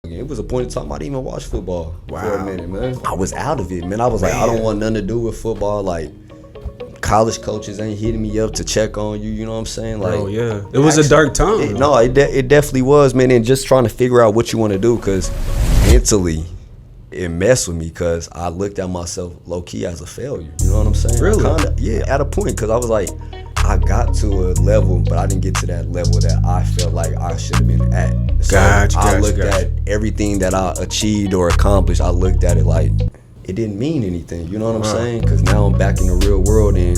It was a point in time I didn't even watch football for a minute, man. I was out of it, man. I was like, I don't want nothing to do with football. Like, college coaches ain't hitting me up to check on you. You know what I'm saying? Like, oh yeah, it was a dark time. It definitely was, man. And just trying to figure out what you want to do, because mentally, it messed with me, because I looked at myself low key as a failure. You know what I'm saying? Really? At a point, because I was like, I got to a level, but I didn't get to that level that I felt like I should have been at. So I looked at everything that I achieved or accomplished. I looked at it like it didn't mean anything. You know what I'm saying? Because now I'm back in the real world, and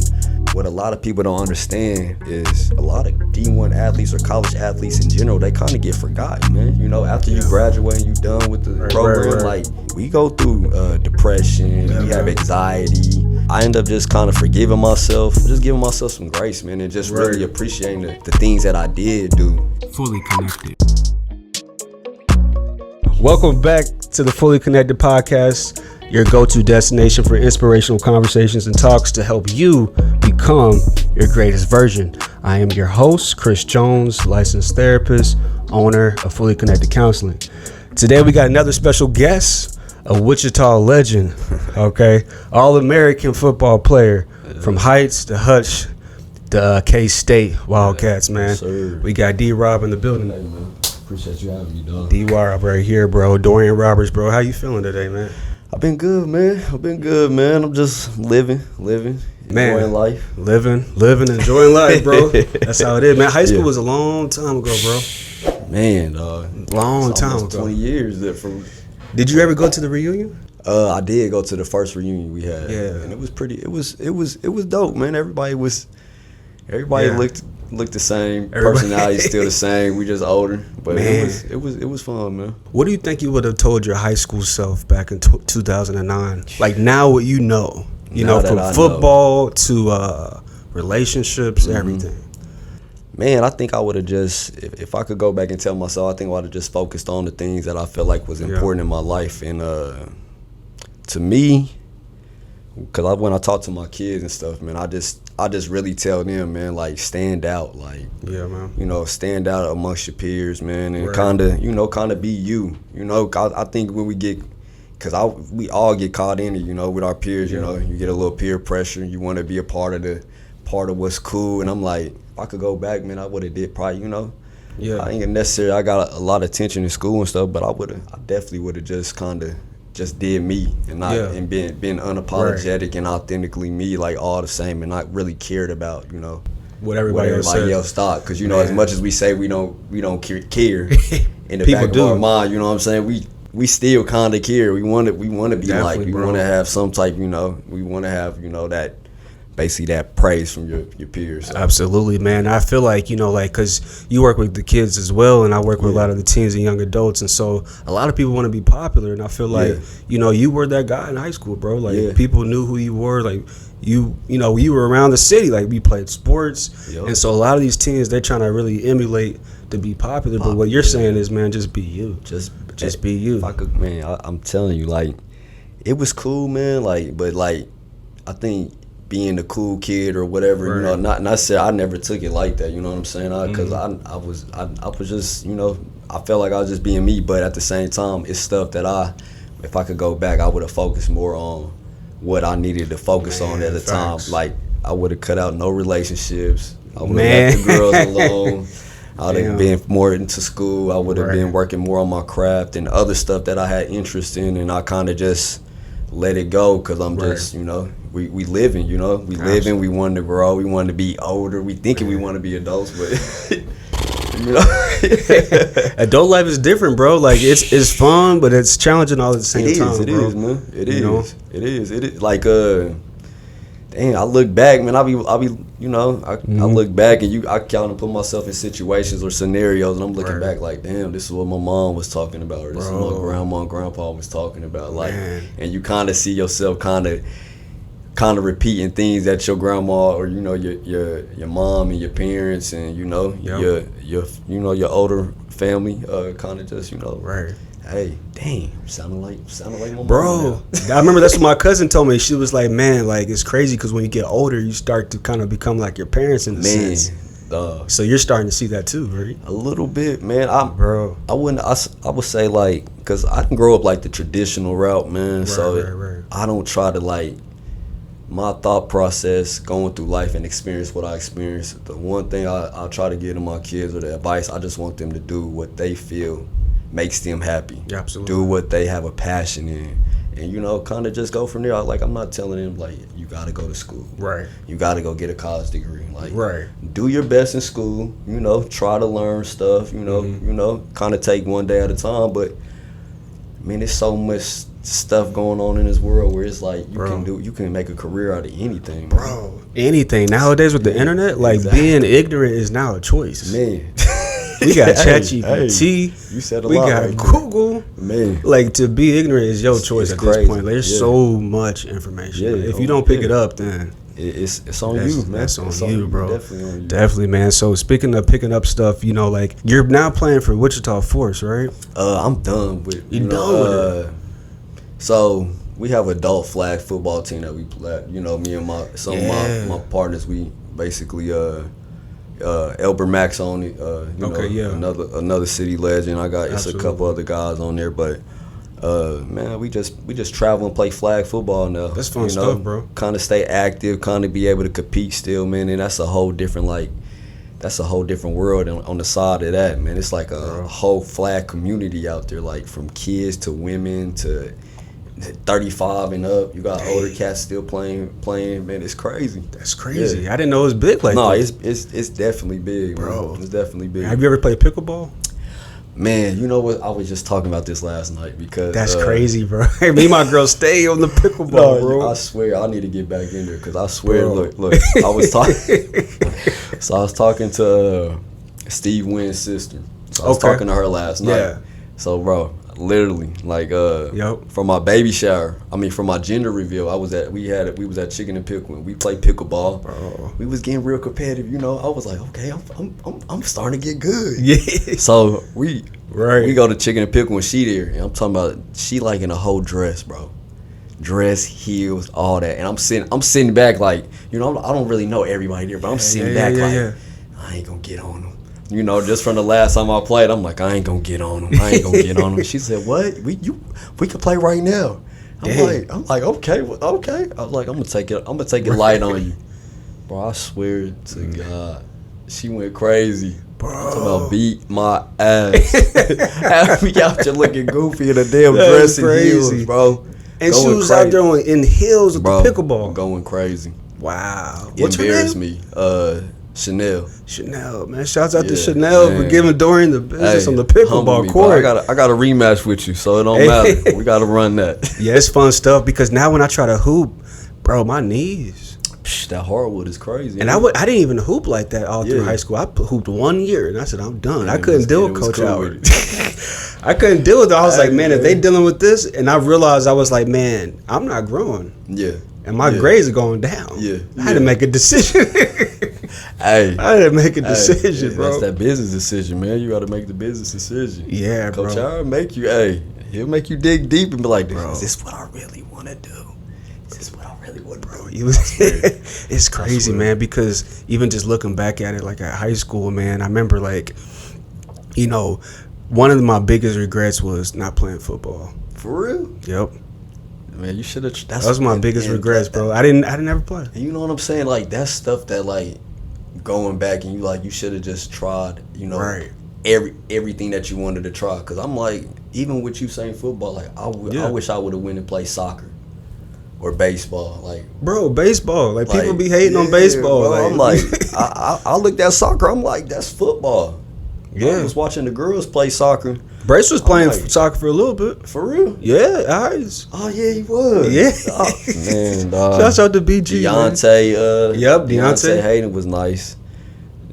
what a lot of people don't understand is a lot of D1 athletes or college athletes in general, they kind of get forgotten, man. You know, after you graduate and you done with the program, like, we go through depression, we have anxiety. I end up just kind of forgiving myself, just giving myself some grace, man, and just really appreciating the things that I did do. Fully Connected. Welcome back to the Fully Connected podcast, your go-to destination for inspirational conversations and talks to help you become your greatest version. I am your host, Chris Jones, licensed therapist, owner of Fully Connected Counseling. Today we got another special guest, a Wichita legend, okay? All-American football player from Heights to Hutch to K-State Wildcats, man. Yes, we got D-Rob in the building. Hey, man. Appreciate you having me, dog. D-Rob right here, bro. Dorrian Roberts, bro. How you feeling today, man? I've been good, man. I'm just living, enjoying life. Living, enjoying life, bro. That's how it is, man. High school was a long time ago, bro. Man, dog. Long time ago. 20 years from. Did you ever go to the reunion? I did go to the first reunion we had. Yeah. And it was pretty. It was dope, man. Everybody looked the same. Personality still the same. We just older, but man. it was fun, man. What do you think you would have told your high school self back in 2009? Like, now what you know from football to relationships, everything. Man, I think I would have just, if I could go back and tell myself, I think I would have just focused on the things that I felt like was important in my life. And to me, because when I talk to my kids and stuff, man, I just really tell them, man, like, stand out, like, man. Stand out amongst your peers, man, and kind of be you. I think when we get, because we all get caught in it, with our peers. You get a little peer pressure. You want to be a part of what's cool, and I'm like, if I could go back, man, I would have did probably, I ain't necessarily, I got a lot of attention in school and stuff, but I definitely would have just kind of just did me and not and been unapologetic and authentically me, like, all the same, and not really cared about what everybody else thought, because as much as we say we don't care in the back of our mind, you know what I'm saying, we still kind of care. We want to be like, we want to have some type, we want to have that, basically, that praise from your peers. So. Absolutely, man. I feel like, because you work with the kids as well, and I work with a lot of the teens and young adults, and so a lot of people want to be popular, and I feel like, you were that guy in high school, bro. Like, people knew who you were. Like, you were around the city. Like, we played sports, and so a lot of these teens, they're trying to really emulate to be popular. But what you're saying is, man, just be you. Just be you. If I could, man, I'm telling you, like, it was cool, man. Like, but like, I think being the cool kid or whatever, not say I never took it like that, you know what I'm saying? Because I was just, I felt like I was just being me, but at the same time, it's stuff that if I could go back, I would have focused more on what I needed to focus on at the time. Like, I would have cut out no relationships. I would have left the girls alone. I would have been more into school. I would have been working more on my craft and other stuff that I had interest in, and I kind of just let it go, because I'm just, we living, we living, we wanted to grow, we wanted to be older, we thinking we want to be adults, but adult life is different, bro. Like, it's fun, but it's challenging all at the same time. It is, man. It is. Like, dang, I look back, man. I look back and I kind of put myself in situations or scenarios, and I'm looking back like, damn, this is what my mom was talking about, or this is what my grandma and grandpa was talking about, like, and you kind of see yourself kind of repeating things that your grandma or your mom and your parents and your older family kind of just hey, dang, sounding like my mom. Bro, I remember that's what my cousin told me. She was like, man, like, it's crazy because when you get older, you start to kind of become like your parents in a sense. So you're starting to see that too, right? A little bit, man. I would say like, because I didn't grow up like the traditional route, man. Right. I don't try to like, my thought process going through life and experience what I experienced. The one thing I try to give to my kids, or the advice, I just want them to do what they feel makes them happy. Yeah, absolutely. Do what they have a passion in. And, you know, kind of just go from there. Like, I'm not telling them, like, you got to go to school. Right. You got to go get a college degree. Like, right. Do your best in school, you know, try to learn stuff, you know, kind of take one day at a time. But, I mean, there's so much stuff going on in this world where it's like you can make a career out of anything, bro. Anything nowadays with the internet, like being ignorant is now a choice, man. We got ChatGPT, you said we got right Google, man. Like, to be ignorant is your choice at this point. Like, there's so much information. If you don't pick it up, then it's on you, man. That's on you, bro. Definitely on you. Definitely, man. So speaking of picking up stuff, you know, like, you're now playing for Wichita Force, right? I'm done with. You done with it? So we have an adult flag football team that we play. You know, me and my partners, we basically Elber Max on it. Another city legend. I got it's a couple other guys on there, but man, we just travel and play flag football now. That's fun stuff, bro. Kind of stay active, kind of be able to compete still, man. And that's a whole different world on the side of that, man. It's like a whole flag community out there, like from kids to women to 35 and up. You got older cats still playing, man. It's crazy. That's crazy. Yeah. I didn't know it was big like that. No, it's definitely big, bro. Man. It's definitely big. Have you ever played pickleball? Man, you know what? I was just talking about this last night because that's crazy, bro. Me and my girl stay on the pickleball, bro. I swear, I need to get back in there because I swear, look, I was talking. So I was talking to Steve Wynn's sister. So I was talking to her last night. Yeah. So, bro, literally, like, from my baby shower, from my gender reveal, we was at Chicken and Pickle. We played pickleball. Bro. We was getting real competitive, you know. I was like, okay, I'm starting to get good. Yeah. So we go to Chicken and Pickle when she there, and I'm talking about she like in a whole dress, bro. Dress, heels, all that, and I'm sitting back like, you know, I don't really know everybody there, but I'm sitting back I ain't gonna get on them. You know, just from the last time I played, I'm like, I ain't gonna get on them. She said, "What? We can play right now." I'm like, okay. I was like, I'm gonna take it light on you, bro. I swear to God, she went crazy. Bro, I'm talking about beat my ass. Have me out there looking goofy in a damn dress and heels, bro. And she was out there in heels with the pickleball, going crazy. Wow, What's embarrassed me. Chanel, man. Shouts out to Chanel for giving Dorrian the business on the pickleball court. Bro. I got a rematch with you, so it don't matter. We got to run that. Yeah, it's fun stuff because now when I try to hoop, bro, my knees. That hardwood is crazy. And I didn't even hoop like that all through high school. I hooped 1 year and I said, I'm done. I couldn't deal with Coach Howard. I couldn't deal with it. I was like, man, if they dealing with this, and I realized I was like, man, I'm not growing. Yeah. And my grades are going down. Yeah. I had to make a decision. I had to make a decision, bro. That's that business decision, man. You got to make the business decision. Yeah, Coach bro. Howard he'll make you dig deep and be like, is this what I really want to do? Is this what I really want to do? It's crazy, man, because even just looking back at it, like at high school, man, I remember, like, you know, one of my biggest regrets was not playing football. For real? Yep. Man, you should have. That was my biggest regrets, bro. I didn't ever play. You know what I'm saying? Like, that's stuff that, like, going back and you should have just tried, you know, everything that you wanted to try. Because I'm like, even with you saying football, like, I wish I would have went and played soccer or baseball. Like, bro, baseball. Like, people be hating on baseball. Bro, I'm like, I looked at soccer. I'm like, that's football. Yeah. I was watching the girls play soccer. Bryce was playing soccer for a little bit. For real? Yeah, Oh, yeah, he was. Yeah. Oh, man, dog. Shouts out to BG. Deonate. Deonate Hayden was nice.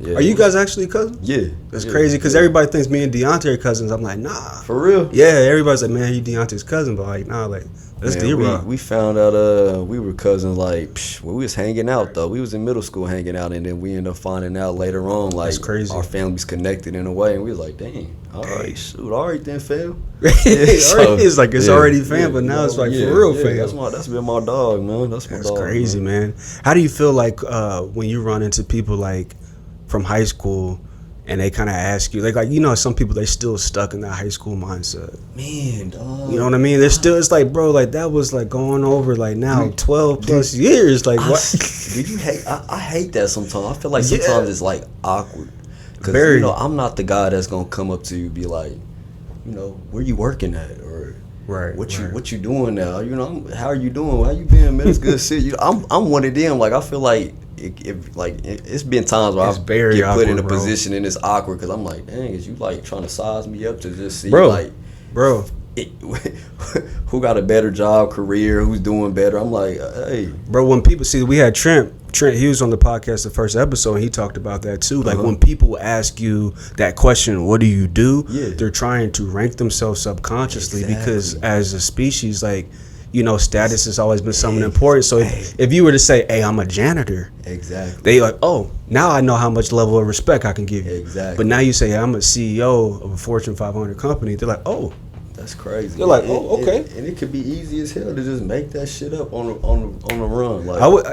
Yeah. Are you guys actually cousins? Yeah. That's crazy because everybody thinks me and Deonate are cousins. I'm like, nah. For real? Yeah, everybody's like, man, he Deontae's cousin. But like, nah, like, that's D-Rock. We found out we were cousins, like, we was hanging out, though. We was in middle school hanging out, and then we ended up finding out later on, like, that's crazy. Our families connected in a way, and we was like, dang, all right, shoot, all right then, fam. It's like it's already fam, but now it's like for real fam. That's been my dog, man. That's my dog. That's crazy, man. How do you feel like when you run into people like from high school and they kind of ask you, like you know, some people, they still stuck in that high school mindset. Man, dog. You know what I mean? They're still, it's like, bro, like that was like going over like now 12 plus years. Like what? Did you hate? I hate that sometimes. I feel like sometimes it's like awkward. Because, Very. you know, I'm not the guy that's going to come up to you and be like, you know, where you working at? Or what you doing now? You know, how are you doing? How you been, man? It's good to see you. I'm one of them. Like, I feel like it's been times where I get put in a position and it's awkward because I'm like, dang, is you like trying to size me up to just see like, bro, who got a better job, career, who's doing better? I'm like, hey, bro. When people see, we had Trent, he was on the podcast the first episode, and he talked about that too. Like when people ask you that question, what do you do? Yeah. They're trying to rank themselves subconsciously because as a species, like, you know, status has always been something important. So if you were to say, hey, I'm a janitor, they like, oh, now I know how much level of respect I can give you. Exactly. But now you say, I'm a CEO of a Fortune 500 company, they're like, oh, that's crazy. They're like, oh, okay. And it could be easy as hell to just make that shit up on the run. Like, I would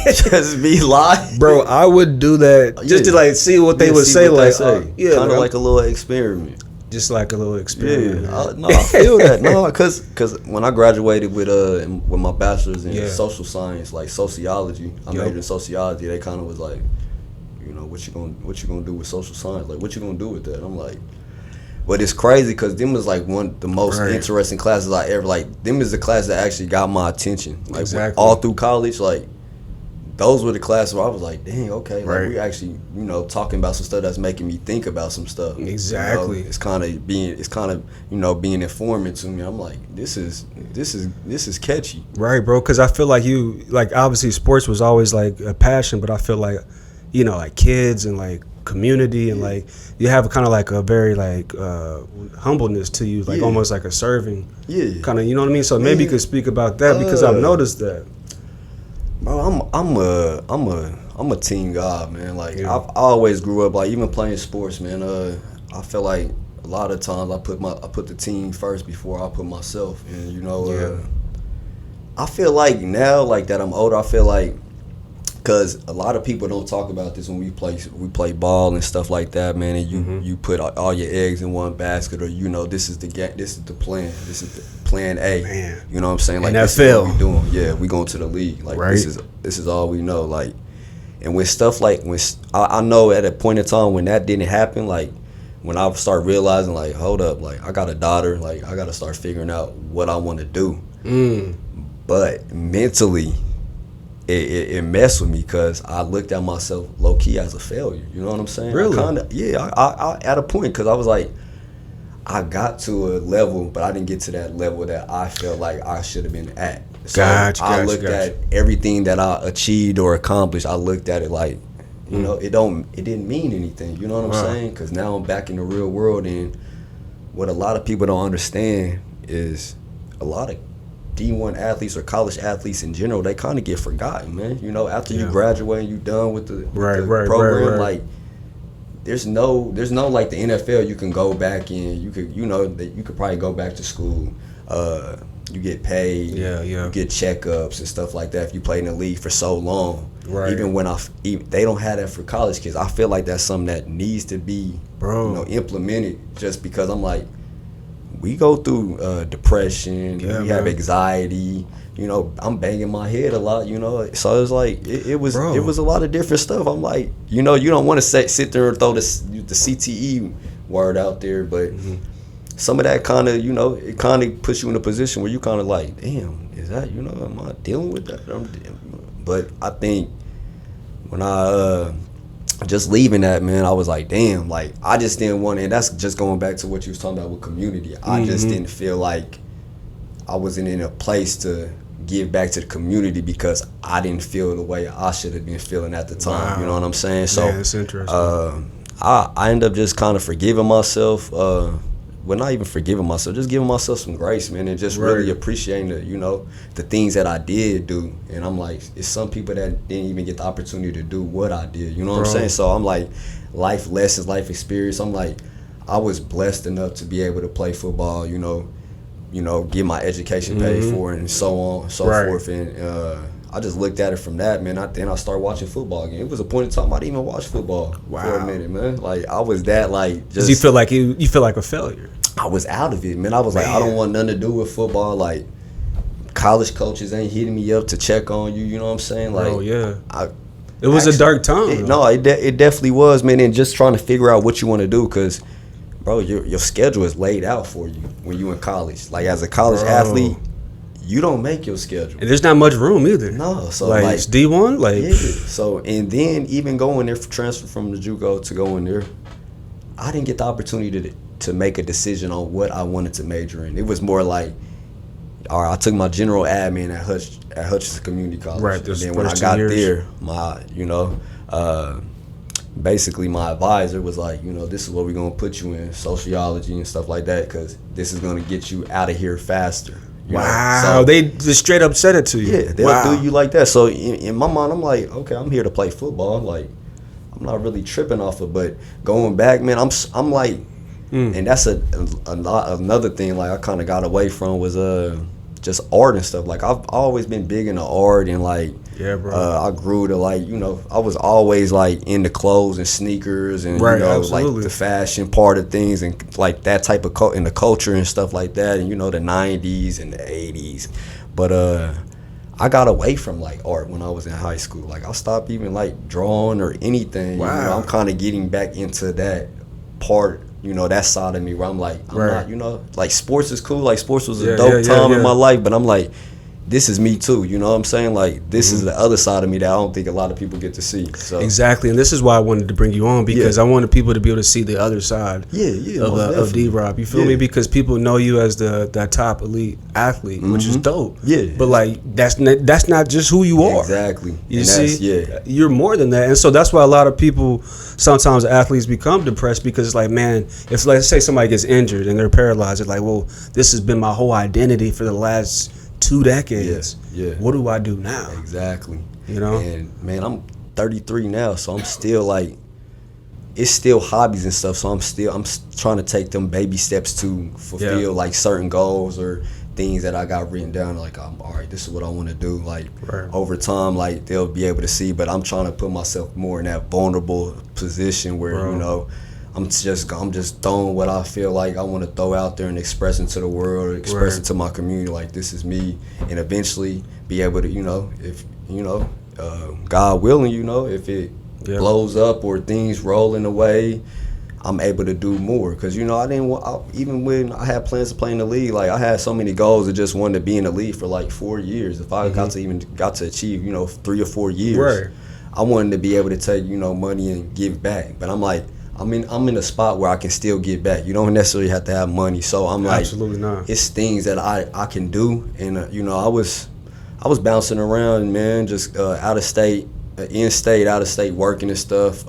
just be lying. Bro, I would do that just to like see what they would say. Like, kind of like a little experiment. Just like a little experiment. Yeah, no, I feel that. No, because when I graduated with my bachelor's in social science, like sociology, I majored in sociology. They kind of was like, you know, what you gonna do with social science? Like, what you gonna do with that? I'm like. But it's crazy because them was like one of the most interesting classes I ever, like, them is the class that actually got my attention. Like, all through college, like, those were the classes where I was like, dang, okay, like, we actually, you know, talking about some stuff that's making me think about some stuff. Exactly. You know, it's kind of, you know, being informative to me. I'm like, this is catchy. Right, bro, because I feel like you, like, obviously sports was always, like, a passion, but I feel like, you know, like, kids and, like, community and like you have kind of like a very like humbleness to you, like almost like a serving kind of, you know what I mean? So maybe you could speak about that because I've noticed that. Bro, I'm a team guy, man. Like I always grew up like even playing sports, man. I feel like a lot of times I put the team first before I put myself, and you know, I feel like now like that I'm older, I feel like. Because a lot of people don't talk about this when we play ball and stuff like that, man. And you put all your eggs in one basket, or you know this is the plan, this is the plan A. Man. You know what I'm saying? Like this is what we doing. Yeah, we going to the league. Like this is all we know. Like, and when stuff like I know at a point in time when that didn't happen, like when I start realizing like, hold up, like I got a daughter, like I got to start figuring out what I want to do. But mentally. It messed with me because I looked at myself low key as a failure. You know what I'm saying? Really? I at a point because I was like, I got to a level, but I didn't get to that level that I felt like I should have been at. So I looked at everything that I achieved or accomplished. I looked at it like, you know, it didn't mean anything. You know what I'm saying? Because now I'm back in the real world, and what a lot of people don't understand is a lot of D1 athletes or college athletes in general, they kind of get forgotten, man. You know, after you graduate and you done with the program, like there's no like the NFL you can go back in. You could probably go back to school. You get paid. You get checkups and stuff like that if you play in the league for so long. Right. Even when they don't have that for college kids. I feel like that's something that needs to be implemented. Just because I'm like. We go through depression, we have anxiety, you know, I'm banging my head a lot, you know, so it's like, it was a lot of different stuff. I'm like, you know, you don't want to sit there and throw the CTE word out there, but some of that kind of, you know, it kind of puts you in a position where you kind of like, damn, is that, you know, am I dealing with that? But I think when I just leaving that, man, I was like, damn, like I just didn't want to, and that's just going back to what you was talking about with community. I just didn't feel like I wasn't in a place to give back to the community because I didn't feel the way I should have been feeling at the time. You know what I'm saying? So that's interesting. I ended up just kind of forgiving myself. Well, not even forgiving myself, just giving myself some grace, man, and just really appreciating the things that I did do. And I'm like, it's some people that didn't even get the opportunity to do what I did. You know what I'm saying? So I'm like, life lessons, life experience. I'm like, I was blessed enough to be able to play football. You know, get my education paid for and so on, and so forth. And I just looked at it from that, man. Then I started watching football again. It was a point in time I didn't even watch football for a minute, man. Like I was that like just. You feel like you feel like a failure. I was out of it, man. I was like, I don't want nothing to do with football. Like college coaches ain't hitting me up to check on you. You know what I'm saying? Like, oh yeah. It was a dark time. It definitely was, man. And just trying to figure out what you want to do, because, bro, your schedule is laid out for you when you in college. Like as a college athlete, you don't make your schedule, and there's not much room either. No, so like it's D1, like yeah. So and then even going there for transfer from the JUCO to go in there, I didn't get the opportunity to make a decision on what I wanted to major in. It was more like, all right, I took my general admin at Hutchinson Community College. Right. And then when I got there, basically my advisor was like, this is what we're gonna put you in, sociology and stuff like that, because this is gonna get you out of here faster. Wow. So, they just straight up said it to you. Yeah, they'll do you like that. So in my mind, I'm like, okay, I'm here to play football. Like, I'm not really tripping off it, but going back, man, I'm like, and that's another thing. Like I kind of got away from was just art and stuff. Like I've always been big into art, and like bro. I grew to like I was always like into clothes and sneakers and like the fashion part of things and like that type of in the culture and stuff like that, and the 90s and the 80s. But I got away from like art when I was in high school. Like I stopped even like drawing or anything. Wow. I'm kind of getting back into that part. That side of me where I'm like, I'm not, like sports is cool. Like sports was a dope time in my life, but I'm like, this is me too. You know what I'm saying? Like this is the other side of me that I don't think a lot of people get to see. So exactly, and this is why I wanted to bring you on, because I wanted people to be able to see the other side. Of D-Rob. You feel me? Because people know you as that top elite athlete, which is dope. Yeah. But like that's not just who you are. Exactly. You see? You're more than that, and so that's why a lot of people, sometimes athletes become depressed, because it's like, man, if let's say somebody gets injured and they're paralyzed, it's like, well, this has been my whole identity for the last 2 decades. Yeah. What do I do now? Exactly. And man, I'm 33 now, so I'm still like, it's still hobbies and stuff. So I'm trying to take them baby steps to fulfill like certain goals or things that I got written down. Like, all right, this is what I want to do. Like over time, like they'll be able to see. But I'm trying to put myself more in that vulnerable position where I'm just throwing what I feel like I want to throw out there and express into the world, express it to my community. Like this is me, and eventually be able to, if God willing, if it blows up or things rolling away, I'm able to do more. Because even when I had plans to play in the league, like I had so many goals. I just wanted to be in the league for like 4 years. If I got to achieve 3 or 4 years, I wanted to be able to take money and give back. But I'm like, I'm in a spot where I can still get back. You don't necessarily have to have money. So I'm like, absolutely not. It's things that I can do. And I was bouncing around, man, just out of state, in state, out of state, working and stuff.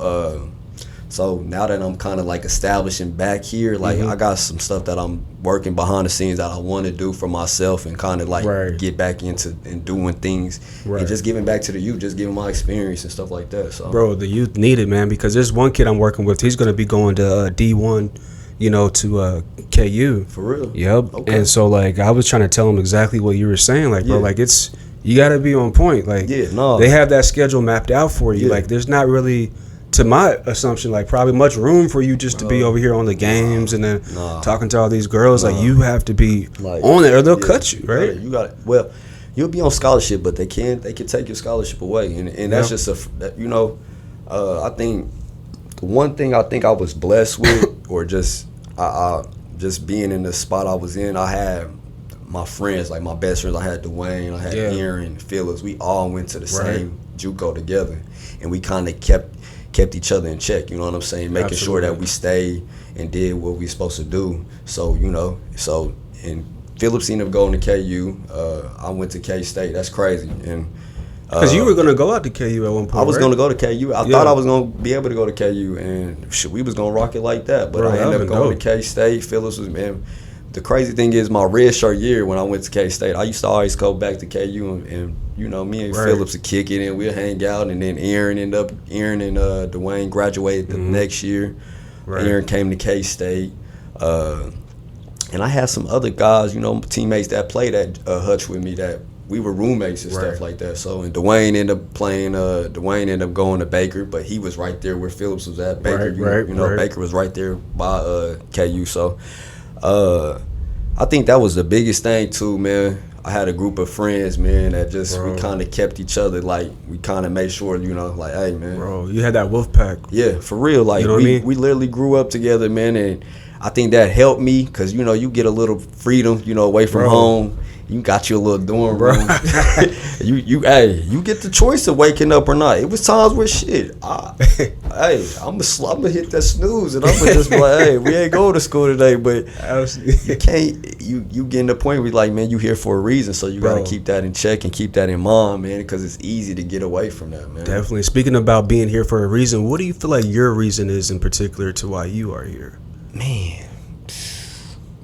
So now that I'm kind of like establishing back here, like I got some stuff that I'm working behind the scenes that I want to do for myself, and kind of like get back into and doing things and just giving back to the youth, just giving my experience and stuff like that. So, bro, the youth need it, man, because there's one kid I'm working with. He's going to be going to D1, to KU. For real? Yep. Okay. And so like I was trying to tell him exactly what you were saying, like bro, like you got to be on point. Like they have that schedule mapped out for you. Like there's not really, to my assumption, like probably much room for you just to be over here on the games and then talking to all these girls. Like you have to be like, on it, or they'll cut you, right? You got it. Well, you'll be on scholarship, but they can take your scholarship away, and that's just I think the one thing I think I was blessed with, or just I just being in the spot I was in, I had my friends, like my best friends. I had Dwayne, I had Aaron, Phyllis. We all went to the same JUCO together, and we kind of kept each other in check, you know what I'm saying? Making sure that we stayed and did what we supposed to do. So, and Phillips ended up going to KU. I went to K-State. That's crazy. And because you were going to go out to KU at one point, I was going to go to KU. I thought I was going to be able to go to KU, and we was going to rock it like that. But I ended up going to K-State. Phillips was, man. The crazy thing is, my redshirt year when I went to K-State, I used to always go back to KU, and me and Phillips would kick it, and we'd hang out. And then Aaron and Dwayne graduated the next year. Aaron came to K-State, and I had some other guys, teammates that played at Hutch with me that we were roommates and stuff like that. So and Dwayne ended up playing. Dwayne ended up going to Baker, but he was right there where Phillips was at. Baker, Baker was right there by KU. So I think that was the biggest thing too, man. I had a group of friends, man, that just we kind of kept each other, like we kind of made sure, like, hey, man, bro, you had that wolf pack. Yeah, for real. Like, we literally grew up together, man, and I think that helped me because you get a little freedom, away from home. You got your little dorm room. you get the choice of waking up or not. It was times where I'm gonna hit that snooze and I'm gonna just be like, hey, we ain't going to school today. But you can't. You getting the point where like, man, you here for a reason, so you gotta keep that in check and keep that in mind, man, because it's easy to get away from that, man. Definitely. Speaking about being here for a reason, what do you feel like your reason is in particular to why you are here? Man,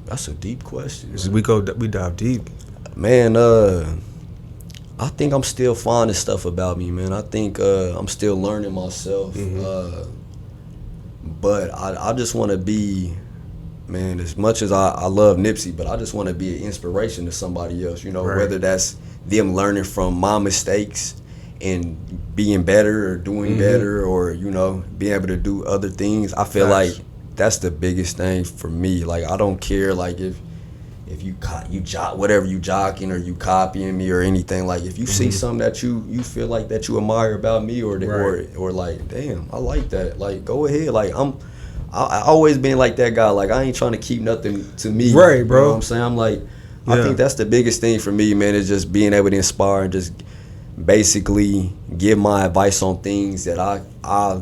that's a deep question. We dive deep. Man, I think I'm still finding stuff about me, man. I think I'm still learning myself. But I just want to be, man, as much as I love Nipsey, but I just want to be an inspiration to somebody else, whether that's them learning from my mistakes and being better or doing better or, being able to do other things. I feel like that's the biggest thing for me. Like, I don't care, like, if you whatever you jocking or you copying me or anything, like if you see something that you feel like that you admire about me or like, damn, I like that, like, go ahead. Like I always been like that guy. Like, I ain't trying to keep nothing to me, right, bro? You know what I'm saying? I'm like, I think that's the biggest thing for me, man, is just being able to inspire and just basically give my advice on things that I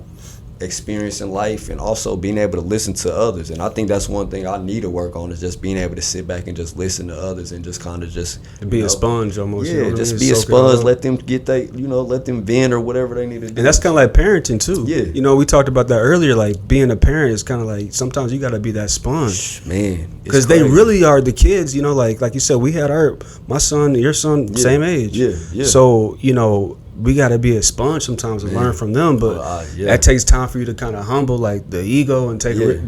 experience in life, and also being able to listen to others. And I think that's one thing I need to work on, is just being able to sit back and just listen to others and just kind of just be a sponge almost. Yeah, just be a sponge. Let them get let them vent or whatever they need to do. And that's kind of like parenting too. Yeah, we talked about that earlier. Like, being a parent is kind of like sometimes you got to be that sponge, man, because they really are the kids. Like you said, we had my son, your son, same age. Yeah. So we got to be a sponge sometimes and learn from them, but that takes time for you to kind of humble like the ego and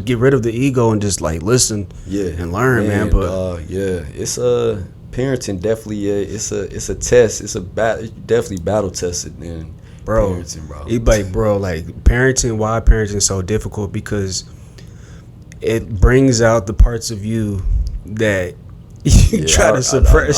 get rid of the ego and just like listen and learn, man. But it's parenting definitely it's a test. It's definitely battle tested, man. Parenting, bro. Like parenting, why parenting is so difficult, because it brings out the parts of you that you try to suppress.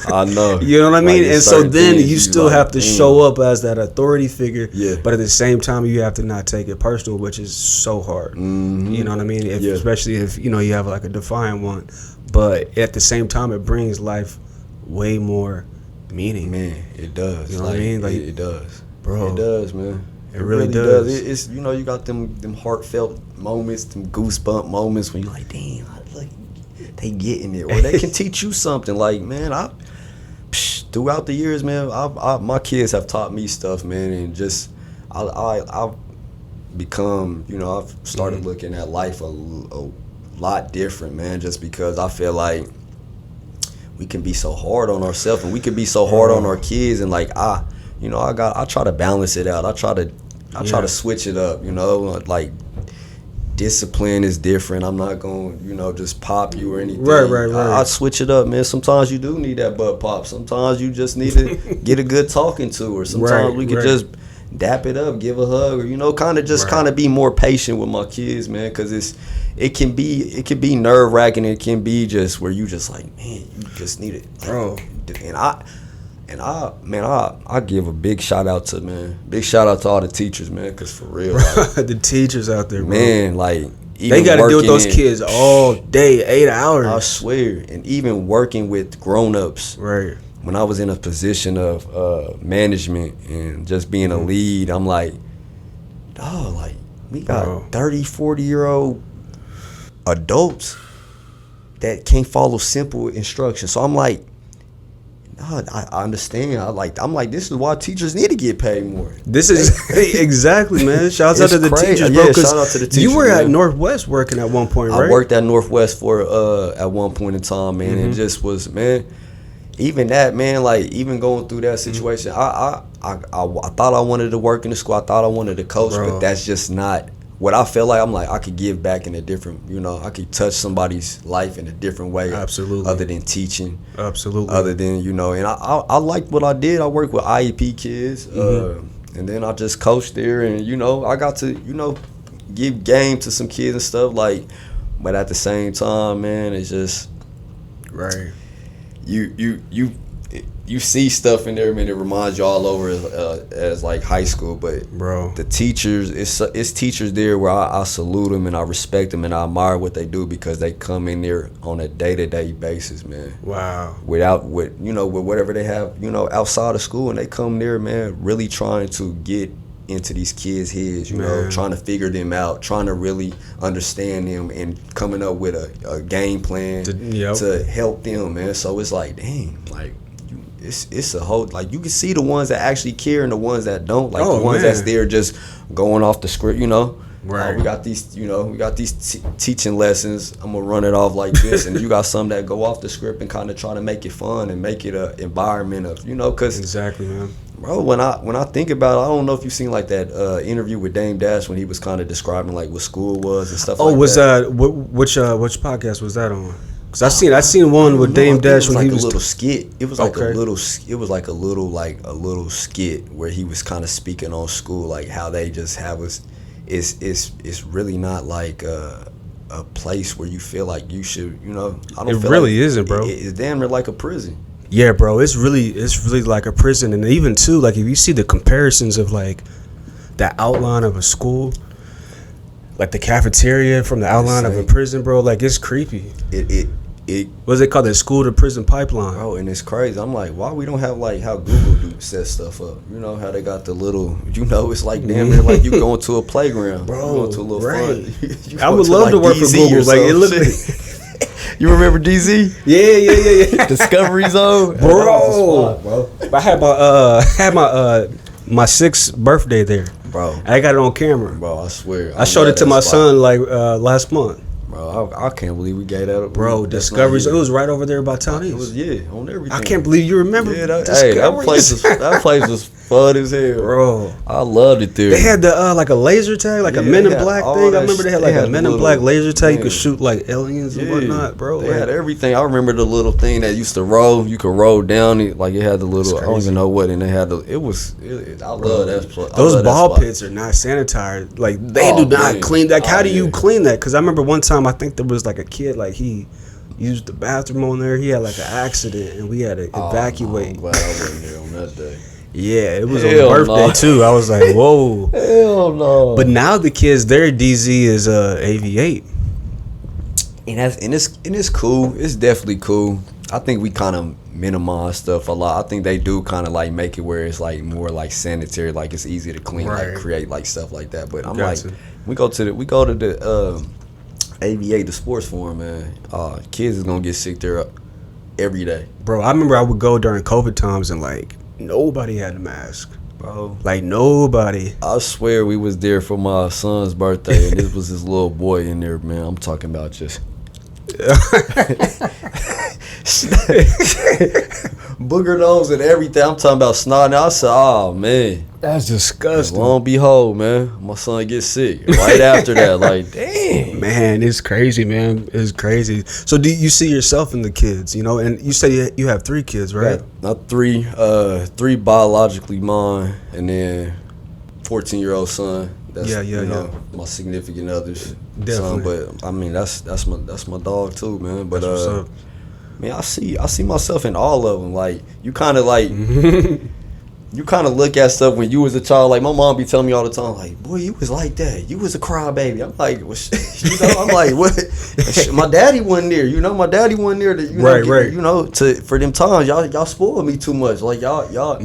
I know. You know what I mean? Like, and so then you still have to show up as that authority figure. Yeah. But at the same time, you have to not take it personal, which is so hard. Mm-hmm. You know what I mean? Especially if you have like a defiant one. But at the same time, it brings life way more meaning. Man, it does. You know what I mean? Like, it does, bro. It does, man. It really does. It's you got them heartfelt moments, them goosebump moments when you're like, damn, they getting it, or they can teach you something. Like, man, throughout the years, man, my kids have taught me stuff, man, and just I've become, I've started looking at life a lot different, man, just because I feel like we can be so hard on ourselves and we can be so hard on our kids, and like I try to balance it out. I try to switch it up, like. Discipline is different. I'm not going to, just pop you or anything. Right. I switch it up, man. Sometimes you do need that butt pop. Sometimes you just need to get a good talking to, or sometimes we could just dap it up, give a hug, or kind of be more patient with my kids, man, because it can be nerve wracking. It can be just where you just like, man, you just need it, bro. And I give a big shout out to all the teachers, man, because for real, like, the teachers out there, bro. Man, like, they got to deal with those kids all day, 8 hours. I swear, and even working with grown-ups. Right. When I was in a position of management and just being a lead, I'm like, dog, like, we got 30, 40-year-old adults that can't follow simple instructions. So I'm like, I understand. I'm like, this is why teachers need to get paid more. This is exactly, man. Shouts out to the teachers, bro. Shout out to the teachers. You were at Northwest working at one point, right? I worked at Northwest for at one point in time, man. And just was, man. Even that, man. Like, even going through that situation, I thought I wanted to work in the school. I thought I wanted to coach, but that's just not what I felt like, I'm like, I could give back in a different, you know, I could touch somebody's life in a different way. Absolutely. Other than teaching. Absolutely. Other than, you know, and I liked what I did. I worked with IEP kids, and then I just coached there, and, you know, I got to, you know, give game to some kids and stuff, like, but at the same time, man, it's just, right. You see stuff in there, man, it reminds you all over as like high school, but bro, the teachers, it's teachers there where I salute them and I respect them and I admire what they do, because they come in there on a day-to-day basis, man. Wow. With whatever they have, you know, outside of school, and they come there, man, really trying to get into these kids' heads, you know, trying to figure them out, trying to really understand them, and coming up with a game plan to help them, man. So it's like, dang, like, it's a whole, like, you can see the ones that actually care and the ones that don't, like the ones that's there just going off the script, you know. Right. We got these, teaching lessons. I'm gonna run it off like this, and you got some that go off the script and kind of try to make it fun and make it a environment of, you know, cause exactly, man. Bro, when I think about it, I don't know if you've seen like that interview with Dame Dash when he was kind of describing like what school was and stuff. Which podcast was that on? Cause I seen one with Dame Dash when he was a little skit. It was like a little skit where he was kind of speaking on school, like how they just have us. It's really not like a place where you feel like you should, you know. I don't. It really isn't, bro. It's damn near like a prison. Yeah, bro. It's really like a prison, and even too, like if you see the comparisons of like the outline of a school, like the cafeteria from the outline of a prison, bro, like it's creepy. It what's it called? The school to prison pipeline. Bro, and it's crazy. I'm like, why we don't have like how Google set stuff up? You know how they got the little, you know, it's like damn near like you going to a playground, bro. You going to a little fun. I would love to work for Google. Like it looked like. You remember DZ? Yeah. Discovery Zone, bro. I had my 6th birthday there, bro. I got it on camera, bro. I swear. I showed it to my son like last month. Bro, I can't believe we gave that up. Bro, Discovery, it was right over there by Tony's. It was, on everything. I can't believe you remember that place was fun as hell. Bro. I loved it there. They had the like a laser tag, like a Men in Black thing. I remember they had like a Men in Black laser tag. You could shoot like aliens and whatnot, bro. They had everything. I remember the little thing that used to roll. You could roll down it. Like it had the little, I don't even know what, and they had the, I love that. Those ball pits are not sanitized. Like they do not clean. Like how do you clean that? Because I remember one time I think there was like a kid, like he used the bathroom on there. He had like an accident and we had to evacuate. I'm glad I wasn't there on that day. Yeah, it was on my birthday too. I was like, whoa. Hell no. But now the kids, their DZ is AV8. And it's cool. It's definitely cool. I think we kind of minimize stuff a lot. I think they do kind of like make it where it's like more like sanitary, like it's easy to clean, like create like stuff like that. But I'm like, we go to the AV8, the sports forum, man. Kids is gonna get sick there every day. Bro, I remember I would go during COVID times and like nobody had a mask. Bro, like nobody. I swear we was there for my son's birthday and this was this little boy in there, man. I'm talking about just booger nose and everything. I'm talking about snot. I said, oh man, that's disgusting. Lo and behold, man, my son gets sick right after that. Like, damn, man, it's crazy, man. It's crazy. So do you see yourself in the kids, you know? And you said you have 3 kids, right? Not 3, 3 biologically mine, and then 14-year-old son. That's, you know, my significant other's son. But I mean, that's my dog too, man. But man, I see myself in all of them. Like you kind of like you kind of look at stuff when you was a child. Like my mom be telling me all the time, like, boy, you was like that. You was a crybaby. I'm like, well, you know, I'm like, what? My daddy wasn't there. You know, my daddy wasn't there. To, you know, right. You know, for them times, y'all spoiled me too much. Like y'all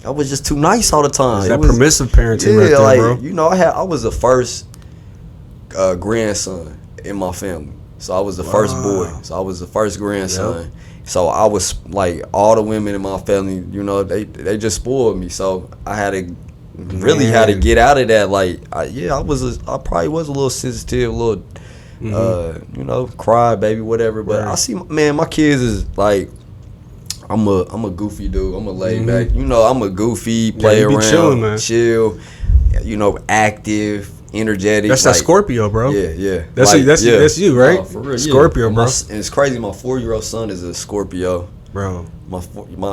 was just too nice all the time. That permissive parenting, right there, like, bro. You know, I was the first grandson in my family. So I was the first boy. So I was the first grandson. Yep. So I was like all the women in my family, you know, they just spoiled me. So I had to had to get out of that. Like I probably was a little sensitive, a little you know, cry baby, whatever. But I see, man, my kids is like, I'm a goofy dude. I'm a laid back. You know, I'm a goofy, play around, chilling, man. chill. active, energetic. That's that Scorpio, bro. Yeah. That's you, right? No, for real, Scorpio, bro. And it's crazy. My 4-year-old son is a Scorpio. Bro.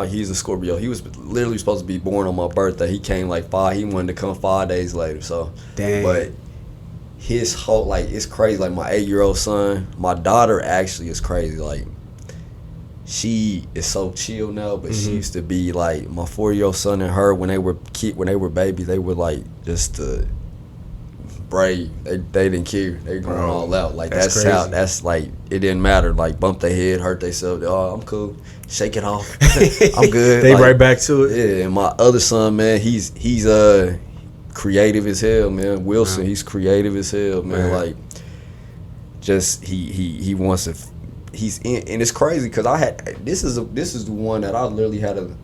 He's a Scorpio. He was literally supposed to be born on my birthday. He came like 5. He wanted to come 5 days later. So, dang. But his whole it's crazy. Like my 8-year-old son, my daughter actually is crazy. Like she is so chill now, but she used to be like my 4-year-old son and her when they were babies. They were like just brave. They didn't care. They going all out. Like that's how. That's like it didn't matter. Like bump their head, hurt themselves. Oh, I'm cool. Shake it off. I'm good. They right back to it. Yeah. And my other son, man, he's creative as hell, man. Wilson, he's creative as hell, man. Like just he wants to. He's in, and it's crazy because this is the one that I literally had to.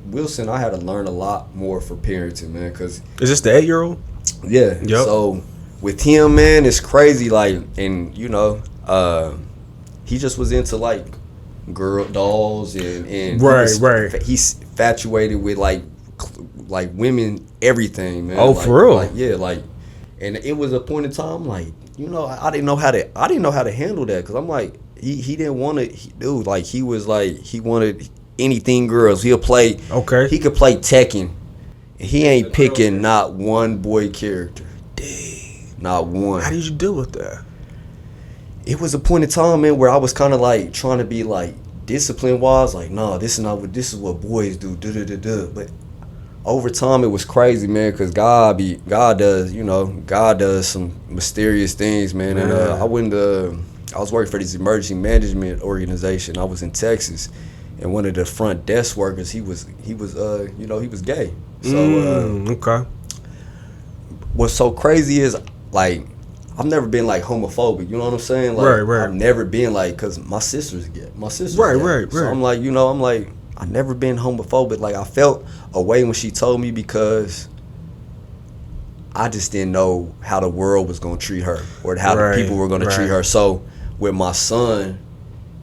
Wilson, I had to learn a lot more for parenting, man. Cause is this the 8-year-old? Yeah. Yep. So with him, man, it's crazy. Like, and he just was into like girl dolls and right. He's infatuated with like women, everything, man. Oh, like, for real? Like, yeah, like, and it was a point in time like I didn't know how to handle that because I'm like he didn't want to do like he wanted anything girls. He could play Tekken. He ain't picking not one boy character. Dang. Not one. How did you deal with that? It was a point in time, man, where I was kind of like trying to be like discipline wise, like, no, this is what boys do. But over time, it was crazy, man, because God does some mysterious things, man. And I was working for this emergency management organization. I was in Texas, and one of the front desk workers, he was gay. So okay. What's so crazy is like I've never been like homophobic. You know what I'm saying? Like, right. I've never been like, cause my sister's gay. Right. So I'm like, I've never been homophobic. Like I felt a way when she told me because I just didn't know how the world was gonna treat her or how the people were gonna treat her. So with my son,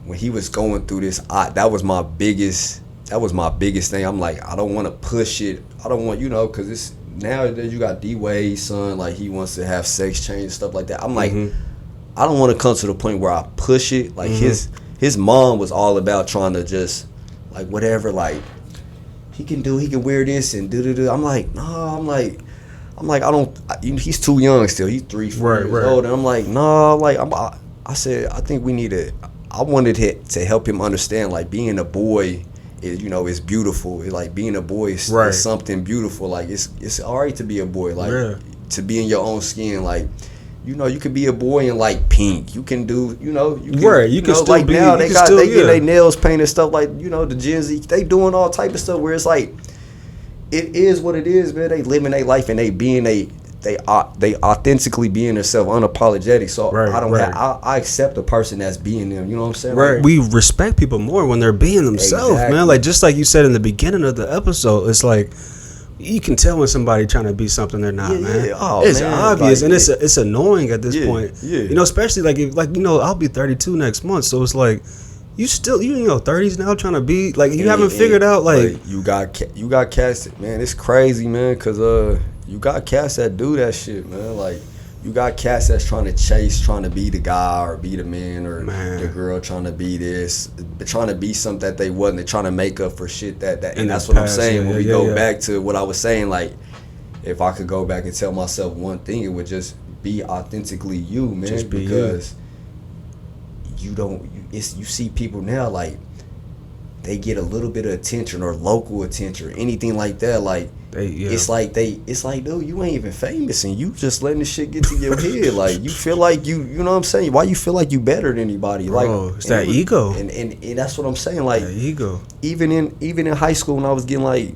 when he was going through this, that was my biggest thing. I'm like, I don't want to push it. I don't want, because it's nowadays you got D-Wade's son, like he wants to have sex change and stuff like that. I'm like, I don't want to come to the point where I push it. Like his mom was all about trying to just like whatever, like he can wear this and do. I'm like, no, I don't. He's too young still. He's 3-4 years old, and I'm like, no, like I said, I think we need to. I wanted to help him understand, like being a boy is beautiful. Like being a boy is something beautiful. Like it's all right to be a boy. Like to be in your own skin. Like you could be a boy in like pink. You can do you can still like be, now they get their nails painted stuff like the Gen Z. They doing all type of stuff where it's like it is what it is, man. They living their life and they being they authentically being themselves, unapologetic. So I accept a person that's being them. You know what I'm saying? Right. Like, we respect people more when they're being themselves, man. Like just like you said in the beginning of the episode, it's like you can tell when somebody trying to be something they're not, man. Yeah. Oh, it's obvious, like, and it's annoying at this point. Yeah. Especially I'll be 32 next month, so it's like. You still 30s now trying to be like you haven't figured out like you got cast, man. It's crazy, man, cause you got cats that do that shit, man. Like you got cats that's trying to be the guy or be the man or the girl trying to be this, trying to be something that they wasn't. They're trying to make up for shit that and that's what I'm saying. When we go back to what I was saying, like if I could go back and tell myself one thing, it would just be authentically you, man. Just be because you see people now like they get a little bit of attention or local attention or anything like that. Like it's like dude, you ain't even famous and you just letting this shit get to your head. Like you feel like you know what I'm saying? Why you feel like you better than anybody? Bro, like it's that ego. And that's what I'm saying. Like that ego. Even in high school when I was getting like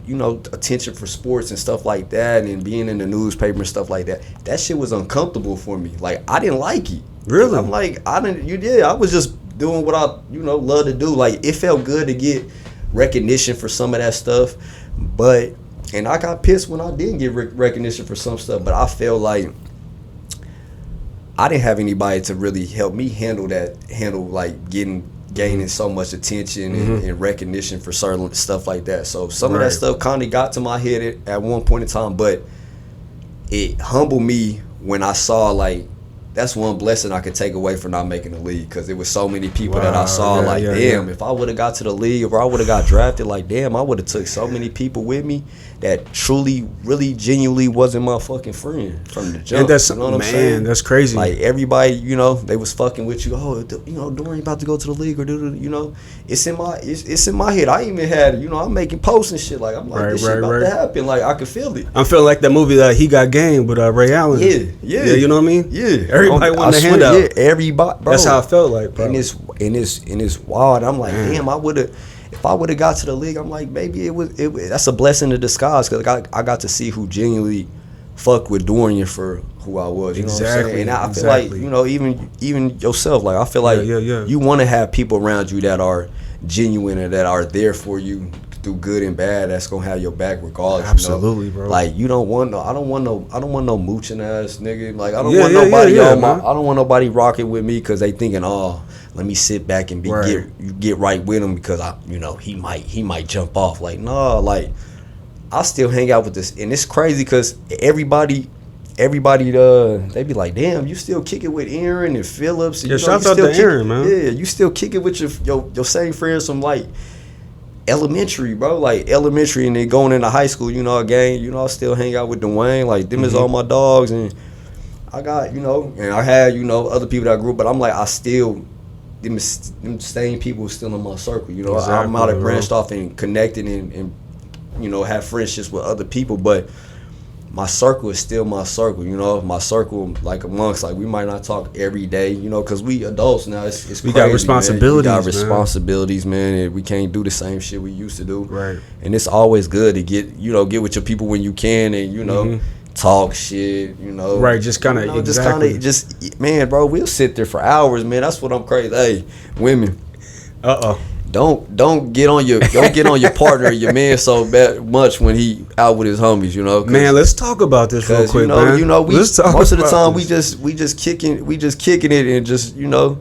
attention for sports and stuff like that and being in the newspaper and stuff like that shit was uncomfortable for me. Like I didn't like it. Really? I'm like I was just doing what I love to do. Like it felt good to get recognition for some of that stuff, and I got pissed when I didn't get recognition for some stuff. But I felt like I didn't have anybody to really help me handle like gaining so much attention and recognition for certain stuff like that. So some of that stuff kind of got to my head at one point in time, but it humbled me when I saw, like, that's one blessing I could take away from not making the league, because there was so many people that I saw, damn, if I would have got to the league, or I would have got drafted, like, damn, I would have took so many people with me that truly, really, genuinely wasn't my fucking friend from the jump. And that's, you know what I'm saying? That's crazy. Like, everybody, you know, they was fucking with you. Oh, you know, Dorrian about to go to the league, or you know, it's in my head. I even had, you know, I'm making posts and shit. Like, I'm like, this shit about to happen. Like, I could feel it. I'm feeling like that movie that He Got Game with Ray Allen. Yeah, you know what I mean? Yeah, everybody wanted to hand out. Yeah, everybody, bro. That's how I felt like, bro. And it's wild. I'm like, damn, if I would have got to the league, I'm like, maybe that's a blessing in disguise, because I got to see who genuinely fucked with Dorrian for who I was. You know what I'm saying? And I feel like, you know, even yourself, like, I feel like you want to have people around you that are genuine and that are there for you through good and bad. That's gonna have your back regardless. Absolutely, you know? bro. Like, you don't want I don't want no mooching ass nigga. Like, I don't want nobody I don't want nobody rocking with me because they thinking, oh, let me sit back and get right with him because he might jump off. Like, no, like, I still hang out with this, and it's crazy because everybody they be like, damn, you still kick it with Aaron and Phillips. And, shout out to Aaron, man. Yeah, you still kick it with your same friends from, like, elementary, bro. Like, elementary, and then going into high school, you know, again, you know, I still hang out with Dwayne. Like, them is all my dogs, and I got, you know, and I had, you know, other people that I grew up, but I'm like, I still, them same people still in my circle, you know. Exactly, I'm out and branched off and connected and you know, have friendships with other people, but my circle is still my circle, you know. My circle, like, amongst, like, we might not talk every day, you know, because we adults now. It's we crazy, got responsibilities, man. We got responsibilities, man, and we can't do the same shit we used to do. Right. And it's always good to get with your people when you can, and, you know, talk shit, you know. Right, just kind of, you know, just man, bro, we'll sit there for hours, man. That's what I'm crazy. Hey, women. Don't get on your partner or your man so much when he out with his homies, you know. Man, let's talk about this real quick, man. You know, most of the time we just kicking it and just, you know,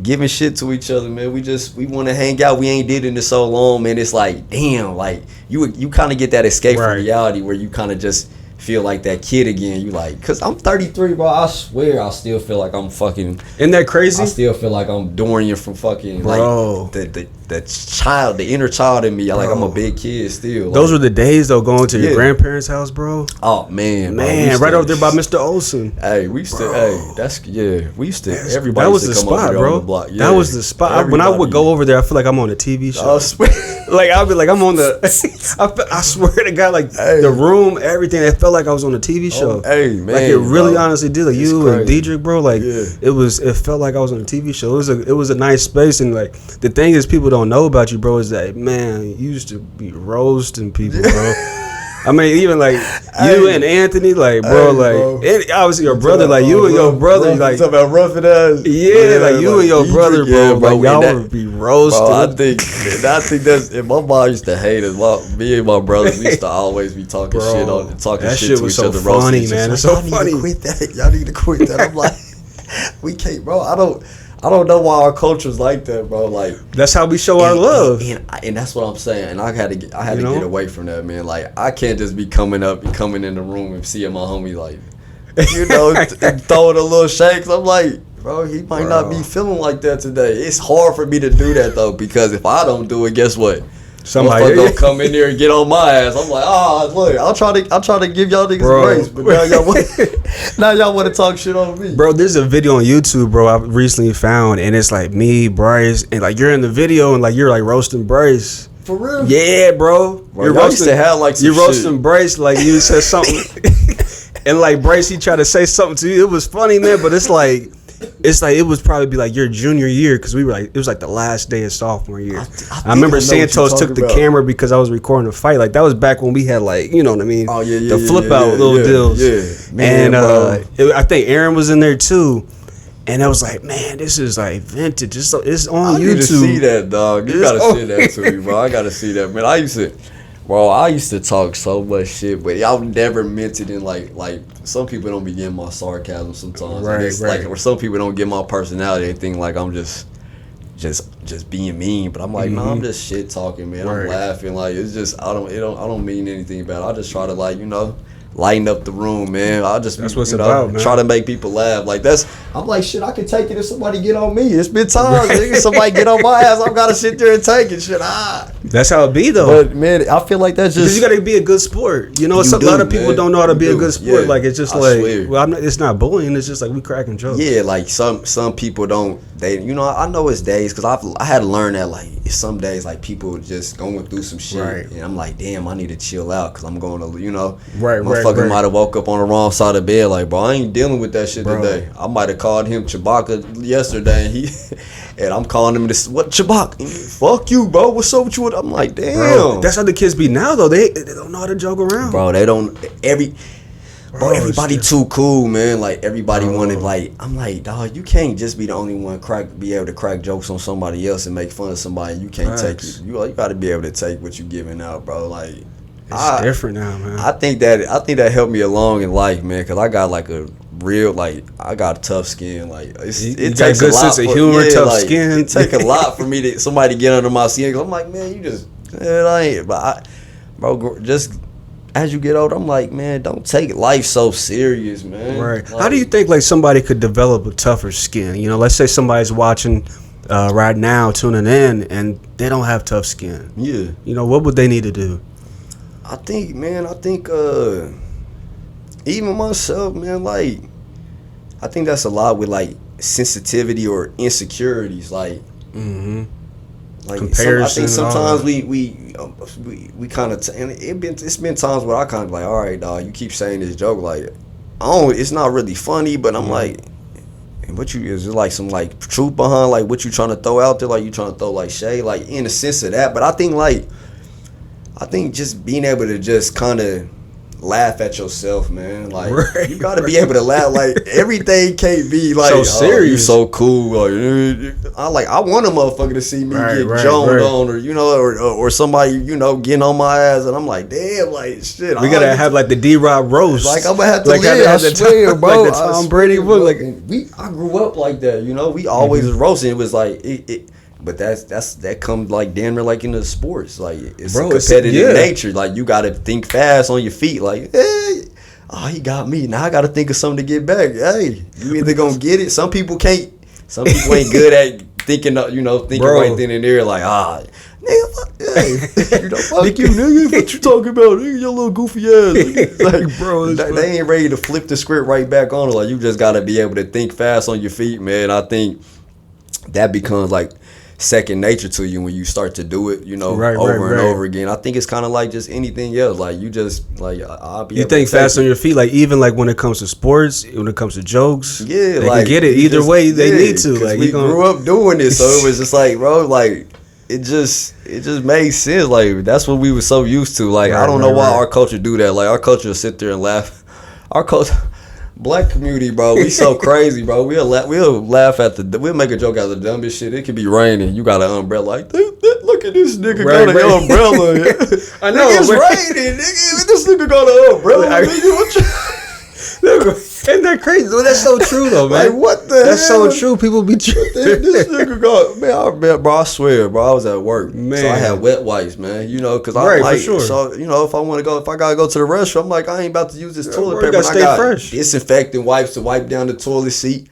giving shit to each other, man. We want to hang out. We ain't did it in so long, man. It's like, damn, like, you kind of get that escape from reality where you kind of just feel like that kid again. You like, cause I'm 33, bro. I swear, I still feel like I'm fucking. Isn't that crazy? I still feel like I'm Dorrian from fucking, bro. Like the child, the inner child in me. Like, I'm a big kid still. Those were the days though, going to your grandparents' house, bro. Oh man, right over there by Mr. Olsen. Hey, we used to. Hey, we used to. Everybody. That was the spot, bro. That was the spot. When I would go over there, I feel like I'm on a TV show. I swear. Like, I'd be like, I'm on the. I swear to God, like, the room, everything. It felt like I was on a TV show. Hey, man, like, it really honestly did. Like, it's you crazy. and Diedrich, bro. Like, it felt like I was on a TV show. It was a nice space, and like, the thing is, people don't know about you, bro, is that, man, you used to be roasting people, bro. I mean, even like you and Anthony, like, bro, and obviously your brother, like, you and your brother, like, talking about roughing us. Yeah, like, you and your brother, bro, like, y'all would be roasted. Bro, I think that's, and my mom used to hate us. Me and my brothers, we used to always be talking shit to each other. Funny, man. It's so funny. Y'all need to quit that. I'm like, we can't, bro. I don't know why our culture's like that, bro. Like, that's how we show our love, and that's what I'm saying. And I had to get away from that, man. Like, I can't just be coming in the room and seeing my homie, like, you know, throwing a little shakes. I'm like, bro, he might not be feeling like that today. It's hard for me to do that though, because if I don't do it, guess what? Somebody gonna come in there and get on my ass. I'm like, look, I'll try to give y'all niggas grace, but now y'all want to talk shit on me, bro. There's a video on YouTube, bro, I recently found, and it's like me, Bryce, and like you're in the video and like you're like roasting Bryce. For real? Yeah, bro. You're roasting. You're roasting Bryce, like you said something, and like Bryce, he tried to say something to you. It was funny, man, but it's like it was probably be like your junior year, because we were like, it was like the last day of sophomore year. I remember Santos took the camera because I was recording a fight. Like, that was back when we had, like, you know what I mean? Oh yeah, the flip out little deals. Yeah, man, and I think Aaron was in there too. And I was like, man, this is like vintage. It's on YouTube. I need to see that, dog. You gotta send that to me, bro. I gotta see that, man. I used to talk so much shit, but y'all never meant it in like some people don't be getting my sarcasm sometimes. Right. Like, or some people don't get my personality. They think like I'm just being mean, but I'm like, no, I'm just shit talking, man. I'm laughing. Like, it's just I don't mean anything bad. I just try to, like, you know, lighten up the room, man. That's what's about, man. Try to make people laugh. Like I'm like, shit, I can take it if somebody get on me. It's been times, nigga, somebody get on my ass, I've got to sit there and take it, shit. That's how it be, though. But man, I feel like that's just, because you got to be a good sport. You know, a lot of people don't know how to be a good sport. Like, it's just it's not bullying. It's just like we cracking jokes. Yeah, like some people don't. They, I know it's days, because I had to learn that, like, some days, like, people just going through some shit, and I'm like, damn, I need to chill out, because I'm going to, motherfucker might have woke up on the wrong side of bed, like, bro, I ain't dealing with that shit today. I might have called him Chewbacca yesterday, and I'm calling him this, what, Chewbacca? Fuck you, bro, what's up with you? I'm like, damn. Bro, that's how the kids be now, though. They don't know how to joke around. Bro, they don't, Bro, everybody too cool, man. Like, everybody wanted, like, I'm like, dog, you can't just be the only one be able to crack jokes on somebody else and make fun of somebody. You can't take it. You got to be able to take what you're giving out, bro. Like, it's different now, man. I think that helped me along in life, man, because I got like a real, like, I got a tough skin. Like, it takes a good sense of humor, tough skin. It take a lot for me somebody get under my skin. Cause I'm like, man, you just, bro, just. As you get older, I'm like, man, don't take life so serious, man. Right. Like, how do you think, like, somebody could develop a tougher skin? You know, let's say somebody's watching right now, tuning in, and they don't have tough skin. Yeah. You know, what would they need to do? I think even myself, man, like, I think that's a lot with, like, sensitivity or insecurities, like. Mm-hmm. Like, I think sometimes we kind of, and it's been times where I kind of like, all right, dog, you keep saying this joke, like, it's not really funny, but I'm like, is it like some, like, truth behind, like, what you trying to throw out there, like, you trying to throw, like, shade, like, in the sense of that. But I think just being able to just kind of laugh at yourself, man. Like, you gotta be able to laugh. Like, everything can't be like so serious. Oh, you so cool. Like, I want a motherfucker to see me get joned on, or somebody, getting on my ass, and I'm like, damn, like, shit. We gotta have like the D-Rob roast. Like, I'm gonna have to I swear, bro. Like the Tom Brady book. Like, I grew up like that. We always was roasting. It was like but that comes like damn near like into sports. Like, it's a competitive nature. Like, you gotta think fast on your feet. Like, hey, he got me. Now I gotta think of something to get back. Hey, you either gonna get it. Some people can't. Some people ain't good at thinking right then and there. Like, nigga, fuck you, nigga. What you talking about? Nigga, your little goofy ass. Like, bro, they ain't ready to flip the script right back on it. Like, you just gotta be able to think fast on your feet, man. I think that becomes like second nature to you when you start to do it, over and over again. I think it's kind of like just anything else. Like, you just, like, I'll be. You think fast on your feet, like, even like when it comes to sports, when it comes to jokes, they can get it either way they need to. Like, we grew up doing this, so it was just like, bro, like, it just made sense. Like, that's what we were so used to. Like, I don't know why our culture do that. Like, our culture sit there and laugh. Our culture. Black community, bro, we so crazy, bro. We'll laugh at we'll make a joke out of the dumbest shit. It could be raining. You got an umbrella. Like, look at this nigga got an umbrella. I know. It's raining, nigga. This nigga got an umbrella. Nigga, what you... Isn't that crazy? That's so true, though, man. Like, what the hell? That's so true. People be true. This nigga got, bro, I swear, bro, I was at work. Man. So I had wet wipes, man, because I'm like, for sure. So, if I gotta go to the restroom, I'm like, I ain't about to use this toilet paper. I got fresh disinfectant wipes to wipe down the toilet seat.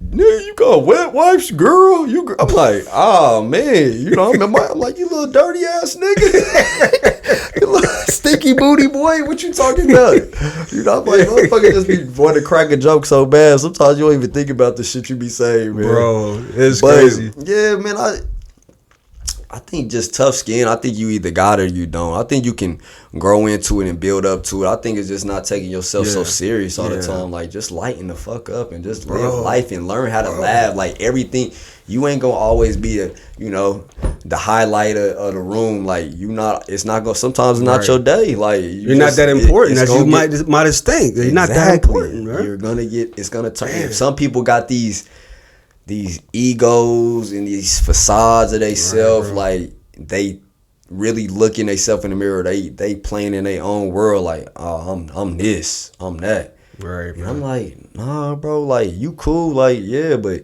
Nigga, you got wet wipes, girl. I'm like, oh man, I'm like, you little dirty ass nigga, you little stinky booty boy. What you talking about? I'm like, motherfucker, just be wanting to crack a joke so bad. Sometimes you don't even think about the shit you be saying, man. Bro, it's crazy. Yeah, man. I think just tough skin. I think you either got it or you don't. I think you can grow into it and build up to it. I think it's just not taking yourself so serious all the time. Like, just lighten the fuck up and just live life and learn how to laugh. Like, everything, you ain't gonna always be the highlight of the room. Like, it's not gonna. Sometimes it's not your day. Like, you're not that important as you might just think. You're not that important. Right? You're gonna get. It's gonna turn. Damn. Some people got these egos and these facades of themselves, like, they really look in themselves in the mirror. They playing in their own world, like, oh, I'm this, I'm that. Right, and I'm like, nah, bro, like, you cool, like, yeah, but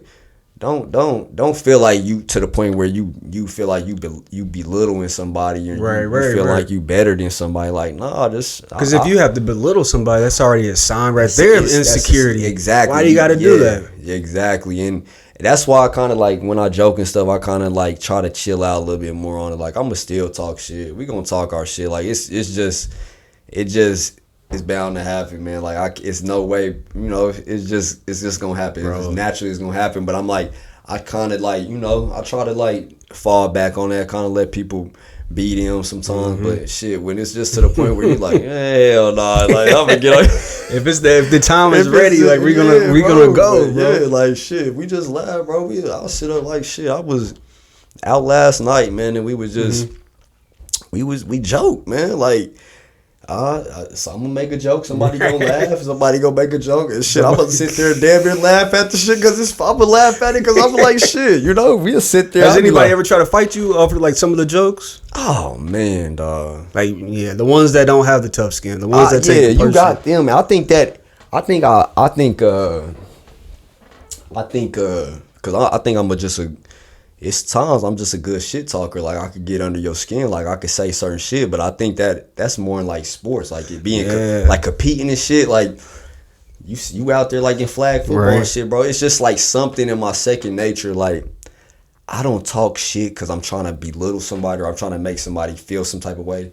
don't feel like you to the point where you feel like you belittling somebody and you feel like you better than somebody. Like, nah, because if you have to belittle somebody, that's already a sign right there of insecurity. Exactly. Why do you got to do that? Exactly. And that's why I kind of like when I joke and stuff, I kind of like try to chill out a little bit more on it. Like, I'm gonna still talk shit. We gonna talk our shit. Like, it's bound to happen, man. Like, it's no way, you know, it's just gonna happen. It's naturally it's gonna happen. But I'm like, I kind of like, you know, I try to like fall back on that, kind of let people beat them sometimes. But shit, when it's just to the point where you're like, hell nah, like I'm gonna get like, if the time is ready, like we're gonna go, bro. Yeah, like shit, we just laugh, bro. I'll sit up like shit. I was out last night, man, and we was just we joke, man, like. So I'm gonna make a joke. Somebody gonna laugh. Somebody gonna make a joke and shit. I'm gonna sit there and damn near laugh at the shit because I'm gonna laugh at it because I'm like shit. You know, we'll sit there. Has anybody ever try to fight you over like some of the jokes? Oh man, dog. Like the ones that don't have the tough skin, the ones that take. Yeah, you got them. I think because it's times I'm just a good shit talker. Like, I could get under your skin. Like, I could say certain shit. But I think that's more in, like, sports. Like, it being, like, competing and shit. Like, you out there, like, in flag football and shit, bro. It's just, like, something in my second nature. Like, I don't talk shit because I'm trying to belittle somebody or I'm trying to make somebody feel some type of way.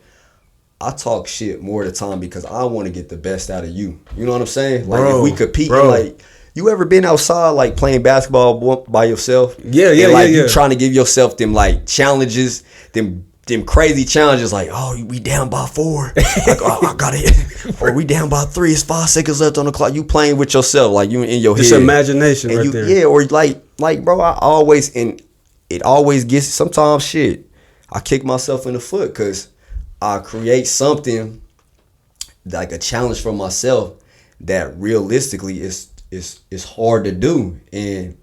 I talk shit more of the time because I want to get the best out of you. You know what I'm saying? Like, if we compete, like... You ever been outside like playing basketball by yourself? Yeah. You trying to give yourself them like challenges, them crazy challenges. Like, oh, we down by 4. Like, oh, I got it. Or we down by 3. It's 5 seconds left on the clock. You playing with yourself, like you in your head. It's imagination, and right there. Yeah, or like, bro, it always gets sometimes shit. I kick myself in the foot because I create something like a challenge for myself that realistically is hard to do, and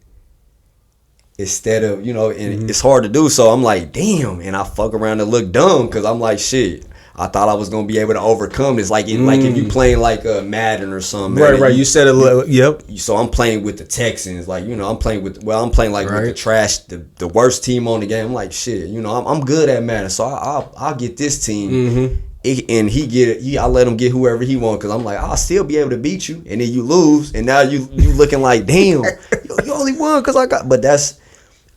instead of, you know, and it's hard to do, so I'm like, damn, and I fuck around and look dumb because I'm like, shit, I thought I was gonna be able to overcome this, like like if you playing like Madden or something, right, you said it, yep. So I'm playing with the Texans, like, you know, I'm playing like with the trash, the worst team on the game. I'm like, shit, you know, I'm good at Madden, so I'll get this team. And I let him get whoever he want because I'm like, I'll still be able to beat you, and then you lose, and now you looking like, damn, you only won because I got. But that's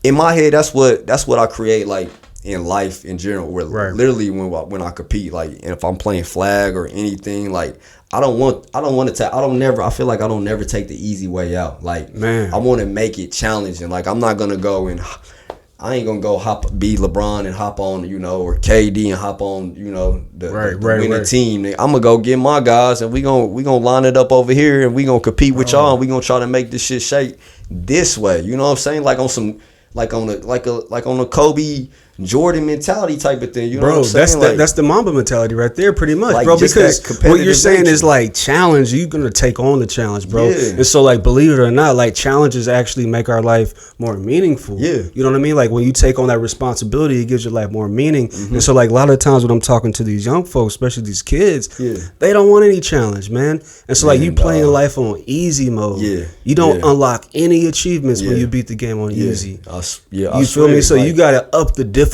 in my head. That's what I create, like in life in general. Where literally when I compete, like, and if I'm playing flag or anything, like I feel like I don't never take the easy way out. Like, man, I want to make it challenging. Like, I'm not gonna go and. I ain't gonna go be LeBron and hop on, you know, or KD and hop on, you know, the winning team. I'm gonna go get my guys and we gonna line it up over here and we gonna compete with y'all and we gonna try to make this shit shake this way. You know what I'm saying? Like on some, like on a Kobe Jordan mentality type of thing. You know what I'm saying? That's the Mamba mentality right there, pretty much, like, bro. Because what you're saying is like challenge. You're gonna take on the challenge, bro. Yeah. And so, like, believe it or not, like challenges actually make our life more meaningful. Yeah. You know what I mean? Like when you take on that responsibility, it gives your life more meaning. And so, like, a lot of times when I'm talking to these young folks, especially these kids, they don't want any challenge, man. And so, like, you playing life on easy mode. Yeah. You don't unlock any achievements when you beat the game on easy. You feel me? So you gotta up the difficulty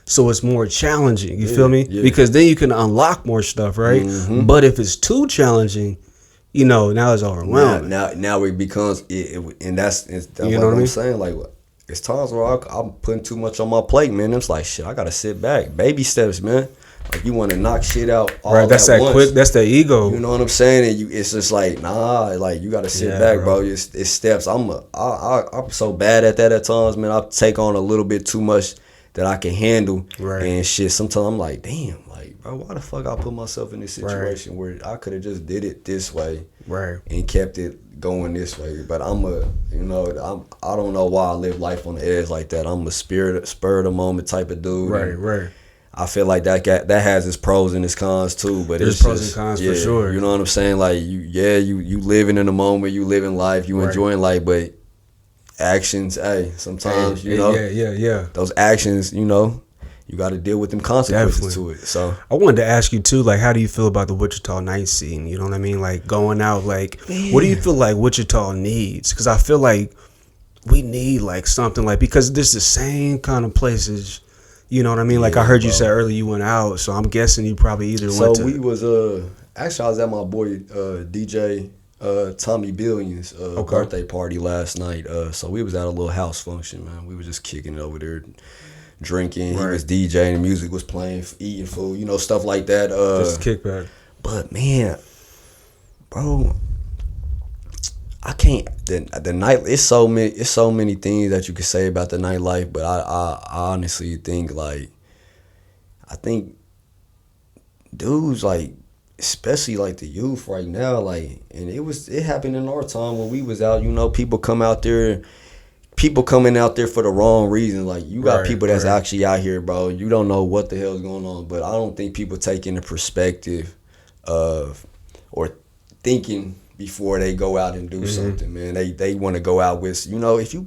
so it's more challenging. You feel me? Because then you can unlock more stuff, right? But if it's too challenging, you know, now it's overwhelming. Now it becomes and that's you know what I'm saying. Like, it's times where I'm putting too much on my plate, man. It's like, shit, I gotta sit back, baby steps, man. Like, you want to knock shit out all right, that's at that once. Quick, that's that ego. You know what I'm saying? And it's just like, nah, like, you got to sit back, bro. It's steps. I'm so bad at that at times, man. I take on a little bit too much that I can handle. Right. And shit, sometimes I'm like, damn, like, bro, why the fuck I put myself in this situation where I could have just did it this way and kept it going this way. But I don't know why I live life on the edge like that. I'm a spur of the moment type of dude. Right. I feel like that has its pros and its cons too, but there's pros and cons for sure. You know what I'm saying? Like, you living in the moment, you living life, you enjoying life, but actions, sometimes you know, those actions, you know, you got to deal with them consequences to it. So I wanted to ask you too, like, how do you feel about the Wichita night scene? You know what I mean? Like, going out, like, what do you feel like Wichita needs? Because I feel like we need like something like, because this the same kind of places. You know what I mean? Like I heard you say earlier you went out, so I'm guessing you probably either went to. So we was actually I was at my boy DJ Tommy Billion's birthday party last night. So we was at a little house function, man. We was just kicking it over there, drinking. He was DJing, the music was playing, eating food, you know, stuff like that. Just kickback. But man, bro, I can't. The night. It's so many things that you could say about the nightlife. But I honestly think like, I think dudes like, especially like the youth right now, like, and it happened in our time when we was out. You know, people coming out there for the wrong reason. Like you got people that's actually out here, bro. You don't know what the hell's going on. But I don't think people take into perspective of or thinking before they go out and do something, man. They want to go out with, you know, if you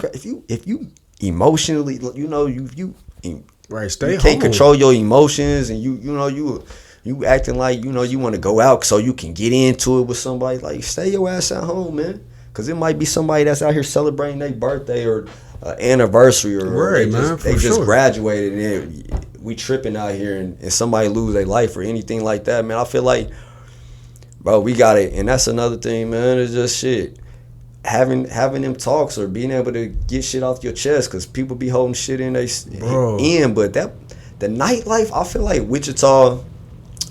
emotionally, you know, you can't control your emotions, and you acting like, you know, you want to go out so you can get into it with somebody. Like, stay your ass at home, man, because it might be somebody that's out here celebrating their birthday or anniversary or they just graduated, and we tripping out here and somebody lose their life or anything like that, man. I feel like, bro, we got it. And that's another thing, man. It's just shit. Having them talks or being able to get shit off your chest, because people be holding shit in. But the nightlife, I feel like Wichita,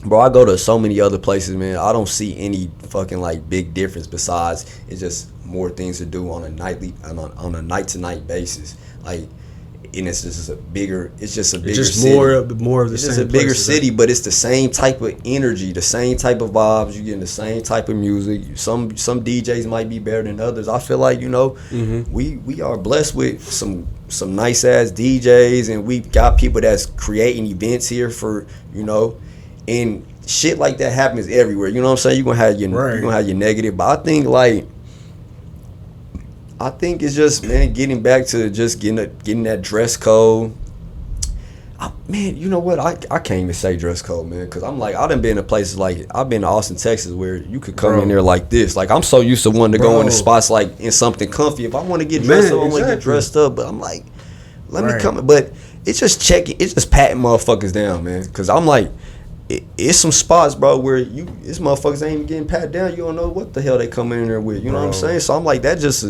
bro, I go to so many other places, man. I don't see any fucking like big difference besides it's just more things to do on a night-to-night basis. Like, and it's just a bigger city. More of the it's same. just a bigger city, but it's the same type of energy, the same type of vibes. You getting the same type of music. Some DJs might be better than others. I feel like, you know, we are blessed with some nice ass DJs, and we got people that's creating events here for, you know, and shit like that happens everywhere. You know what I'm saying? You're gonna have your negative, but I think it's just, man, getting back to just getting that dress code. Man, you know what? I can't even say dress code, man, because I'm like, I done been to places like, I've been to Austin, Texas, where you could come in there like this. Like, I'm so used to wanting to go in the spots like in something comfy. If I want to get dressed up, I want to get dressed up. But I'm like, let me come. But it's just patting motherfuckers down, man. Because I'm like, it's some spots, bro, where these motherfuckers ain't even getting pat down. You don't know what the hell they come in there with. You know what I'm saying? So I'm like, that's just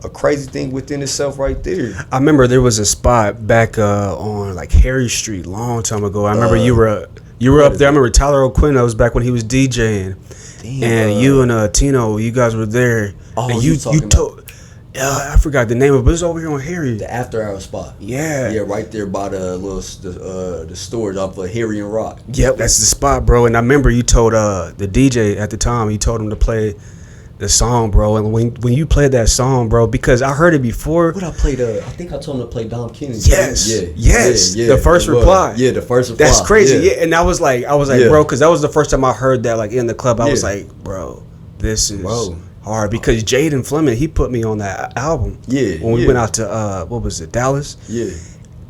a crazy thing within itself right there. I remember there was a spot back on like Harry Street long time ago. I remember you were up there. I remember Tyler O'Quinn. Was back when he was DJing, and you and Tino, you guys were there. Oh, and you told. I forgot the name of it, but it's over here on Harry. The after hour spot. Yeah, right there by the little the storage off of Harry and Rock. Yep, that's the spot, bro. And I remember you told the DJ at the time, you told him to play the song, bro. And when you played that song, bro, because I heard it before. What I played? I think I told him to play Dom Kennedy. Yes, yeah. The first reply. Yeah, the first reply. That's crazy. Yeah, and I was like, bro, because that was the first time I heard that, like in the club. I was like, bro, this is hard, because Jaden Fleming, he put me on that album. Yeah, when we went out to what was it, Dallas? Yeah.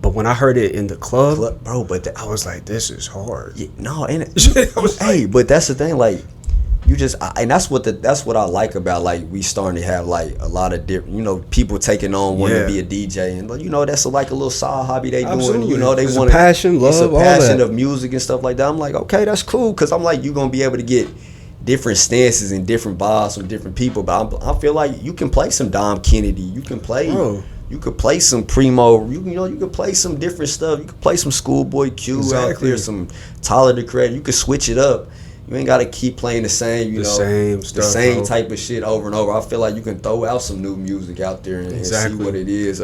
But when I heard it in the club, bro, I was like, this is hard. Yeah, no, and but that's the thing, like, you just, and that's what I like about, like, we starting to have like a lot of different, you know, people taking on wanting to be a DJ, and you know, that's like a little side hobby they doing. You know, they want passion, love, it's a passion all that. Of music and stuff like that. I'm like, okay, that's cool, because I'm like, you're gonna be able to get different stances and different vibes from different people. But I feel like you can play some Dom Kennedy. You can play. Bro. You could play some Primo. You know, you could play some different stuff. You could play some Schoolboy Q out there, some Tyler the Creator. You could switch it up. You ain't gotta keep playing the same. Same stuff, the same type of shit over and over. I feel like you can throw out some new music out there and see what it is.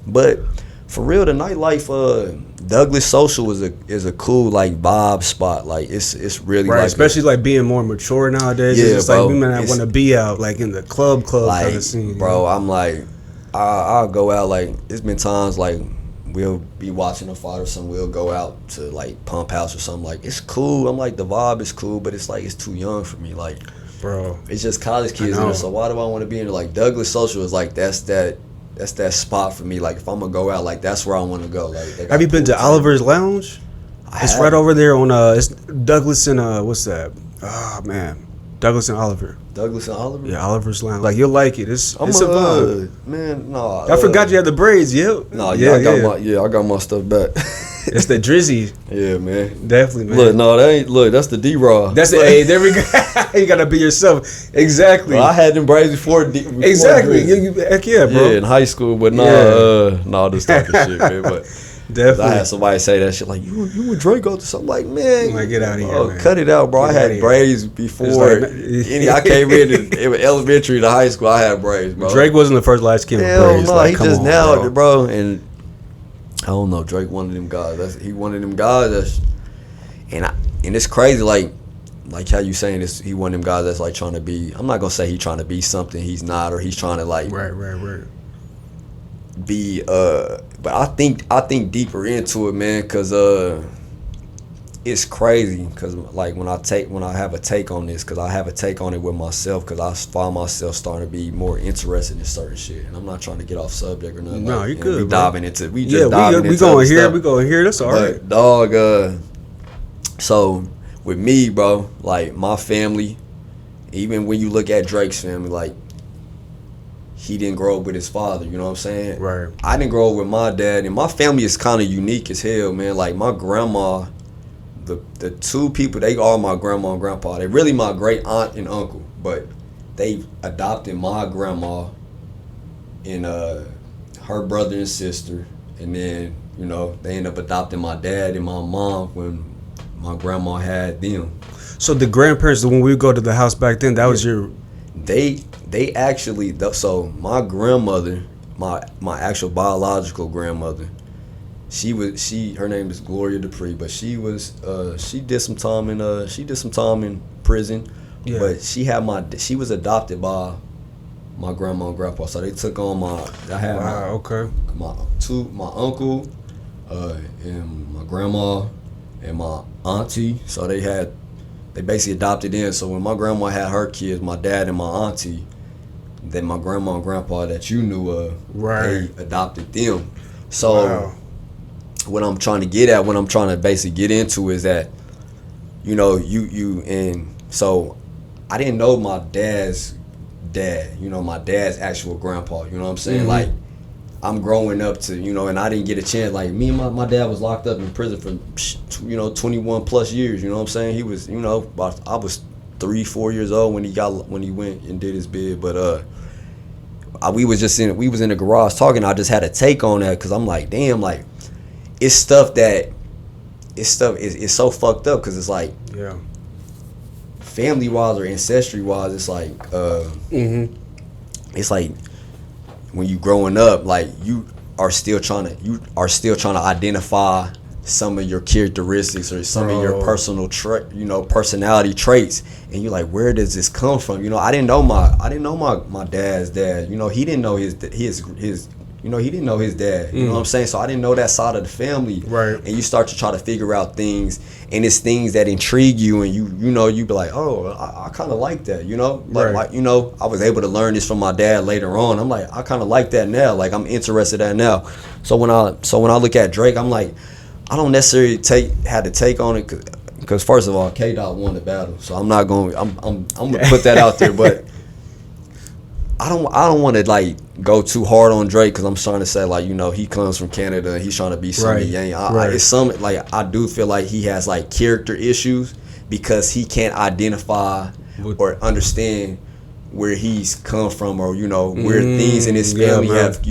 But for real, the nightlife. Douglas Social is a cool like vibe spot. Like it's really right, like especially like being more mature nowadays. Yeah, it's bro, like we might not want to be out like in the club like, kind of scene. Bro, I'm like, I'll go out. Like, it's been times like we'll be watching a fight or something. We'll go out to like Pump House or something. Like, it's cool. I'm like, the vibe is cool, but it's like it's too young for me. Like, bro, it's just college kids in there. So why do I want to be in there? Like, Douglas Social is like that's that spot for me. Like, if I'm gonna go out, like, that's where I want to go. Like, have you been to Oliver's Lounge? It's right over there on it's Douglas and what's that? Oh man, Douglas and Oliver. Douglas and Oliver? Yeah, Oliver's Lounge. Like, you'll like it. It's a vibe. Man, no. I forgot you had the braids, yeah. No, I got my stuff back. It's the Drizzy. Yeah, man. Definitely, man. That's the D-Raw. That's the hey, there we go. You gotta be yourself. Exactly. Well, I had them braids before exactly. Heck yeah, bro. Yeah, in high school, but this talking shit, man. But definitely. I had somebody say that shit like, you would Drake go to something like, man. Like, get out of here, man. Cut it out, bro. I had braids before. I came in elementary to high school. I had braids, bro. Drake wasn't the first light skin with braids. No, he just nailed it, bro. And I don't know, Drake one of them guys. He one of them guys and it's crazy, like how you saying this. He one of them guys that's like trying to be. I'm not gonna say he's trying to be something he's not, or he's trying to like right. Be but I think deeper into it, man, because it's crazy. Because like when I have a take on this, because I have a take on it with myself, because I find myself starting to be more interested in certain shit, and I'm not trying to get off subject or nothing. No, you good. We diving into we going here. That's all right. But dog, so with me, bro, like my family, even when you look at Drake's family, like he didn't grow up with his father, you know what I'm saying? Right. I didn't grow up with my dad, and my family is kind of unique as hell, man. Like my grandma, the two people, they are my grandma and grandpa. They really my great aunt and uncle, but they adopted my grandma and her brother and sister, and then they ended up adopting my dad and my mom when my grandma had them. So the grandparents, when we go to the house back then, that was your. They actually, so my grandmother, my actual biological grandmother, her name is Gloria Dupree, but she did some time in prison. Yeah. But she was adopted by my grandma and grandpa, so they took on my uncle and my grandma and my auntie, so they basically adopted in. So when my grandma had her kids, my dad and my auntie, then my grandma and grandpa that you knew of, they adopted them. So what I'm trying to get at, what I'm trying to basically get into is that, and so I didn't know my dad's dad, my dad's actual grandpa, you know what I'm saying? Mm-hmm. Like, I'm growing up to, and I didn't get a chance. Like, me and my dad was locked up in prison for, 21 plus years, you know what I'm saying? He was, I was 3-4 years old when he went and did his bid, but we was in the garage talking. I just had a take on that, because I'm like, damn, like, it's so fucked up, because it's like, family wise or ancestry wise, it's like, it's like when you growing up, like you are still trying to identify some of your characteristics or some of your personal personality traits, and you're like, where does this come from? I didn't know my dad's dad. He didn't know his he didn't know his dad. You know what I'm saying? So I didn't know that side of the family. Right. And you start to try to figure out things, and it's things that intrigue you, and you be like, oh, I kind of like that. Like I was able to learn this from my dad later on. I'm like, I kind of like that now. Like, I'm interested in that now. So when I look at Drake, I'm like, I don't necessarily had to take on it, because first of all, K-Dot won the battle, so I'm not going. I'm gonna put that out there, but I don't want to like go too hard on Drake, because I'm trying to say, like, he comes from Canada and he's trying to be something he ain't. It's some, like, I do feel like he has like character issues, because he can't identify or understand where he's come from, or where things in his family have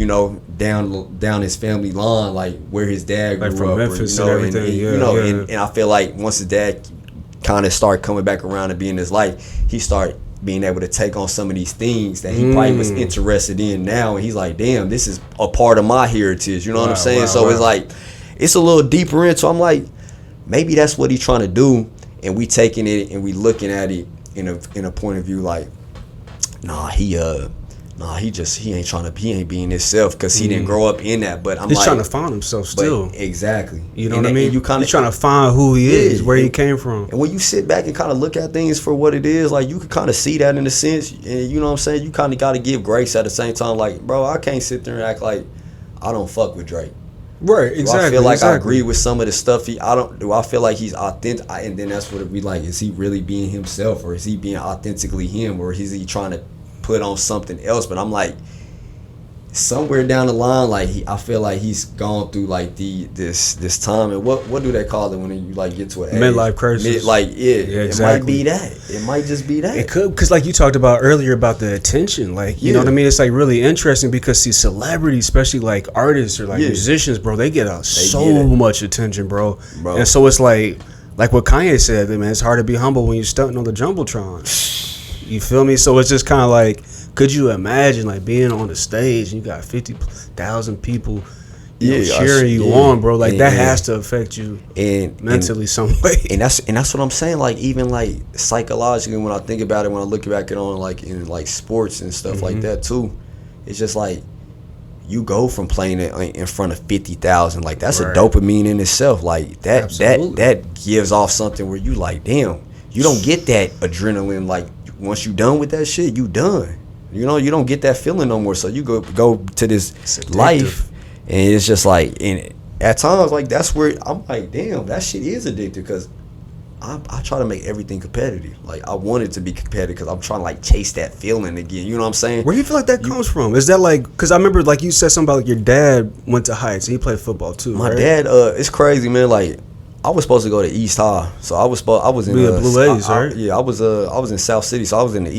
down his family line, like where his dad grew from up, Memphis and everything. And I feel like once his dad kind of start coming back around and be in his life, he start being able to take on some of these things that he probably was interested in now, and he's like, damn, this is a part of my heritage, what I'm saying? It's like, it's a little deeper into, I'm like, maybe that's what he's trying to do, and we taking it and we looking at it in a point of view like, he ain't being himself, because he didn't grow up in that. But he's trying to find himself still. Exactly. You know what I mean? He's trying to find who he is, where he came from. And when you sit back and kind of look at things for what it is, like, you can kind of see that in a sense. And you know what I'm saying? You kind of got to give grace at the same time. Like, bro, I can't sit there and act like I don't fuck with Drake. Right, exactly. I feel like I agree with some of the stuff do I feel like he's authentic? And then that's what it be like. Is he really being himself, or is he being authentically him, or is he trying to put on something else? But I'm like, somewhere down the line, like I feel like he's gone through like this time, and what do they call it when you like get to an age? Midlife crisis. Exactly. It might be that. It might just be that. It could, because like you talked about earlier about the attention, like you know what I mean. It's like really interesting because see, celebrities, especially like artists or like musicians, bro, they get so much attention, bro. And so it's like what Kanye said, man, it's hard to be humble when you're stunting on the jumbotron. You feel me? So it's just kind of like, could you imagine like being on the stage and you got 50,000 people cheering you on, bro? Like that has to affect you mentally some way. And that's what I'm saying. Like even like psychologically, when I think about it, when I look back at on like in like sports and stuff like that too, it's just like you go from playing it in front of 50,000. Like that's a dopamine in itself. Like that gives off something where you like, damn, you don't get that adrenaline. Like once you done with that shit, you done. You know, you don't get that feeling no more. So you go to this life, and it's just like, and at times like that's where I'm like, damn, that shit is addictive, because I try to make everything competitive. Like I want it to be competitive because I'm trying to like chase that feeling again. You know what I'm saying? Where do you feel like that comes from? Is that like, because I remember like you said something about like your dad went to Heights and he played football too. My dad, it's crazy, man. Like I was supposed to go to East High, so I was in Blue Ladies, right? I was in South City, so I was in the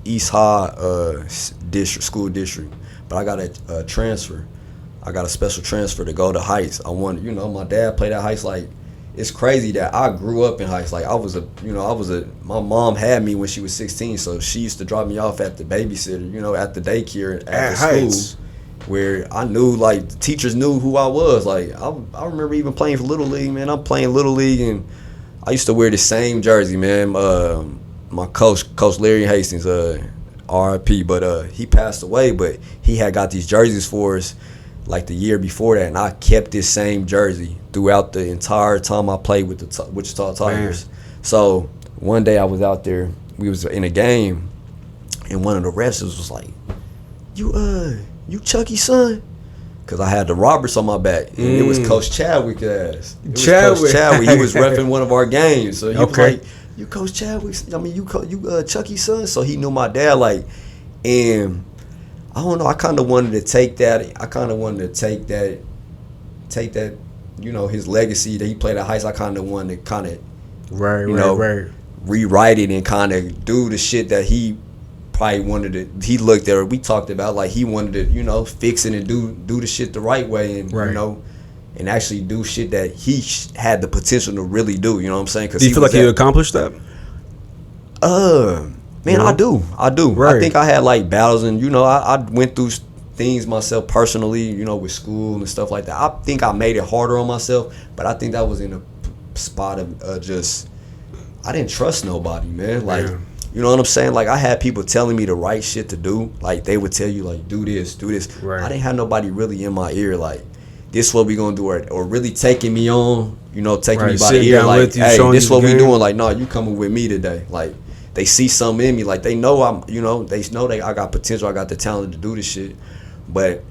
East High school district, but I got a transfer. I got a special transfer to go to Heights. I wanted, my dad played at Heights. Like it's crazy that I grew up in Heights. Like my mom had me when she was 16, so she used to drop me off at the babysitter, at the daycare at the school. Where I knew, like, the teachers knew who I was. Like, I remember even playing for Little League, man. I'm playing Little League, and I used to wear the same jersey, man. My coach Larry Hastings, R.I.P., but he passed away, but he had got these jerseys for us, like, the year before that, and I kept this same jersey throughout the entire time I played with the Wichita Tigers. Man. So, one day I was out there, we was in a game, and one of the refs was like, you Chucky's son? Because I had the Roberts on my back. And it was Coach Chadwick's ass. Coach Chadwick. He was reffing one of our games. So he was like, you Coach Chadwick? You Chucky's son? So he knew my dad, like, and I don't know, I kind of wanted to take that. His legacy that he played at Heights. I kind of wanted to rewrite it and kind of do the shit that he probably wanted to. He looked at, or we talked about, like he wanted to, fix it and do the shit the right way, and and actually do shit that he had the potential to really do. You know what I'm saying? Do you feel like you accomplished that? Man, I do. Right. I think I had like battles, and I went through things myself personally, with school and stuff like that. I think I made it harder on myself, but I think that was in a spot of just I didn't trust nobody, man. Like. Yeah. You know what I'm saying? Like, I had people telling me the right shit to do. Like, they would tell you, like, do this. Right. I didn't have nobody really in my ear, like, this is what we gonna do, or really taking me on, taking me by the ear, like, hey, this is what we doing. Like, no, you coming with me today. Like, they see something in me. Like, they know I got potential. I got the talent to do this shit. But,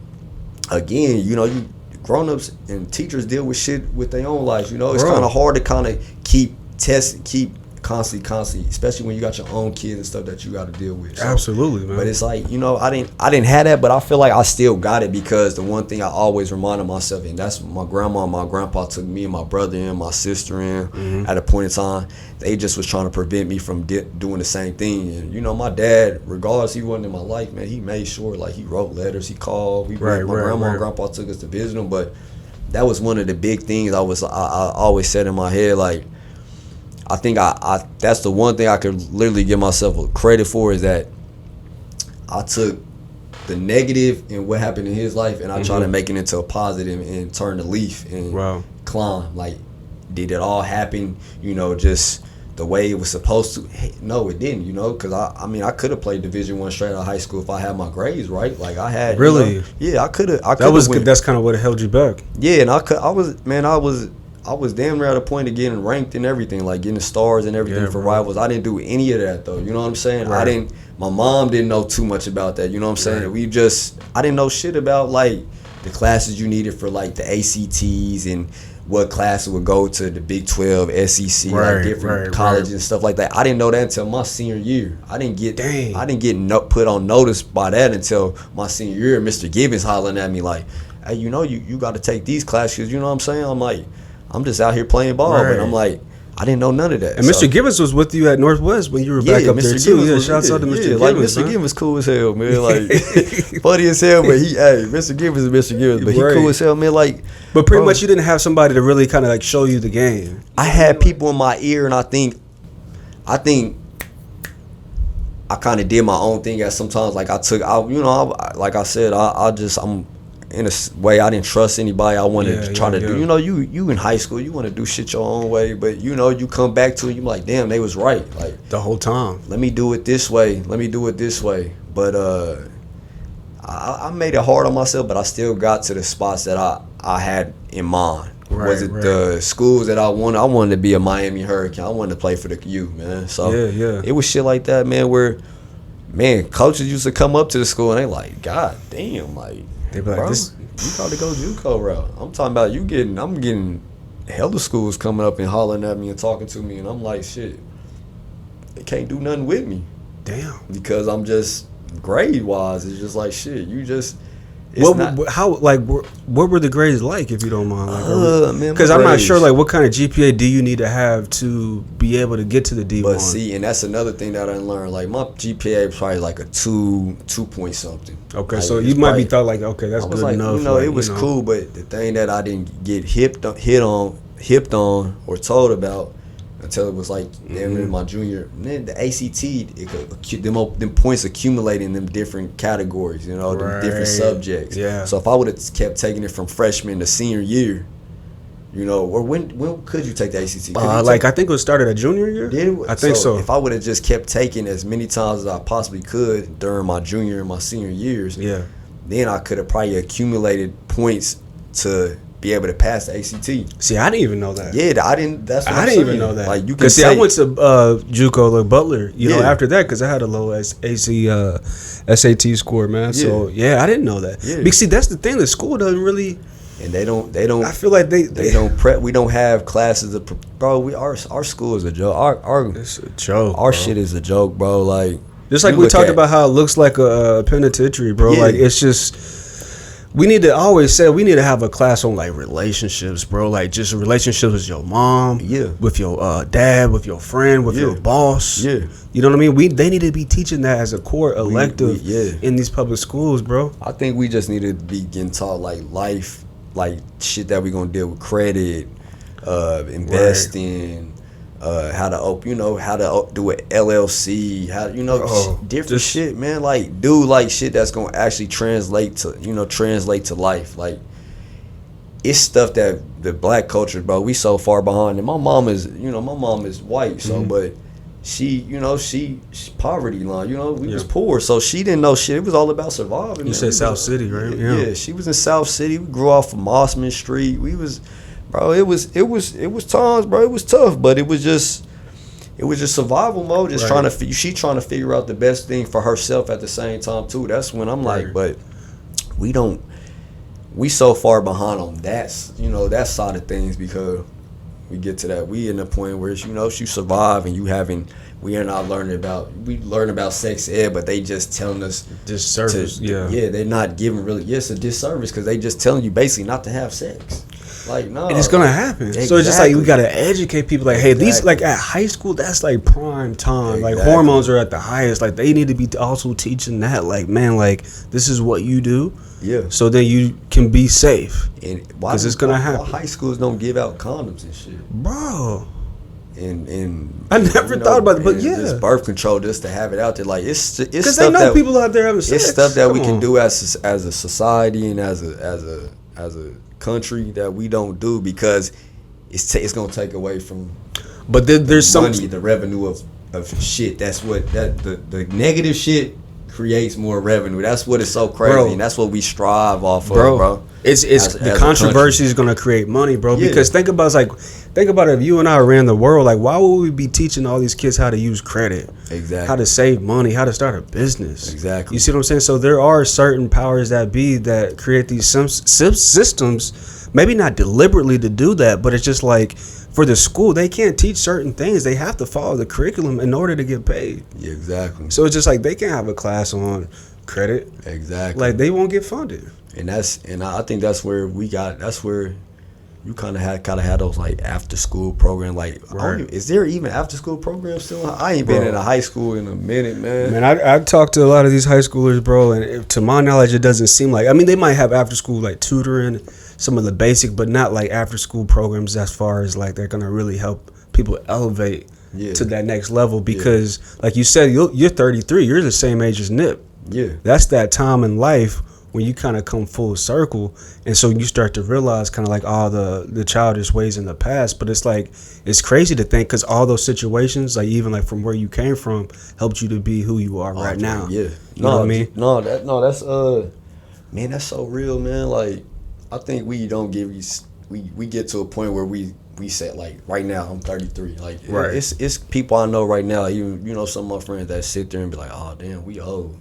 again, you grown-ups and teachers deal with shit with their own lives. It's kind of hard to kind of keep constantly, especially when you got your own kids and stuff that you got to deal with. So, absolutely, man. But it's like, I didn't have that, but I feel like I still got it, because the one thing I always reminded myself, and that's my grandma and my grandpa took me and my brother and my sister in at a point in time. They just was trying to prevent me from doing the same thing. And my dad, regardless he wasn't in my life, man, he made sure, like, he wrote letters, he called. My grandma and grandpa took us to visit him, but that was one of the big things I always said in my head, like, I think I that's the one thing I could literally give myself credit for, is that I took the negative and what happened in his life, and I tried to make it into a positive and turn the leaf and climb. Like, did it all happen, just the way it was supposed to? Hey, no, it didn't, because I could have played Division I straight out of high school if I had my grades right. Like, I had really, I could have. That's kind of what held you back. Yeah, and I was damn near at a point of getting ranked and everything, like getting stars and everything for rivals. I didn't do any of that, though. You know what I'm saying? Right. My mom didn't know too much about that. You know what I'm saying? Right. I didn't know shit about, like, the classes you needed for like the ACTs and what classes would go to the Big 12, SEC, like different colleges and stuff like that. I didn't know that until my senior year. I didn't get put on notice by that until my senior year. Mr. Gibbons hollering at me like, hey, you know, you got to take these classes. You know what I'm saying? I'm like, I'm just out here playing ball, but I'm like, I didn't know none of that. And Mr. Gibbons was with you at Northwest when you were back up there too. Yeah, shouts out to Mr. Gibbons. Like Mr. Gibbons cool as hell, man. Like funny as hell, but Mr. Gibbons is Mr. Gibbons, but he cool as hell, man. Like, but pretty much you didn't have somebody to really kind of like show you the game. I had people in my ear, and I think I kind of did my own thing. At sometimes, like I'm in a way I didn't trust anybody. I wanted to try to do, you know, you in high school, you want to do shit your own way, but you know, you come back to it, you like, damn, they was right. Like the whole time. Let me do it this way. But I made it hard on myself, but I still got to the spots that I had in mind. Was it the schools that I wanted? I wanted to be a Miami Hurricane. I wanted to play for the U, man. So it was shit like that, man, where, man, coaches used to come up to the school and they like, God damn, like, they be like, bro, you probably go JUCO route. I'm talking about I'm getting hella schools coming up and hollering at me and talking to me, and I'm like, shit, they can't do nothing with me. Damn. Because I'm just, grade wise, it's just like, shit, you just, what were the grades like, if you don't mind? Because I'm not sure, like, what kind of GPA do you need to have to be able to get to the D1? But see, and that's another thing that I learned. Like, my GPA was probably like a 2 point something. Okay, like, so you might be thought like, okay, that's good enough. You know, it was cool, but the thing that I didn't get hipped on or told about until it was like in my junior. And then the ACT, them points accumulate in them different categories, you know, them different subjects. Yeah. So if I would have kept taking it from freshman to senior year, you know, or when could you take the ACT? I think it started at junior year. I think so. If I would have just kept taking as many times as I possibly could during my junior and my senior years, then I could have probably accumulated points to be able to pass the ACT. See, I didn't even know that. Yeah, I didn't. That's what I didn't even know that. Like, you can see, I went to JUCO, like Butler. You know, after that, because I had a low SAT score, man. So I didn't know that. Yeah. Because see, that's the thing. The school doesn't really. And they don't. I feel like they don't prep. We don't have classes of, bro. Our school is a joke. It's a joke. Our shit is a joke, bro. Like, just like we talked about how it looks like a penitentiary, bro. Like, it's just. We need to have a class on like relationships, bro. Like just relationships with your mom, with your dad, with your friend, with your boss. Yeah. You know what I mean? They need to be teaching that as a core elective in these public schools, bro. I think we just need to be getting taught like life, like shit that we gonna deal with, credit, investing, how to do an LLC, different shit, man. Like, do like shit that's gonna actually translate to life. Like, it's stuff that the black culture, bro, we so far behind. And my mom is white, so but she poverty line. We was poor, so she didn't know shit. It was all about surviving. You said South City, right? Yeah, she was in South City. We grew off of Mossman Street. We was. Bro, it was times, bro. It was tough, but it was just survival mode. Just trying to figure out the best thing for herself at the same time too. That's when I'm like, but we so far behind on that side of things, because we get to that. We in the point where you survive and we are not we learn about sex ed, but they just telling us disservice. They're not giving really. It's a disservice because they just telling you basically not to have sex. Like, no, and it's gonna happen. Exactly. So it's just like we gotta educate people. Like, hey, these like at high school, that's like prime time. Exactly. Like hormones are at the highest. Like they need to be also teaching that. Like, man, like this is what you do. Yeah. So then you can be safe. And because it's gonna happen. High schools don't give out condoms and shit, bro. And I never thought about it, but just birth control, just to have it out there, like it's because they know people out there having sex. It's stuff that we can do as a society and as a country that we don't do because it's gonna take away from. But there's money, the revenue of shit. That's what the negative shit creates more revenue. That's what is so crazy, bro, and that's what we strive off of, bro. It's the controversy is gonna create money, bro. Yeah. Because think about it, if you and I ran the world, like why would we be teaching all these kids how to use credit, exactly, how to save money, how to start a business, exactly? You see what I'm saying? So there are certain powers that be that create these systems, maybe not deliberately to do that, but it's just like for the school, they can't teach certain things. They have to follow the curriculum in order to get paid. Yeah, exactly. So it's just like they can't have a class on credit. Exactly. Like they won't get funded. And I think that's where you kind of had those like after school program. Like, right. Is there even after school programs still? I ain't been in a high school in a minute, man. Man, I talked to a lot of these high schoolers, bro, and to my knowledge, it doesn't seem like. I mean, they might have after school like tutoring, some of the basic, but not like after school programs as far as like they're gonna really help people elevate to that next level. Because, like you said, you're 33. You're the same age as Nip. Yeah, that's that time in life when you kind of come full circle, and so you start to realize kind of like all the childish ways in the past. But it's like it's crazy to think because all those situations, like even like from where you came from, helped you to be who you are right now. Yeah, you know what I mean? That's man, that's so real, man. Like I think we don't give we get to a point where we say like right now I'm 33. Like right. It's people I know right now. Even some of my friends that sit there and be like, oh damn, we old.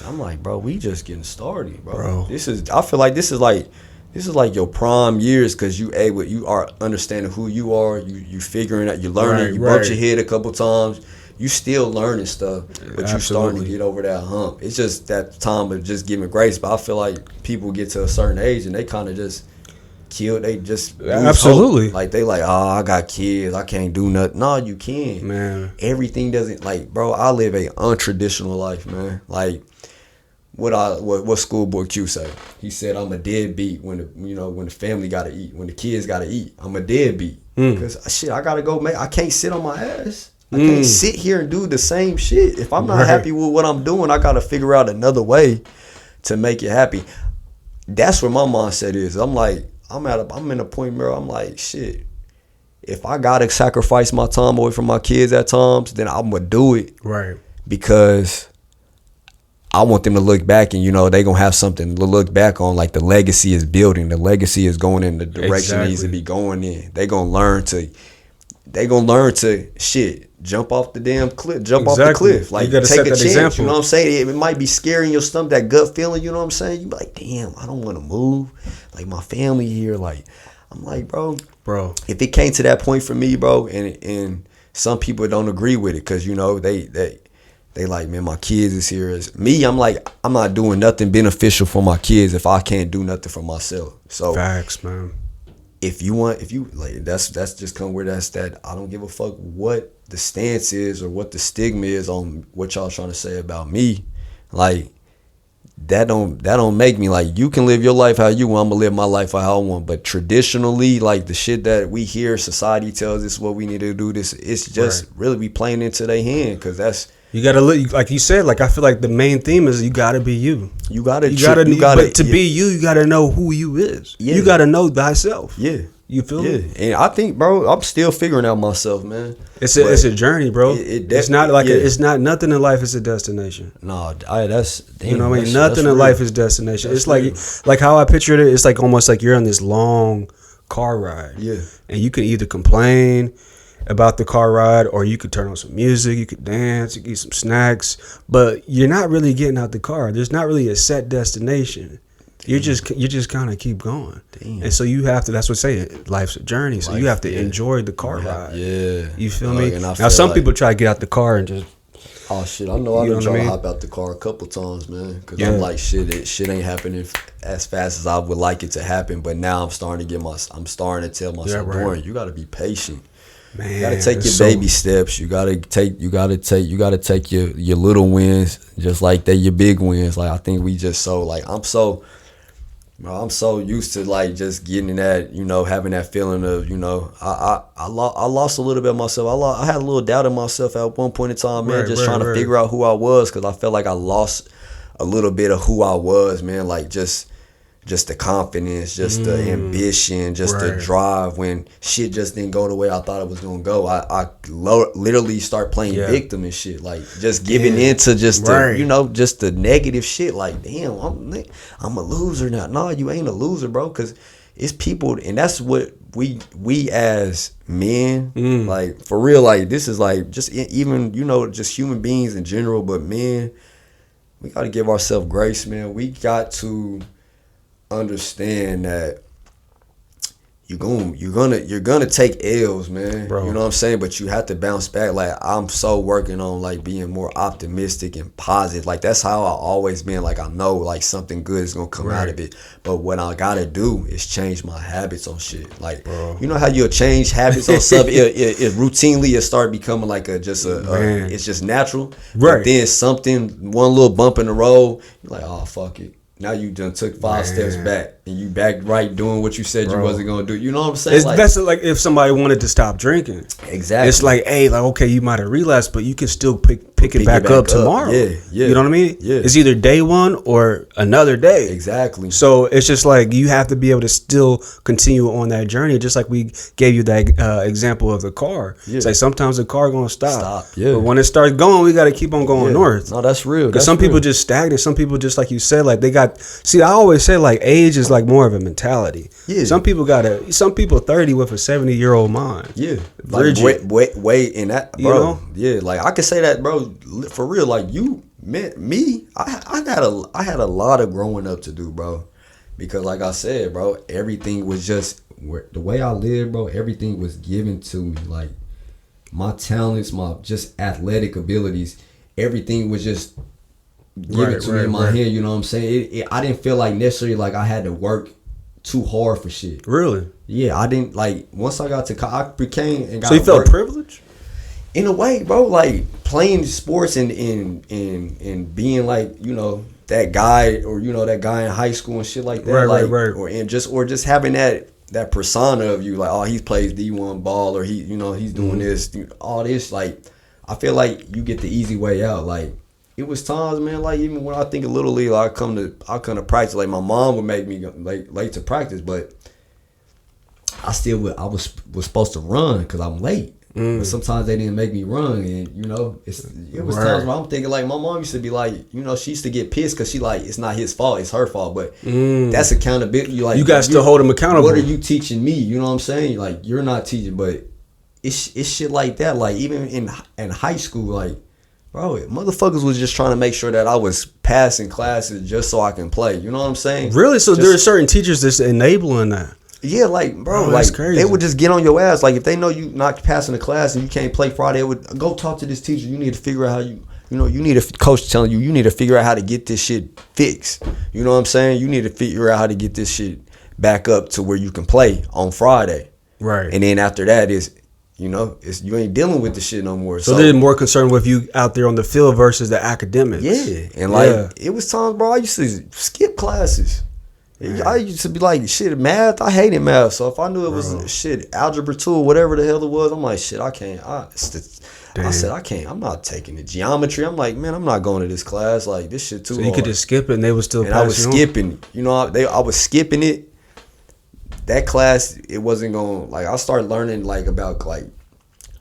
I'm like, bro, we just getting started, bro. I feel like this is like your prime years because you are understanding who you are. You figuring out, you learning. You bumped your head a couple times. You still learning stuff, but you starting to get over that hump. It's just that time of just giving grace. But I feel like people get to a certain age and they kind of just kill. They just absolutely hope. Like they like, oh, I got kids, I can't do nothing. No, you can, man. Everything doesn't like, bro. I live a untraditional life, man. Like. What schoolboy Q say? He said I'm a deadbeat when the family gotta eat, when the kids gotta eat. I'm a deadbeat because shit I gotta go I can't sit on my ass. I can't sit here and do the same shit. If I'm not happy with what I'm doing, I gotta figure out another way to make it happy. That's where my mindset is. I'm like I'm in a point where I'm like shit. If I gotta sacrifice my time away from my kids at times, then I'm gonna do it. Right. Because I want them to look back and, they going to have something to look back on. Like the legacy is building. The legacy is going in the direction it needs to be going in. They going to learn to jump off the damn cliff, off the cliff. Like take a chance, example. You know what I'm saying? It might be scary in your stomach, that gut feeling, you know what I'm saying? You be like, damn, I don't want to move. Like my family here, like, I'm like, bro, if it came to that point for me, bro, and some people don't agree with it because, they like, man, my kids is here. As me, I'm like, I'm not doing nothing beneficial for my kids if I can't do nothing for myself. So facts, man. If you like, that's just come where that's that. I don't give a fuck what the stance is or what the stigma is on what y'all trying to say about me. Like that don't make me like you can live your life how you want. I'm gonna live my life how I want. But traditionally, like the shit that we hear, society tells us what we need to do. This it's just really be playing into their hand because that's. You gotta look, like you said. Like I feel like the main theme is you gotta be you. But to be you, you gotta know who you is. Yeah. You gotta know thyself. Yeah, you feel me? And I think, bro, I'm still figuring out myself, man. It's a journey, bro. It's not like it's not nothing in life is a destination. No, that's damn, you know what I mean. Nothing in life is destination. It's like how I pictured it. It's like almost like you're on this long car ride. Yeah, and you can either complain about the car ride, or you could turn on some music, you could dance, you could eat some snacks, but you're not really getting out the car. There's not really a set destination. Damn. You just kind of keep going. Damn. And so you have to, that's what I say, life's a journey. So you have to enjoy the car ride. Yeah. You feel me? Now some people try to get out the car and just, oh shit, I know I've been trying to hop out the car a couple times, man, because I'm like shit ain't happening as fast as I would like it to happen, but now I'm starting to tell myself, Dorrian, you got to be patient. Man, you gotta take your baby steps. You gotta take your little wins, just like they your big wins. Like I think we just I'm so used to like just getting in that, having that feeling of, I lost a little bit of myself. I had a little doubt in myself at one point in time, man, trying to figure out who I was, because I felt like I lost a little bit of who I was, man. Like just just the confidence, just the ambition, just the drive. When shit just didn't go the way I thought it was gonna go, I literally start playing victim and shit, like just giving into just the, you know, just the negative shit. Like, damn, I'm a loser now. No, you ain't a loser, bro, because it's people, and that's what we as men, like, for real, like, this is like just even, you know, just human beings in general, but men, we got to give ourselves grace, man. We got to understand that you're gonna take L's, man. Bro. You know what I'm saying? But you have to bounce back. Like, I'm so working on like being more optimistic and positive. Like, that's how I always been. Like, I know like something good is gonna come out of it. But what I gotta do is change my habits on shit. Like, bro, you know how you'll change habits on something? it routinely it start becoming like it's just natural. Right. But then something, one little bump in the road, you're like, oh, fuck it. Now you done took 5 steps back and you back right doing what you said you wasn't gonna do. You know what I'm saying? It's like, best like if somebody wanted to stop drinking. Exactly. It's like, hey, like, okay, you might have relapsed, but you can still pick it back up tomorrow. Yeah. You know what I mean? Yeah. It's either day one or another day. Exactly. So it's just like you have to be able to still continue on that journey. Just like we gave you that example of the car. Yeah. It's like sometimes the car gonna stop. Yeah. But when it starts going, we gotta keep on going north. No, that's real. Because some people just stagnate. Some people just like you said, like they got. See, I always say like age is like more of a mentality. Yeah. Some people 30 with a 70-year-old mind. Yeah. Like wait, and that, bro. You know? Yeah, like I could say that, bro, for real. Like you, me, I had a lot of growing up to do, bro. Because like I said, bro, everything was just the way I lived, bro. Everything was given to me. Like my talents, my just athletic abilities, everything was just given to me in my hand. You know what I'm saying? I didn't feel like necessarily like I had to work too hard for shit. Really? Yeah, I didn't, like, once I got to college, I became and got. So you felt privileged? In a way, bro. Like playing sports and being like, you know, that guy, or you know, that guy in high school and shit like that. Right. Or just having that persona of you, like, oh, he plays D1 ball, or he's doing this, all this. Like, I feel like you get the easy way out. Like, it was times, man, like even when I think of Little League, like, I come to practice. Like, my mom would make me late to practice, but I was supposed to run because I'm late. But sometimes they didn't make me run, and you know, it was times where I'm thinking, like, my mom used to be like, you know, she used to get pissed because she like, it's not his fault, it's her fault. But that's accountability. Like, you guys still hold him accountable. What are you teaching me? You know what I'm saying? Like, you're not teaching, but it's shit like that. Like, even in high school, like, bro, motherfuckers was just trying to make sure that I was passing classes just so I can play. You know what I'm saying? Really? So there are certain teachers that's enabling that. Yeah, like, bro, like, crazy. They would just get on your ass. Like, if they know you not passing the class and you can't play Friday, they would go talk to this teacher. You need to figure out how you need a coach telling you need to figure out how to get this shit fixed. You know what I'm saying? You need to figure out how to get this shit back up to where you can play on Friday. Right. And then after that you ain't dealing with the shit no more. So they're more concerned with you out there on the field versus the academics. Yeah. And like, it was times, bro, I used to skip classes. I used to be like, shit, math, I hated math. So if I knew it was shit, algebra 2 or whatever the hell it was, I'm like, shit, I can't. I said, I can't. I'm not taking the geometry. I'm like, man, I'm not going to this class. Like, this shit too hard. So you could just skip it and they would still pass you. And I was skipping. You know, I was skipping it. That class, it wasn't going, like, I started learning, like, about, like,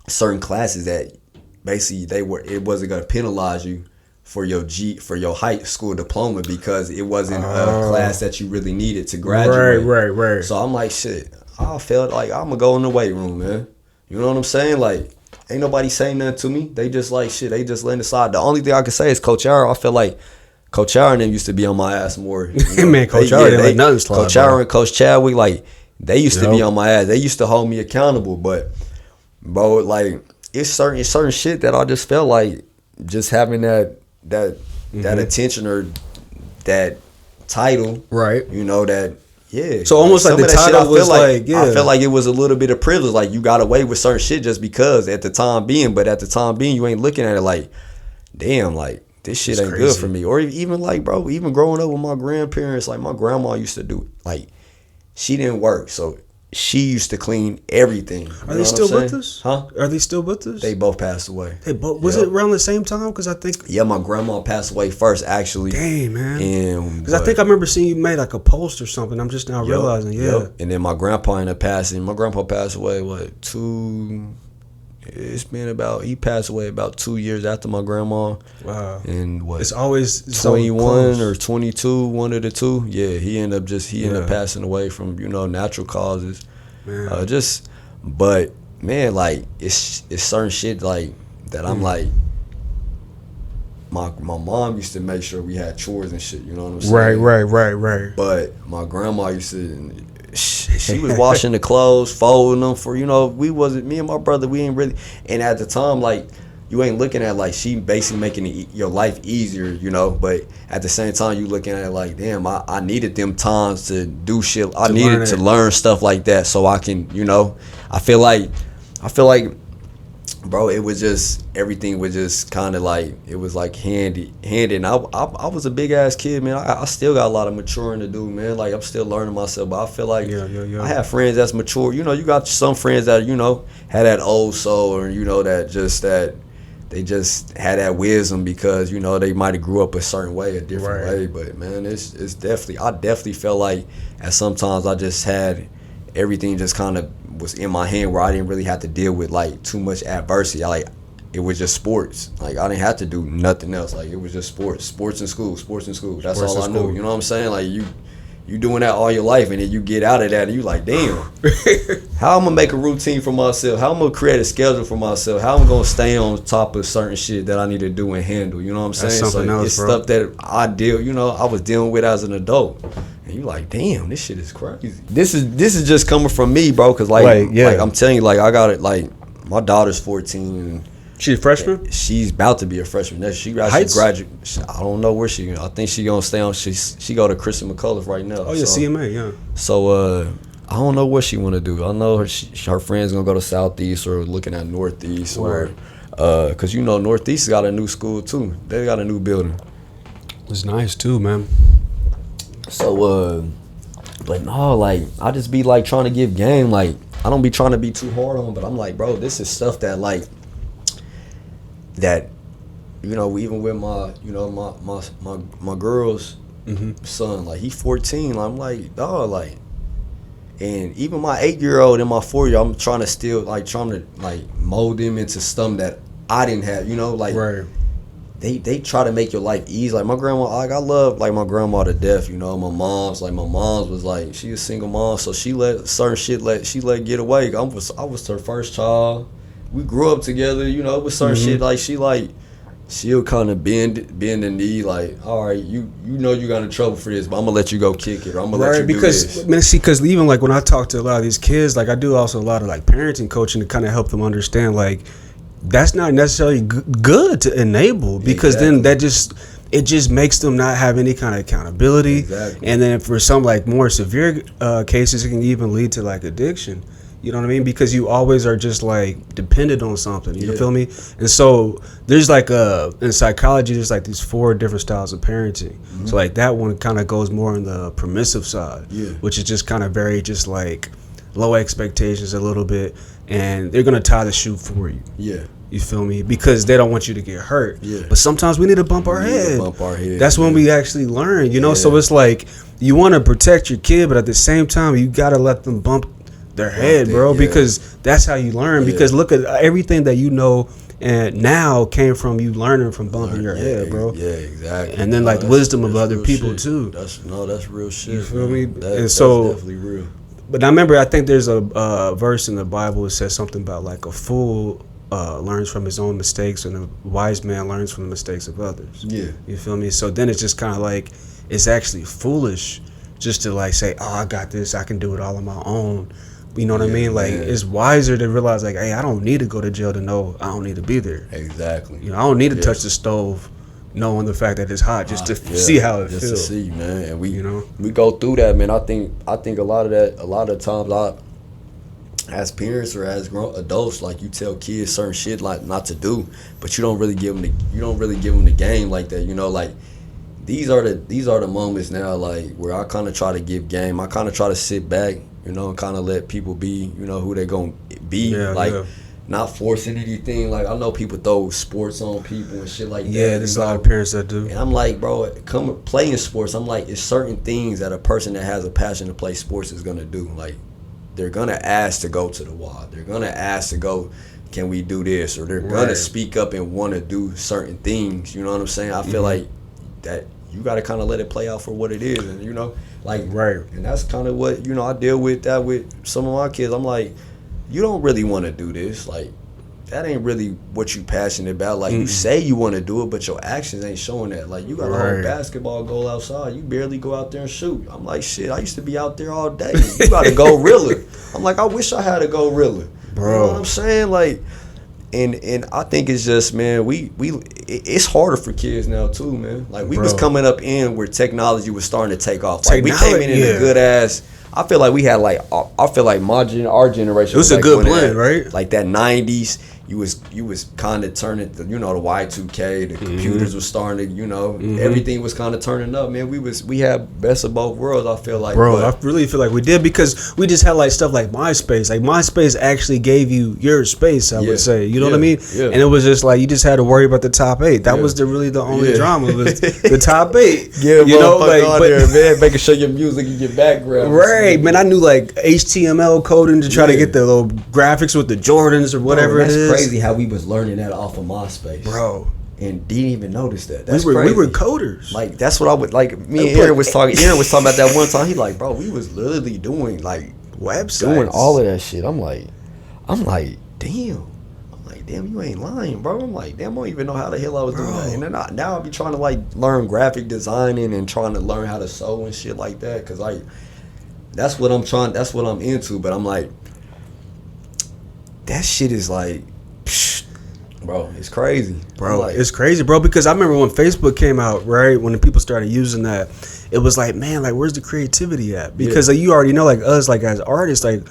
certain classes that basically it wasn't going to penalize you for your high school diploma because it wasn't a class that you really needed to graduate. Right. So I'm like, shit, I felt like I'm gonna go in the weight room, man. You know what I'm saying? Like, ain't nobody saying nothing to me. They just like, shit, they just laying aside. The only thing I can say is Coach Arrow. I feel like Coach Arrow and them used to be on my ass more. You know? Man, Coach Arrow didn't let nothing slide. Coach Arrow and Coach Chadwick, like, they used to be on my ass. They used to hold me accountable. But, bro, like, it's certain shit that I just felt like just having that attention or that title, right? You know, that, yeah. So almost like the title was like, I felt like it was a little bit of privilege. Like, you got away with certain shit just because at the time being, you ain't looking at it like, damn, like, this shit ain't good for me. Or even like, bro, even growing up with my grandparents, like, my grandma used to do, like, she didn't work, so she used to clean everything. Are they still with us? Huh? Are they still with us? They both passed away. They both. Was it around the same time? Because I think. Yeah, my grandma passed away first, actually. Dang, man. And because I think I remember seeing you made like a post or something. I'm just now realizing. Yeah. Yep. And then my grandpa ended up passing. My grandpa passed away. He passed away about 2 years after my grandma. Wow. And it's always 21 or 22, one of the two. Yeah, he ended up passing away from, natural causes. Man. But man, like it's certain shit like that I'm like, my mom used to make sure we had chores and shit, you know what I'm saying? Right. But my grandma used to, she was washing the clothes, folding them for, me and my brother, we ain't really, and at the time, like, you ain't looking at, like, she basically making your life easier, but at the same time, you looking at it like, damn, I needed them times to do shit. I needed to learn stuff like that so I can, I feel like, bro, it was just, everything was just kind of like, it was like handy. And I was a big ass kid, man. I still got a lot of maturing to do, man. Like, I'm still learning myself, but I feel like I have friends that's mature. You got some friends that, had that old soul, or, that they just had that wisdom because, they might have grew up a certain way, a different way. But, man, it's definitely, I definitely felt like at sometimes I just had everything just kind of was in my hand where I didn't really have to deal with like too much adversity. It was just sports. Like, I didn't have to do nothing else. Like, it was just sports in school. That's all I knew. You know what I'm saying? Like, you doing that all your life, and then you get out of that and you like, damn, how I'm gonna make a routine for myself? How I'm gonna create a schedule for myself? How I'm gonna stay on top of certain shit that I need to do and handle? You know what I'm saying? That's something else, it's bro. Stuff that I was dealing with as an adult. And you like, damn, this shit is crazy. This is just coming from me, bro. Cause like I'm telling you, like, I got it. Like, my daughter's 14. And she's a freshman. She's about to be a freshman. She actually graduate. I don't know where she. I think she gonna stay on. She go to Christian McCullough right now. Oh yeah, CMA, yeah. So I don't know what she want to do. I know her friends gonna go to Southeast or looking at Northeast or cause Northeast got a new school too. They got a new building. It's nice too, man. So, but no, like, I just be like trying to give game. Like, I don't be trying to be too hard on, but I'm like, bro, this is stuff that like, that, even with my my girl's son, like, he's 14. I'm like, dog, like, and even my 8-year-old and my 4-year-old, I'm trying to mold them into something that I didn't have, like. Right. They try to make your life easy. Like, my grandma, like, I love, like, my grandma to death, my mom's was like, she a single mom, so she let certain shit she let get away. I was her first child. We grew up together, with certain shit, like, she'll kind of bend the knee, like, all right, you got in trouble for this, but I'm gonna let you go kick it, or I'm gonna let you do this. Man, see, because even like when I talk to a lot of these kids, like, I do also a lot of like parenting coaching to kind of help them understand, like, that's not necessarily good to enable, because then it just makes them not have any kind of accountability. Exactly. And then for some like more severe cases, it can even lead to like addiction. You know what I mean? Because you always are just like dependent on something. You feel me? And so there's like in psychology, there's like these 4 different styles of parenting. Mm-hmm. So like that one kind of goes more on the permissive side, which is just kind of very just like low expectations a little bit, and they're gonna tie the shoe for you. Yeah. You feel me? Because they don't want you to get hurt. Yeah. But sometimes we need to bump our head. That's when we actually learn, So it's like you want to protect your kid, but at the same time, you got to let them bump their head, bro, because that's how you learn. Because look at everything that and now came from you learning from bumping your head, bro. Yeah, exactly. And then like wisdom of other people shit. Too. That's real shit. You feel me? That's definitely real. But I remember, I think there's a verse in the Bible that says something about like a fool learns from his own mistakes, and a wise man learns from the mistakes of others. Yeah. You feel me? So then it's just kind of like, it's actually foolish just to like say, oh, I got this, I can do it all on my own. You know what I mean? Like, it's wiser to realize like, hey, I don't need to go to jail to know I don't need to be there. Exactly. I don't need to touch the stove knowing the fact that it's hot just to see how it feels. Just to see, man. And we go through that, man. I think a lot of times as parents or as grown adults, like, you tell kids certain shit like not to do, but you don't really give them the game like that. Like, these are the moments now, like, where I kind of try to give game. I kind of try to sit back you know, and kind of let people be, you know, who they gonna be. Not forcing anything. Like, I know people throw sports on people and shit like that. Yeah, there's a lot of parents that do. And I'm like, bro, come playing sports. I'm like, it's certain things that a person that has a passion to play sports is gonna do. Like, they're gonna ask to go to the WAD. They're gonna ask to go, can we do this? Or they're gonna speak up and want to do certain things. You know what I'm saying? I feel like that you gotta kind of let it play out for what it is, and you know, like, and that's kind of what, you know, I deal with that with some of my kids. I'm like, you don't really want to do this. Like, that ain't really what you passionate about. Like, you say you want to do it, but your actions ain't showing that. Like, you got a whole basketball goal outside. You barely go out there and shoot. I'm like, shit, I used to be out there all day. You got to go realer. I'm like, I wish I had a go realer. Bro. You know what I'm saying? Like, and I think it's just, man, it's harder for kids now too, man. Like, we was coming up in where technology was starting to take off. Like, we came in a good ass. I feel like we had our generation. It was a good blend, right? Like that 90s, you was kind of turning, the Y2K, the computers was starting to, everything was kind of turning up, man. We had best of both worlds, I feel like. Bro, I really feel like we did, because we just had like stuff like MySpace. Like, MySpace actually gave you your space, I would say. You know what I mean? Yeah. And it was just like, you just had to worry about the top 8. That was really the only drama, was the top 8. You know, like, there, man, making sure your music and your background. Right, man. I knew like HTML coding to try to get the little graphics with the Jordans or whatever it is. Crazy how we was learning that off of MySpace, bro, and didn't even notice that. That's we crazy. We were coders. Like, that's what I would like. Me and Aaron was talking. Aaron was talking about that one time. He like, bro, we was literally doing like websites, doing all of that shit. I'm like, damn. Damn, you ain't lying, bro. I'm like, damn, I don't even know how the hell I was doing that. And then now I be trying to like learn graphic designing and trying to learn how to sew and shit like that, because like that's what I'm into. But I'm like, that shit is like, bro, it's crazy, bro. Like, it's crazy, bro, because I remember when Facebook came out, right, when the people started using that, it was like, man, like, where's the creativity at? Because like, you already know, like, us, like, as artists, like,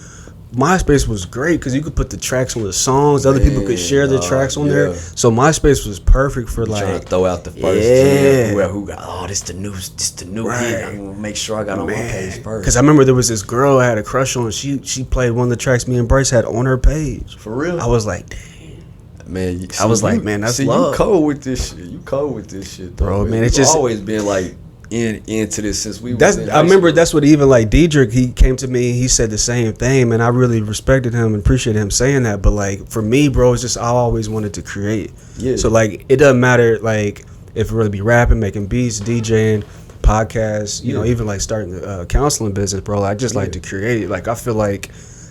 MySpace was great because you could put the tracks on the songs. Other people could share the tracks on there. So MySpace was perfect for like trying to throw out the first jam. Who got this the new hit. I'm gonna make sure I got on my page first. Because I remember there was this girl I had a crush on. She played one of the tracks me and Bryce had on her page. For real? I was like, dang. Man, I was like, man, that's love. You cold with this shit, though, bro. Man, it's just always been like into this since we. I remember that's what even like Diedrich, he came to me, he said the same thing, and I really respected him and appreciated him saying that. But like for me, bro, it's just I always wanted to create. Yeah. So like it doesn't matter like if it really be rapping, making beats, DJing, podcasts, you know, even like starting the counseling business, bro. I just like to create. Like I feel like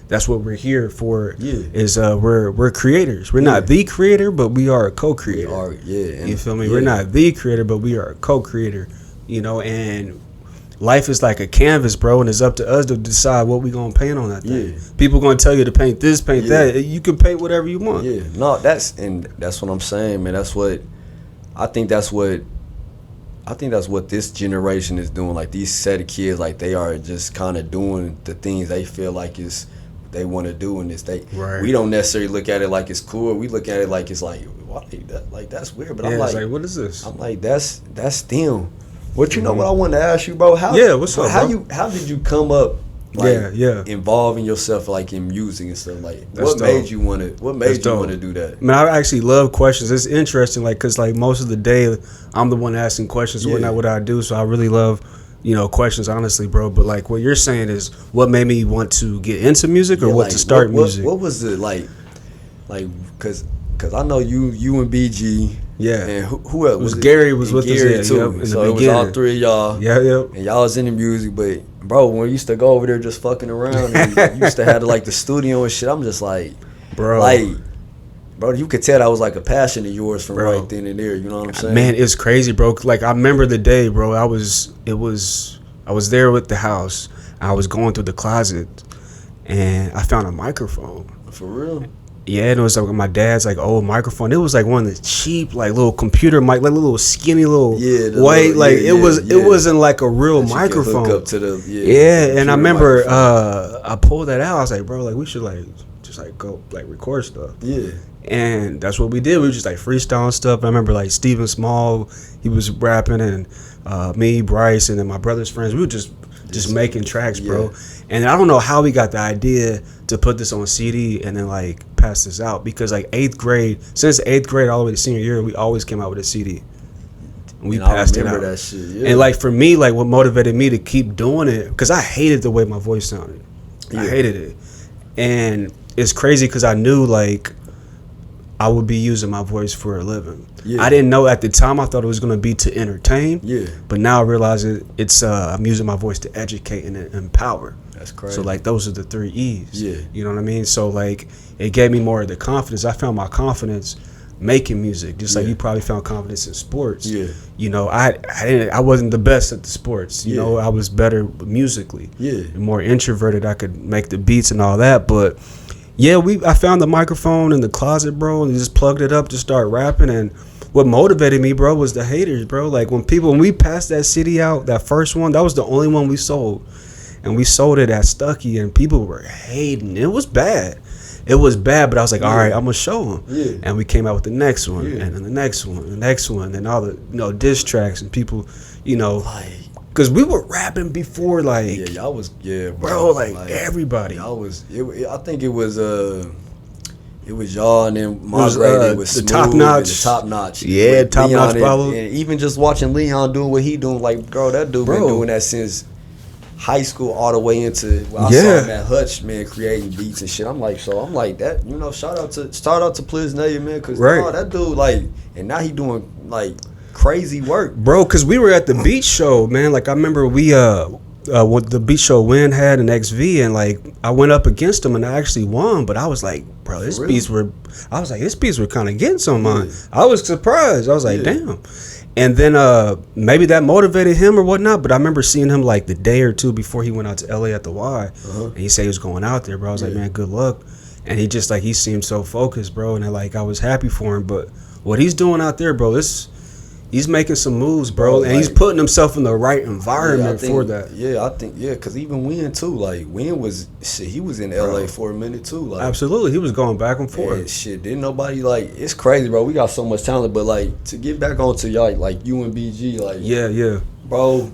that's what we're here for. Is we're creators. We're not the creator, but we are a co-creator. We are, you feel me? We're not the creator, but we are a co-creator. You know, and life is like a canvas, bro, and it's up to us to decide what we gonna paint on that thing. People gonna tell you to paint this, paint that. You can paint whatever you want. No, that's what I'm saying, man. I think that's what this generation is doing. Like these set of kids, like they are just kind of doing the things they feel like is they want to do, and we don't necessarily look at it like it's cool. We look at it like it's like, why, like that's weird. But I'm like, what is this? I'm like, that's them. What you know? What I wanted to ask you, bro? What's up? How did you come up? Like, involving yourself like in music and stuff. Like, what made you want to do that? Man, I actually love questions. It's interesting, like, cause like most of the day I'm the one asking questions. What I do, so I really love, questions, honestly, bro. But like what you're saying is what made me want to get into music or what to start music. What was it like, cause I know you and BG. Yeah, and who else was Gary was with Gary us too. In so the it was all three of y'all. And y'all was in the music, but bro, when we used to go over there just fucking around, and you used to have like the studio and shit. I'm just like, bro, you could tell that was like a passion of yours from right then and there. You know what I'm saying? Man, it's crazy, bro. Like I remember the day, bro. I was there with the house. I was going through the closet, and I found a microphone. For real? Yeah, and it was like my dad's like old microphone. It was like one of the cheap like little computer mic, like little skinny little white. It wasn't like a real microphone. Hook up to the and I remember I pulled that out. I was like, bro, like we should like just like go like record stuff. Yeah. And that's what we did. We were just like freestyling stuff. I remember like Steven Small, he was rapping, and me, Bryce, and then my brother's friends. We would just just making tracks, bro. And I don't know how we got the idea to put this on CD and then like pass this out, because like since 8th grade all the way to senior year, we always came out with a CD. And we passed it out. That shit, And like for me, like what motivated me to keep doing it, because I hated the way my voice sounded. I hated it. And it's crazy because I knew like I would be using my voice for a living. I didn't know at the time. I thought it was going to be to entertain. But now I realize it's I'm using my voice to educate and empower. That's crazy. So like those are the 3 E's. You know what I mean? So like it gave me more of the confidence. I found my confidence making music, just like you probably found confidence in sports. You know, I wasn't the best at the sports. You know, I was better musically. More introverted. I could make the beats and all that, but I found the microphone in the closet, bro, and just plugged it up to start rapping. And what motivated me, bro, was the haters, bro. Like when we passed that CD out, that first one, that was the only one we sold, and we sold it at Stucky, and people were hating. It was bad. But I was like, all right, I'm gonna show them. And we came out with the next one, and then the next one, the next one, and all the diss tracks, and people, because we were rapping before, like y'all was bro, like everybody. Y'all was. I think it was y'all, and then my grade was the Smooth, Top Notch. The Top Notch. Top Notch followed. And even just watching Leon doing what he doing, like, bro, that dude been doing that since high school all the way into I saw him at Hutch, man, creating beats and shit. I'm like that, shout out to Pliznaya, man, because that dude, like, and now he doing like crazy work, bro. Because we were at the beach show, man. Like I remember we what the beach show Win had an XV, and like I went up against him and I actually won. But I was like, bro, these beats were kind of getting some on. I was surprised. I was like, damn. And then maybe that motivated him or whatnot. But I remember seeing him like the day or two before he went out to LA at the Y, and he said he was going out there, bro. I was like, man, good luck. And he just like he seemed so focused, bro. And like I was happy for him. But what he's doing out there, bro, he's making some moves, bro, and like, he's putting himself in the right environment for that. I think, because even Win too, like Win was he was in LA for a minute too, like absolutely, he was going back and forth. And shit, didn't nobody like? It's crazy, bro. We got so much talent, but like to get back onto y'all, like you and BG, like bro,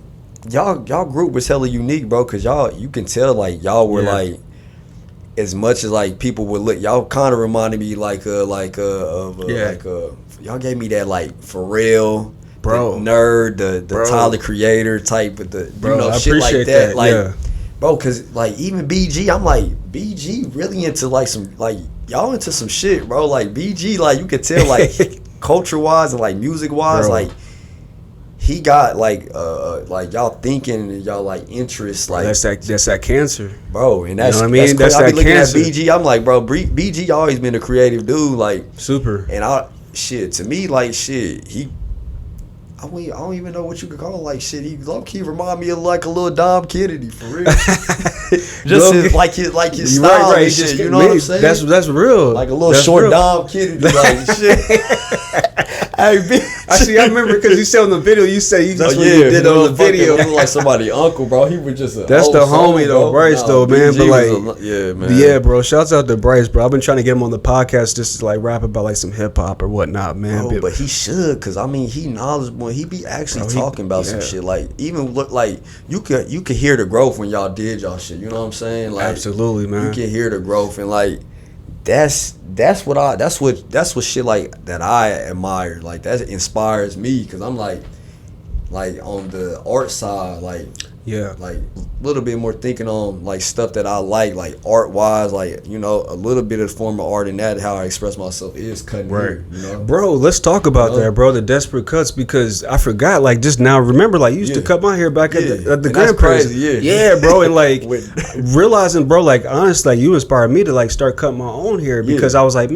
y'all group was hella unique, bro, because you can tell like y'all were like. As much as like people would look, y'all kind of reminded me y'all gave me that like Pharrell, bro, the Nerd, the Tyler Creator type of the shit like that. Like, bro, cause like even BG, I'm like BG really into like some like y'all into some shit, bro. Like BG, like you could tell like culture wise and like music wise, like he got like y'all thinking and y'all like interests, like that's that cancer, bro. And that's what I mean. That's I be looking cancer. At BG. I'm like, bro, BG always been a creative dude, like super. And to me, like shit, I don't even know what you could call him. Like shit, he low key remind me of like a little Dom Kennedy for real. Just his style, right. And shit. You know what I'm saying? That's real. Like a little short Dom Kennedy, like shit. I remember because you said on the video, you said that's what you did on the video. He was like somebody's uncle, bro. He was just that's the homie though, Bryce though, man. But like, man, bro. Shouts out to Bryce, bro. I've been trying to get him on the podcast just to like rap about like some hip hop or whatnot, man. Bro, but he should, cause I mean he knowledgeable. He be actually talking about some shit. Like even look like you could hear the growth when y'all did y'all shit. You know what I'm saying? Like absolutely, man. You can hear the growth and like. That's what shit like that I admire, like that inspires me, because I'm like on the art side, like like a little bit more thinking on like stuff that I like art wise, like a little bit of form of art, and that how I express myself is cutting hair, bro. Let's talk about that, bro. The desperate cuts, because I forgot, like just now remember, like you used to cut my hair back at the grandparents, bro, and like realizing, bro, like honestly, like you inspired me to like start cutting my own hair, because I was like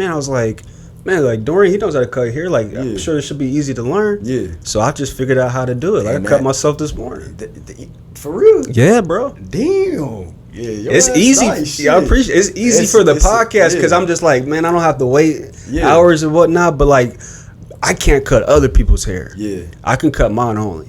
like Dorrian, he knows how to cut hair. Like I'm sure it should be easy to learn. So I just figured out how to do it. Like I cut myself this morning. For real? Yeah, bro. Damn. Yeah, it's easy. Nice I appreciate it's easy for the podcast, because I'm just like, man, I don't have to wait hours and whatnot. But like, I can't cut other people's hair. I can cut mine only.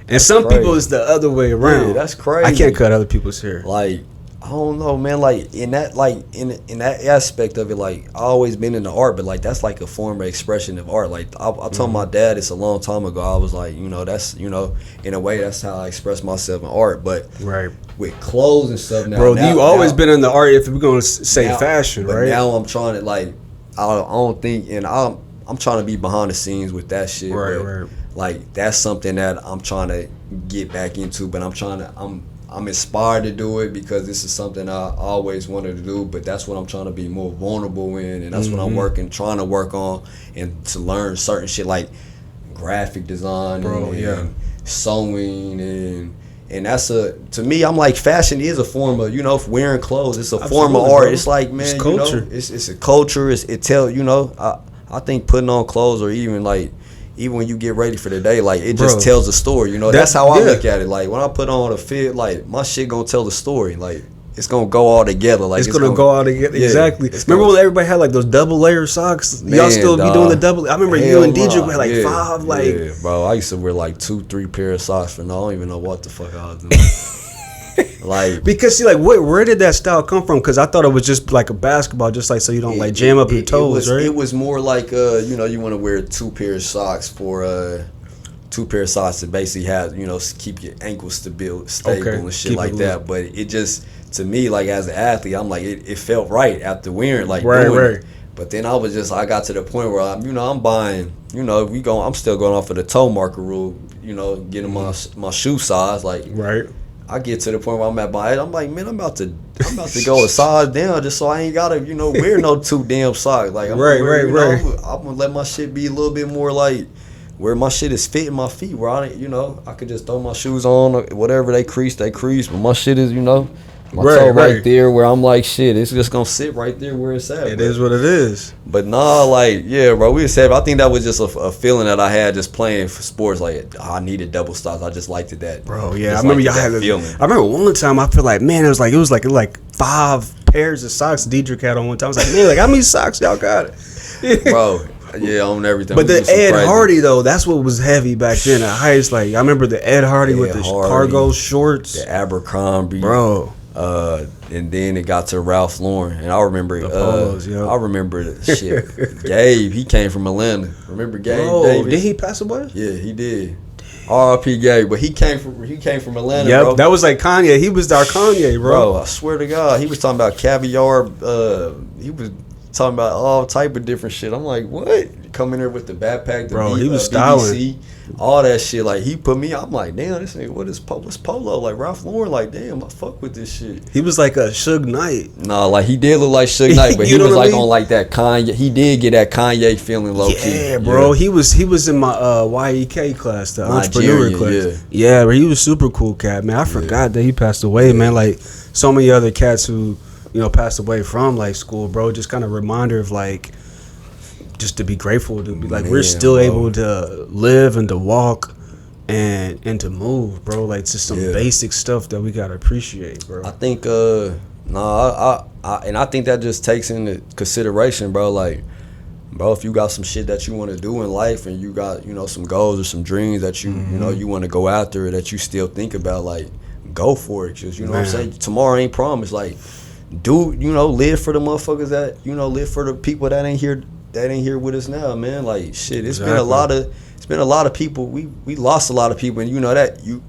And some people it's the other way around. That's crazy. I can't cut other people's hair. Like I don't know, man. Like in that aspect of it, like I always been into art, but like that's like a form of expression of art. Like I told my dad this a long time ago. I was like, that's in a way that's how I express myself in art. But with clothes and stuff now, bro, you always been in the art. If we're gonna say fashion, but right? Now I'm trying to like I don't think, and I'm trying to be behind the scenes with that shit. Right. Like that's something that I'm trying to get back into, but I'm inspired to do it because this is something I always wanted to do, but that's what I'm trying to be more vulnerable in, and that's what I'm trying to work on, and to learn certain shit like graphic design and sewing, and that's to me, I'm like, fashion is a form of, wearing clothes. It's a form of art. Bro. It's like, man, it's culture. It's a culture. I think putting on clothes, or even when you get ready for the day, like it just tells a story, that's how I look at it. Like when I put on a fit, like my shit gonna tell the story. Like it's gonna go all together. Like it's gonna go all together. Yeah, exactly. Remember when everybody had like those double layer socks? Man, y'all still be doing the double? I remember you and DJ had like 5. Like, yeah, bro. I used to wear like 2-3 pair of socks for I don't even know what the fuck I was doing. Like, because see, like, where did that style come from? Because I thought it was just like a basketball, just like so you don't like jam up your toes, right? It was more like you want to wear 2 pairs of socks for 2 pair of socks to basically have keep your ankles stable and shit like that. But it just, to me, like as an athlete, I'm like it felt right after wearing doing it. But then I got to the point where I'm buying, I'm still going off of the toe marker rule, getting my shoe size, like I get to the point where I'm at my age, I'm like, man, I'm about to go a size down just so I ain't gotta, wear no 2 damn socks. Like, I'm gonna let my shit be a little bit more like where my shit is fitting my feet, where I could just throw my shoes on, or whatever, they crease, but my shit is, my toe right there where I'm like, shit, it's just gonna sit right there where it's at. It is what it is. But nah, like, yeah, bro, I think that was just a feeling that I had just playing for sports. Like, I needed double stops. I just liked it that. Bro, yeah, I remember y'all had that feeling. I remember one time I feel like, man, it was like 5 pairs of socks Diedrich had on one time. I was like, man, like how many socks y'all got? Bro. Yeah, on everything. But the Ed Hardy though, that's what was heavy back then. The highest, like I remember the Ed Hardy with the cargo shorts, the Abercrombie, bro. And then it got to Ralph Lauren, and I remember the polos, I remember the shit. Gabe, he came from Atlanta. Remember Gabe? Davis? Did he pass away? Yeah, he did. R.I.P. Gabe, but he came from Atlanta. Yep, bro. That was like Kanye. He was our Kanye, bro. I swear to God, he was talking about caviar. He was talking about all type of different shit. I'm like, what? Come in there with the backpack, he was styling. BBC, all that shit. Like, he put me, I'm like, damn, this nigga, what's Polo? Like, Ralph Lauren, like, damn, I fuck with this shit. He was like a Suge Knight. Nah, like, he did look like Suge Knight, but he was like on like that Kanye. He did get that Kanye feeling low key. Yeah, bro. He was in my YEK class, the entrepreneur class. Yeah, but he was super cool cat, man. I forgot that he passed away, man. Like, so many other cats who, passed away from like school, bro. Just kind of reminder of like, just to be grateful to be like, we're still able to live and to walk and to move, bro. Like, just some basic stuff that we gotta appreciate, bro. I think I think that just takes into consideration, bro. Like, bro, if you got some shit that you want to do in life, and you got some goals or some dreams that you you want to go after, that you still think about, like, go for it. Just what I'm saying. Tomorrow ain't promised. Like, live for the motherfuckers that live for the people that ain't here with us now, man. Like, shit, it's been a lot of people. We lost a lot of people, and that you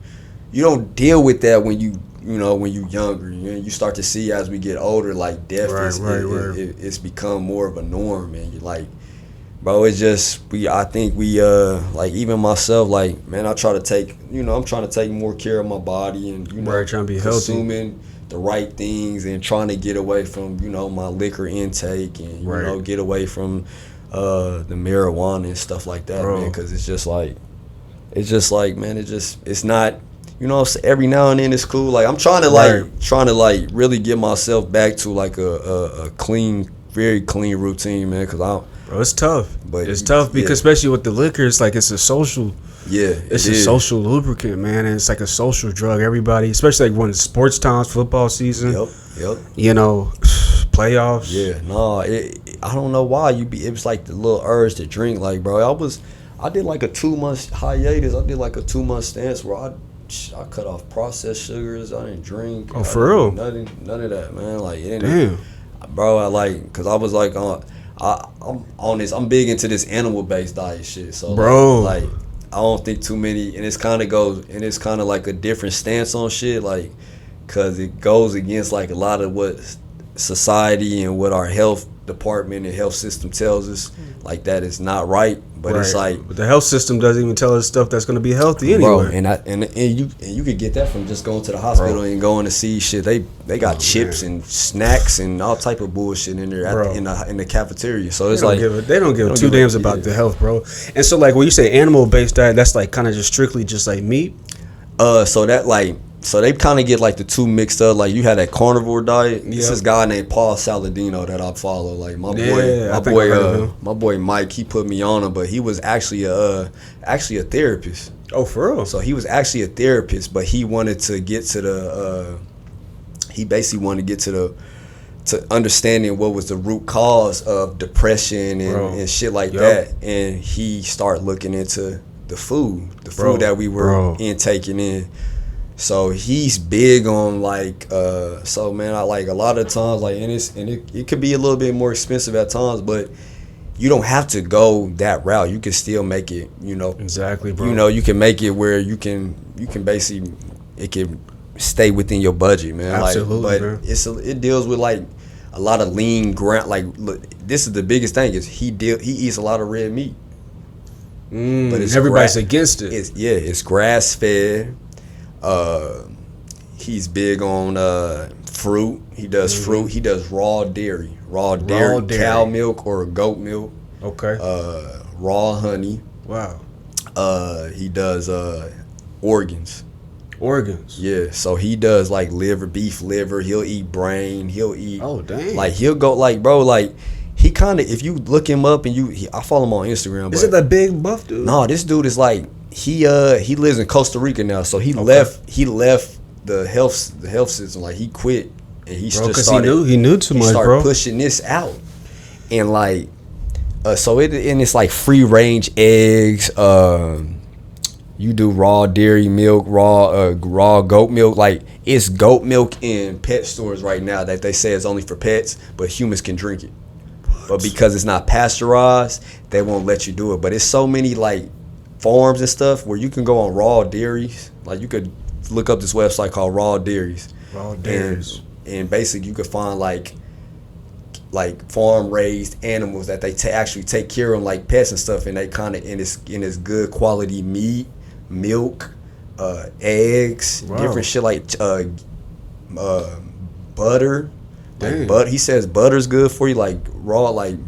don't deal with that when you younger. You start to see as we get older, like, death it's become more of a norm, and you're like, bro, it's just I think we like, even myself, like, man, I try to take I'm trying to take more care of my body, and trying to be consuming healthy, the right things, and trying to get away from my liquor intake, and get away from the marijuana and stuff like that, man, because it's just like man, it's not, every now and then it's cool. Like, I'm trying to really get myself back to like a clean, very clean routine, man, because it's tough. But it's tough because especially with the liquor, it's like it's a social. Yeah, it's a social lubricant, man, and it's like a social drug. Everybody, especially like when it's sports times, football season. Yep. Playoffs. Yeah, no, I don't know why it was like the little urge to drink. Like, bro, I did like a 2-month hiatus. I did like a 2-month stance where I cut off processed sugars. I didn't drink. Oh, for real? None of that, man. Like, it damn, bro. I like, cause I was like, I'm on this. I'm big into this animal based diet shit. So, bro, like I don't think too many, and it's kind of like a different stance on shit, like, cause it goes against like a lot of what society and what our health department and health system tells us, like that is not right. But it's like, but the health system doesn't even tell us stuff that's gonna be healthy anyway. Bro, and you could get that from just going to the hospital and going to see shit. They got chips and snacks and all type of bullshit in there in the cafeteria. So it's they don't give two damns about the health, bro. And so like when you say animal based diet, that's like kind of just strictly just like meat. So they kind of get like the two mixed up. Like you had that carnivore diet. Yep. This guy named Paul Saladino that I follow. Like my boy Mike, he put me on him, but he was actually a therapist. Oh, for real? So he was actually a therapist, but he wanted to get to to understanding what was the root cause of depression and shit like that. And he started looking into the food that we were intaking in. So he's big on like, so man, I like a lot of times like, and it could be a little bit more expensive at times, but you don't have to go that route. You can still make it, you know. Exactly, bro. You know, you can make it where you can basically, it can stay within your budget, man. Absolutely, like, but it deals with like a lot of lean ground. Like, look, this is the biggest thing is he eats a lot of red meat. But everybody's against it. It's grass fed. He's big on fruit. He does fruit. He does raw dairy, cow milk or goat milk. Okay. Raw honey. Wow. He does organs. Yeah. So he does like beef liver. He'll eat brain. He'll eat. Oh dang. Like he'll go like, bro, like. He kind of, if you look him up and I follow him on Instagram. Is it that big buff dude? No, this dude is like he lives in Costa Rica now, so he left the health system. Like he quit and he just started. He knew too much, bro. Started pushing this out, and like it's like free range eggs. You do raw dairy milk, raw goat milk. Like it's goat milk in pet stores right now that they say is only for pets, but humans can drink it. But because it's not pasteurized, they won't let you do it. But it's so many like farms and stuff where you can go on raw dairies. Like you could look up this website called Raw Dairies. Raw Dairies. And basically you could find like farm raised animals that they actually take care of, like pets and stuff. And they kind of in this good quality meat, milk, eggs, different shit like butter. Like he says butter's good for you, like raw, like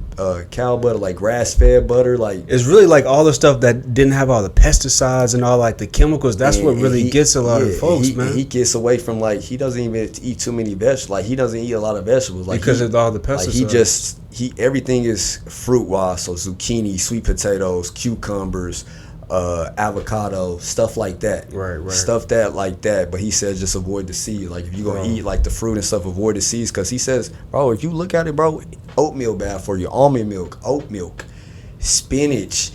cow butter, like grass fed butter. Like it's really like all the stuff that didn't have all the pesticides and all like the chemicals. That's what really gets a lot of folks, man. He gets away from like he doesn't even eat too many vegetables. Like he doesn't eat a lot of vegetables, like because of all the pesticides. Like everything is fruit wise. So zucchini, sweet potatoes, cucumbers, avocado, stuff like that. Right. Stuff that like that. But he says just avoid the seeds. Like if you're gonna eat like the fruit and stuff, avoid the seeds. Cause he says, bro, if you look at it, bro, oatmeal bad for you. Almond milk, oat milk, spinach,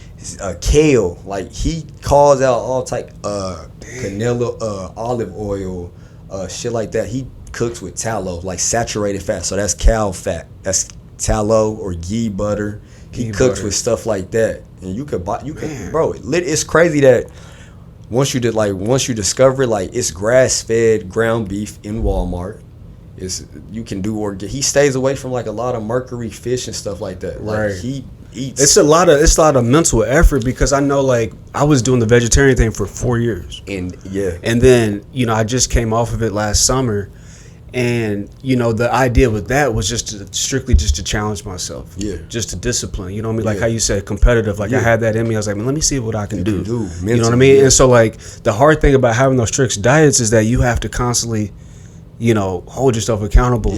kale. Like he calls out all type canola, olive oil, shit like that. He cooks with tallow, like saturated fat. So that's cow fat. That's tallow or ghee butter. He cooks with stuff like that, and you could buy. Bro. It's crazy that once you discover it, like it's grass fed ground beef in Walmart. You can do he stays away from like a lot of mercury fish and stuff like that. Like he eats. It's a lot of mental effort because I know like I was doing the vegetarian thing for 4 years, and then I just came off of it last summer. And the idea with that was strictly to challenge myself, just to discipline. You know what I mean? Like how you said, competitive. Like I had that in me. I was like, man, let me see what I can do. You know what I mean? And so like the hard thing about having those strict diets is that you have to constantly, hold yourself accountable.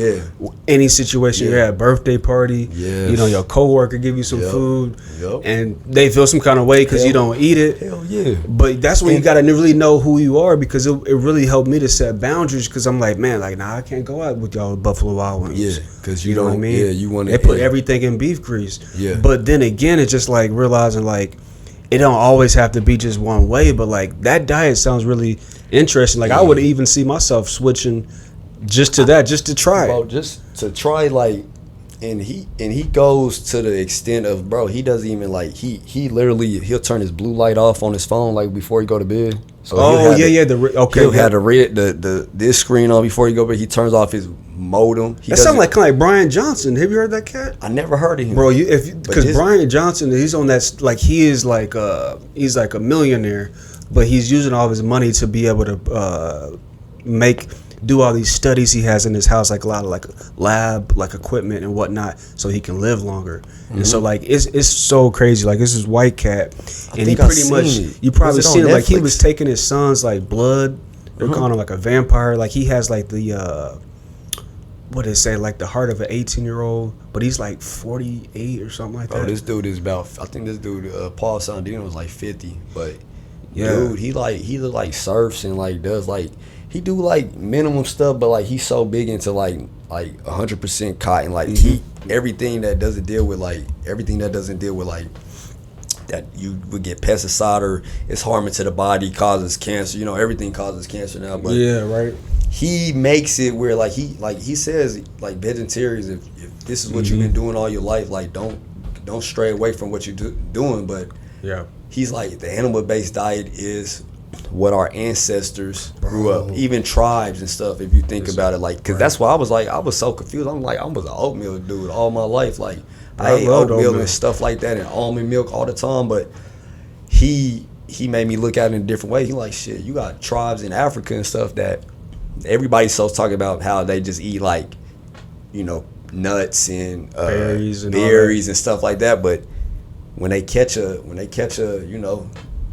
Any situation you're at, birthday party, your coworker give you some food, and they feel some kind of way because you don't eat it. Hell yeah! But that's when you gotta really know who you are, because it really helped me to set boundaries. Because I'm like, man, like I can't go out with y'all Buffalo Wild Wings. Yeah, because you know don't. What I mean? Yeah, you want to. They put everything in beef grease. Yeah. But then again, it's just like realizing like it don't always have to be just one way. But like that diet sounds really interesting. Like I would even see myself switching just to that, just to try bro, it. just to try, like, and he goes to the extent of, bro, he doesn't even, like, he literally, he'll turn his blue light off on his phone, like, before he go to bed. So He'll have the red, this screen on before he go to bed. He turns off his modem. That sounds like kind of like Brian Johnson. Have you heard that cat? I never heard of him, bro. Because Brian Johnson, he's on that, like, he is like he's like a millionaire, but he's using all of his money to be able to do all these studies he has in his house, like a lot of like lab like equipment and whatnot, so he can live longer. And so like it's so crazy. Like this is white cat, and he pretty much, you probably seen it, like he was taking his son's like blood. They're calling him like a vampire. Like he has like the what did it say, like the heart of an 18-year-old, but he's like 48 or something like that. Oh, this dude is about, I think this dude Paul Sandino was like 50, but yeah, dude, he like surfs and like does like, he do like minimum stuff, but like he's so big into like 100% cotton, like everything that doesn't deal with like that you would get pesticide or it's harming to the body, causes cancer. You know, everything causes cancer now. But yeah, right. He makes it where like he says like vegetarians, if this is what you've been doing all your life, like don't stray away from what you're doing. But yeah, he's like, the animal-based diet is what our ancestors grew up, even tribes and stuff, if you think about it, like, because that's why I was so confused. I'm like, I was an oatmeal dude all my life, like I ate oatmeal and stuff like that and almond milk all the time, but he made me look at it in a different way. He like, shit, you got tribes in Africa and stuff that everybody's so talking about how they just eat like, you know, nuts and berries and stuff like that, but when they catch a you know,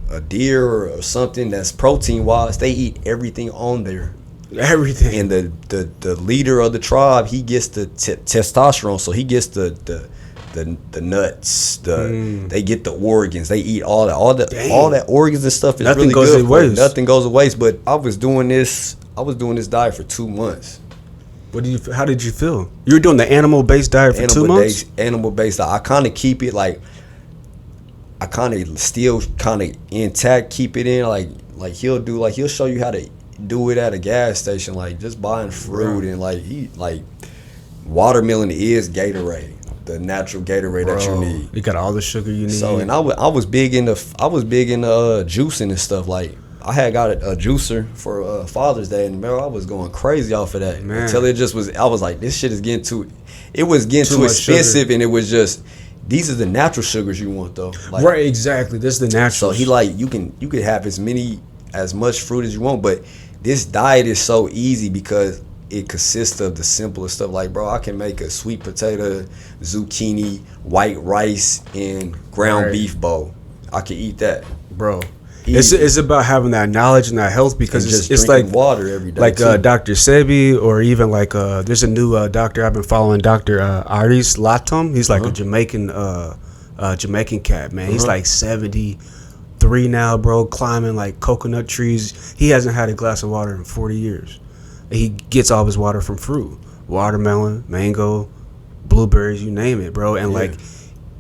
a deer or something that's protein wise, they eat everything on there. Everything. And the leader of the tribe, he gets the testosterone, so he gets the nuts. They get the organs. They eat all that organs and stuff is nothing really goes good. To waste. Nothing goes to waste. But I was doing this diet for 2 months. How did you feel? You were doing the animal-based diet for 2 months? Animal-based diet. I kind of keep it like, I kind of still kind of intact, keep it in, like he'll show you how to do it at a gas station, like just buying fruit and like watermelon is Gatorade, the natural Gatorade that you need. You got all the sugar you need. So, and I was big into juicing and stuff. Like I had got a juicer for Father's Day, and man, I was going crazy off of that until it just was. I was like, this shit is getting too expensive, sugar. And it was just. These are the natural sugars you want, though. Like, right, exactly. This is the natural. So he like, you can have as much fruit as you want, but this diet is so easy because it consists of the simplest stuff. Like, bro, I can make a sweet potato, zucchini, white rice, and ground beef bowl. I can eat that, bro. It's about having that knowledge and that health, because it's like water every day. Like Dr. Sebi, or even like there's a new doctor I've been following, Dr. Aris Latom. He's like a Jamaican cat, man. He's like 73 now, bro, climbing like coconut trees. He hasn't had a glass of water in 40 years. He gets all of his water from fruit, watermelon, mango, blueberries, you name it, bro. And like,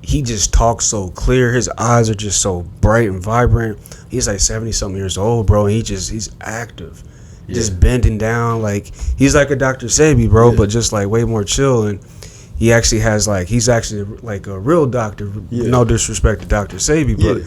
he just talks so clear. His eyes are just so bright and vibrant. He's like 70-something years old, bro. And he's active, just bending down. Like, he's like a Dr. Sebi, bro, but just like way more chill. And he actually has like, he's actually like a real doctor. No disrespect to Dr. Sebi, but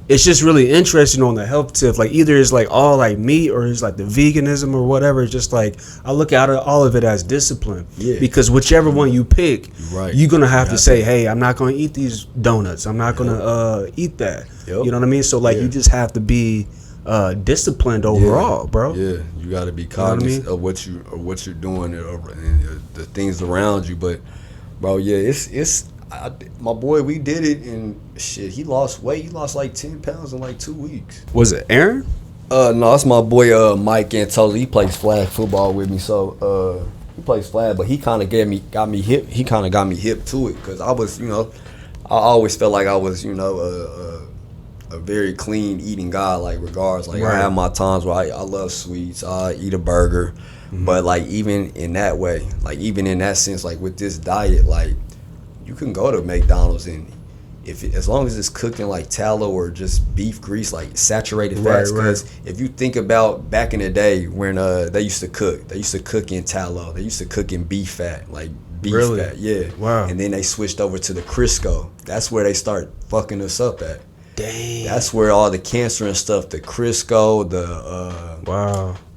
it's just really interesting on the health tip. Like, either it's like all like meat, or it's like the veganism or whatever. It's just like, I look at all of it as discipline. Because whichever one you pick, you're gonna have to say, hey, I'm not gonna eat these donuts. I'm not gonna eat that. You know what I mean? So like, you just have to be disciplined overall, bro. Yeah, you got to be cognizant of what you're doing and the things around you. But bro, it's. My boy, we did it, and shit, he lost weight. He lost like 10 pounds in like 2 weeks. Was it Aaron? No, it's my boy Mike Antosi. He plays flag football with me, so he plays flag, but he kind of got me hip. He kind of got me hip to it, because I was, you know, I always felt like I was, you know, a very clean eating guy. Like, regardless, like I have my times where I love sweets. I eat a burger, but like even in that way, like even in that sense, like with this diet, like. You can go to McDonald's and as long as it's cooked in like tallow or just beef grease, like saturated fats. Because if you think about back in the day when they used to cook in tallow. They used to cook in beef fat, like beef fat. Yeah. Wow. And then they switched over to the Crisco. That's where they start fucking us up at. Dang. That's where all the cancer and stuff, the Crisco,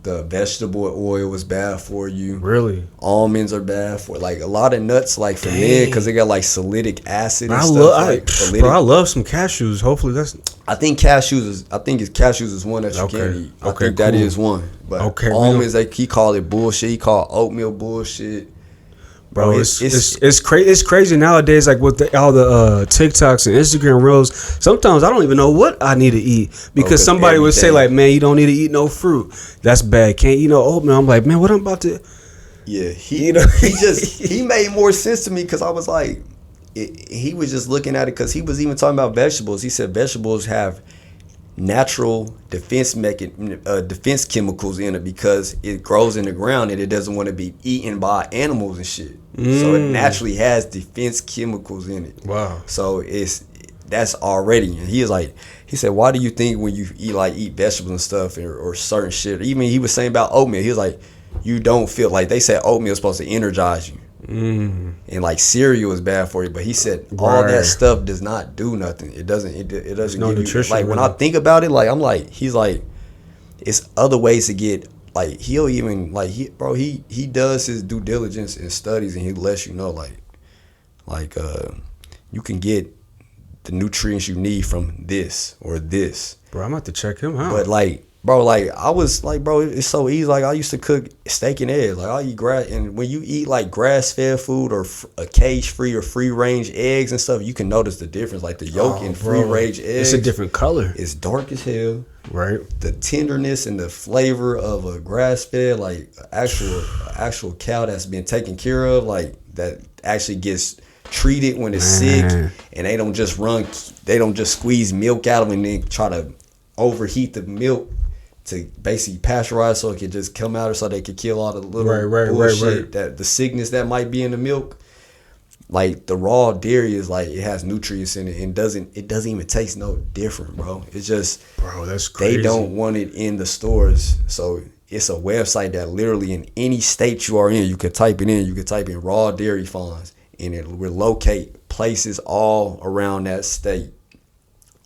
the vegetable oil was bad for you. Really? Almonds are bad for, like, a lot of nuts, like, for men, because they got like salicylic acid and stuff. I love some cashews. Hopefully that's. I think cashews is one that you can eat. I think that is one. But almonds, he called it bullshit. He called oatmeal bullshit. Bro, it's crazy. It's crazy nowadays. Like with all the TikToks and Instagram reels. Sometimes I don't even know what I need to eat because somebody would say like, "Man, you don't need to eat no fruit. That's bad. Can't eat no oatmeal." I'm like, man, what I'm about to? Yeah, he made more sense to me because I was like, he was just looking at it because he was even talking about vegetables. He said vegetables have natural defense chemicals in it because it grows in the ground and it doesn't want to be eaten by animals and shit. So it naturally has defense chemicals in it. Wow. So that's already. And he said, why do you think when you eat vegetables and stuff or certain shit? Even he was saying about oatmeal. He was like, you don't feel like they said oatmeal is supposed to energize you. And like cereal is bad for you, but he said all that stuff does not do nothing. It doesn't no give nutrition, you, like when I think about it, like I'm like, he's like, it's other ways to get, like he'll even like he does his due diligence and studies and he lets you know like you can get the nutrients you need from this or this. Bro, I'm about to check him out. But like, bro, like I was like, bro, it's so easy. Like I used to cook steak and eggs. Like I eat grass, and when you eat like grass-fed food or a cage-free or free-range eggs and stuff, you can notice the difference. Like the yolk in free-range eggs, it's a different color. It's dark as hell. Right. The tenderness and the flavor of a grass-fed, like actual cow that's been taken care of, like that actually gets treated when it's sick, and they don't just squeeze milk out of them and then try to overheat the milk to basically pasteurize so it could just come out or so they could kill all the little bullshit that the sickness that might be in the milk. Like the raw dairy is like it has nutrients in it and it doesn't even taste no different, bro. It's just, bro, that's crazy. They don't want it in the stores. So it's a website that literally in any state you are in, you could type it in. You could type in raw dairy farms and it will locate places all around that state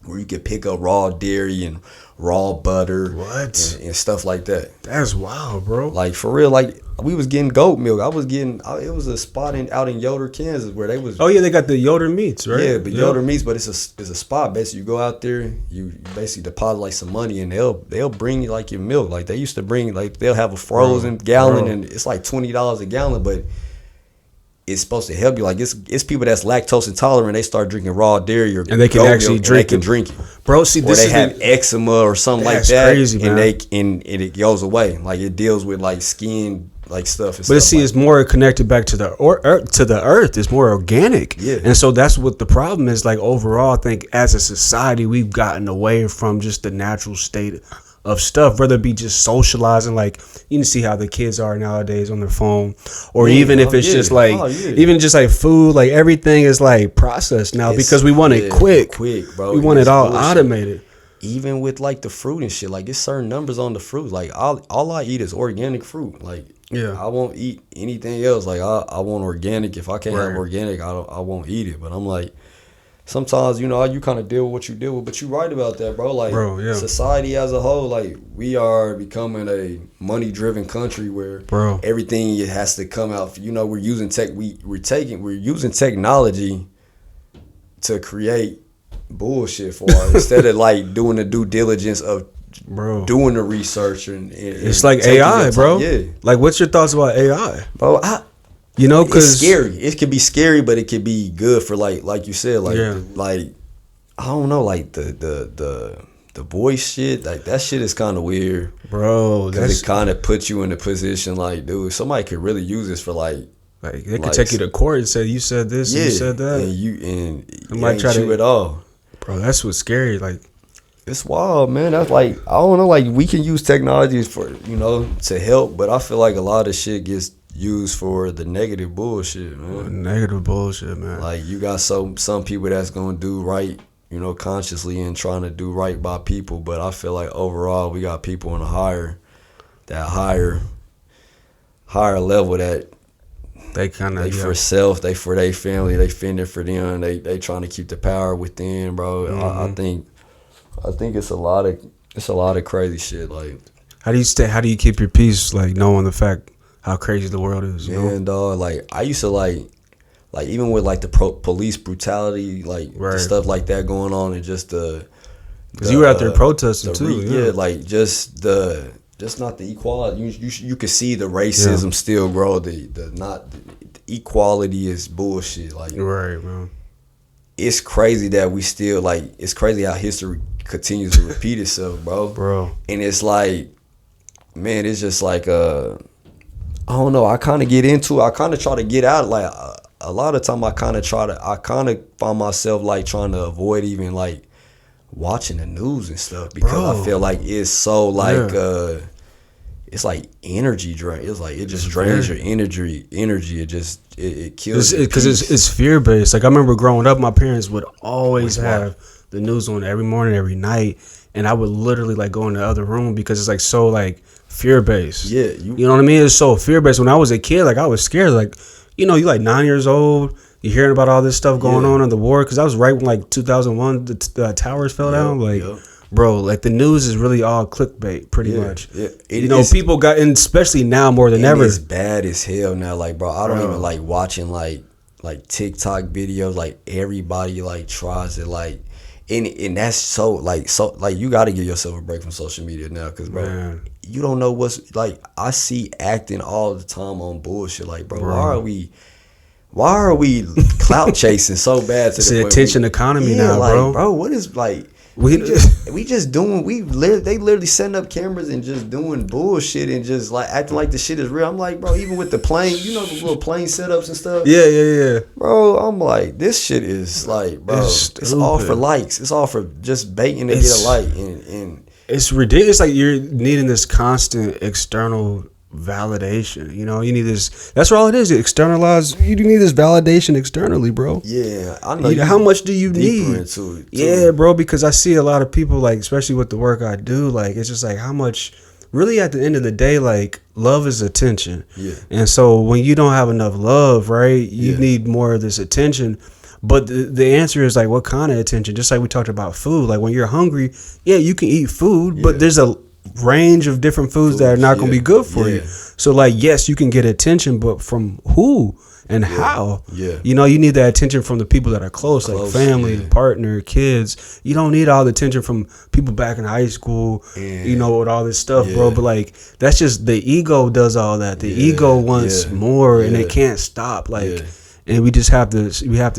where you could pick up raw dairy and raw butter and stuff like that. That's wild, bro. Like for real, like we was getting goat milk. It was a spot out in Yoder, Kansas where they was. Oh yeah, they got the Yoder meats, right? Yeah, but Yoder meats, but it's a spot. Basically, you go out there, you basically deposit like some money, and they'll bring you like your milk. Like they used to bring, like they'll have a frozen gallon, and it's like $20 a gallon, but it's supposed to help you. Like it's people that's lactose intolerant. They start drinking raw dairy or and they can actually drink it, bro. See, or they have eczema or something like that, crazy, man. and it goes away. Like it deals with like skin like stuff. And but see, it's more connected back to the earth. It's more organic. Yeah, and so that's what the problem is. Like overall, I think as a society, we've gotten away from just the natural state of stuff, whether it be just socializing, like you can see how the kids are nowadays on their phone, or even if it's just like even just like food, like everything is like processed now because we want it quick, bro. We want it all automated. Even with like the fruit and shit, like it's certain numbers on the fruit. Like all I eat is organic fruit. Like I won't eat anything else. Like I want organic. If I can't have organic, I won't eat it. But I'm like, sometimes, you kind of deal with what you deal with, but you're right about that, bro. Like, society as a whole, like, we are becoming a money-driven country where everything has to come out. We're using we're using technology to create bullshit for us instead of like doing the due diligence of doing the research and it's like AI, bro. Yeah. Like, what's your thoughts about AI, bro? Because it's scary. It could be scary, but it could be good for like you said, like I don't know, like the voice shit, like that shit is kind of weird, bro. Because it kind of puts you in a position like, dude, somebody could really use this for like they could take you to court and say you said this, and you said that, and might try to it all, bro. That's what's scary. Like, it's wild, man. That's like, I don't know, like we can use technologies for to help, but I feel like a lot of shit gets used for the negative bullshit, man. Negative bullshit, man. Like, you got some people that's gonna do right, consciously and trying to do right by people. But I feel like overall we got people on a higher level that they kind of for self, they for their family, they fending for them, they trying to keep the power within, bro. Mm-hmm. I think it's a lot of crazy shit. Like, how do you keep your peace, like, knowing the fact how crazy the world is, man, dog, like, I used to like even with like the police brutality, like the stuff like that going on, and just because you were out there protesting too, like just not the equality. You could see the racism still grow. The equality is bullshit. Like, right, man. It's crazy that we still, like, it's crazy how history continues to repeat itself, bro. And it's like, man, it's just like I don't know. I kind of get into it. I kind of try to get out. Like, a lot of time I kind of find myself like trying to avoid even like watching the news and stuff, because I feel like it's so like it's like energy drain. It's like it just drains your energy. It kills you because it's fear based. Like, I remember growing up, my parents would always have the news on every morning, every night, and I would literally like go in the other room because it's like so like fear based. Yeah, you know what I mean? It's so fear based. When I was a kid, like, I was scared. Like, you like 9 years old, you're hearing about all this stuff going on in the war, because I was right when like 2001 the towers fell down. Like, bro, like, the news is really all clickbait, pretty much. Yeah. People got, and especially now more than ever. It's bad as hell now. Like, bro, I don't even like watching like TikTok videos. Like, everybody like tries to like, and that's so you got to give yourself a break from social media now, because, bro, man, you don't know what's like. I see acting all the time on bullshit. Like, bro. Why are we clout chasing so bad? It's the attention economy now, like, bro. What is like? They literally setting up cameras and just doing bullshit and just like acting like the shit is real. I'm like, bro, even with the plane, the little plane setups and stuff. Yeah. Bro, I'm like, this shit is like, bro, it's all for likes. It's all for just baiting to get a like, and it's ridiculous. It's like you're needing this constant external validation. You need this. That's all it is. You need this validation externally, bro. Yeah, I know. How much do you need? Into it, yeah, bro. Because I see a lot of people, like, especially with the work I do, like, it's just like how much. Really, at the end of the day, like, love is attention. Yeah. And so when you don't have enough love, right, you need more of this attention. But the answer is like, what kind of attention? Just like we talked about food. Like, when you're hungry, you can eat food, but there's a range of different foods that are not going to be good for you. So, like, yes, you can get attention, but from who and how? You need that attention from the people that are close, like family, partner, kids. You don't need all the attention from people back in high school, with all this stuff, bro. But, like, that's just the ego does all that. The ego wants more, and it can't stop. Like, and we just have to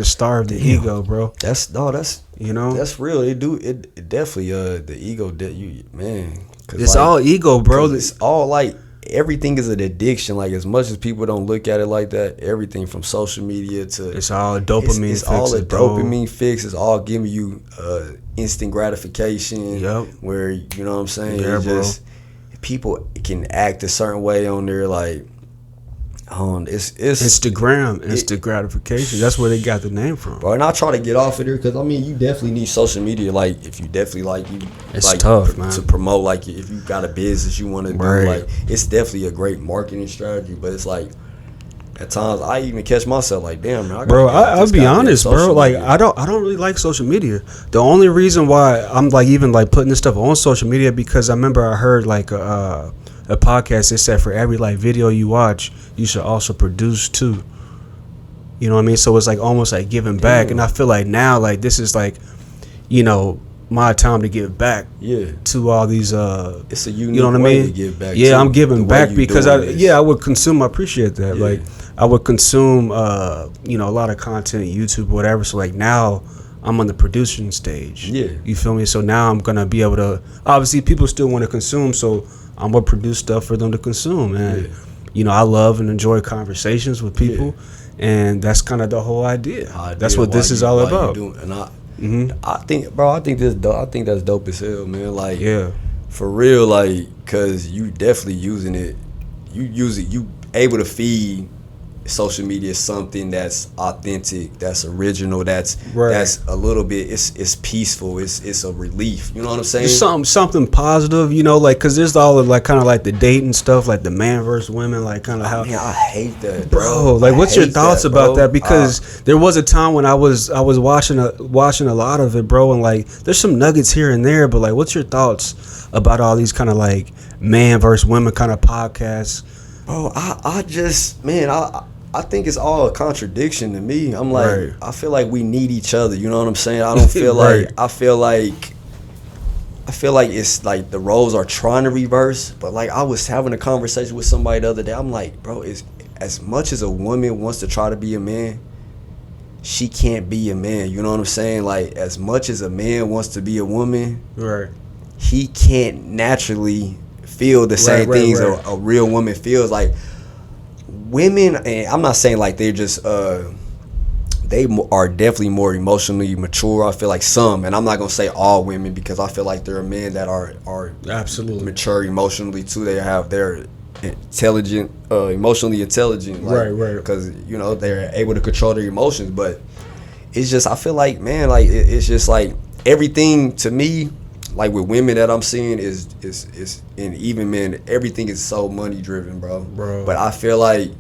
starve the ego, bro. That's real. It definitely the ego man. It's like, all ego, bro. It's all like everything is an addiction. Like, as much as people don't look at it like that, everything from social media to it's all a dopamine. It's all a dopamine fix. It's all giving you instant gratification. Yep. Where, you know what I'm saying? Yeah, bro. People can act a certain way on there, like. It's Instagram, instant gratification. That's where they got the name from, bro. And I try to get off of there because you definitely need social media. Like, if you definitely it's like tough, man, to promote. Like, if you got a business you want to do, like, it's definitely a great marketing strategy. But it's like, at times I even catch myself like, damn, man. I'll be honest, bro. Like, I don't really like social media. The only reason why I'm like even like putting this stuff on social media, because I remember I heard like a podcast that said for every like video you watch, you should also produce too. You know what I mean? So it's like almost like giving back. And I feel like now, like, this is like, my time to give back to all these it's a unique way to give back. I'm giving back because I would consume. I appreciate that. Like, I would consume a lot of content, YouTube, whatever. So like now I'm on the producing stage. You feel me? So now I'm gonna be able to, obviously people still want to consume, so I'm gonna produce stuff for them to consume. And I love and enjoy conversations with people, and that's kind of the whole idea. That's what this is all about. I think that's dope as hell, man. Like, for real, like, cause you definitely using it. You use it. able to feed social media something that's authentic, that's original, that's a little bit, it's peaceful, it's a relief, you know what I'm saying? Just something positive, you know, like, because there's all of like kind of like the dating stuff, like the man versus women, like kind of how. Man, I hate that, bro. Like, what's your thoughts about that? Because there was a time when I was watching a lot of it, bro, and like there's some nuggets here and there, but like, what's your thoughts about all these kind of like man versus women kind of podcasts? Bro, I think it's all a contradiction to me. I'm like, I feel like we need each other. You know what I'm saying? I don't feel like, I feel like it's like the roles are trying to reverse. But like, I was having a conversation with somebody the other day. I'm like, bro, as much as a woman wants to try to be a man, she can't be a man. You know what I'm saying? Like, as much as a man wants to be a woman, he can't naturally feel the same things a real woman feels. Like, women, and I'm not saying like they're just they are definitely more emotionally mature. I feel like some, and I'm not gonna say all women, because I feel like there are men that are absolutely mature emotionally too. They're intelligent, emotionally intelligent, like, because you know they're able to control their emotions. But it's just, I feel like, man, like it's just like everything to me, like with women that I'm seeing is and even men, everything is so money driven, bro. But I feel like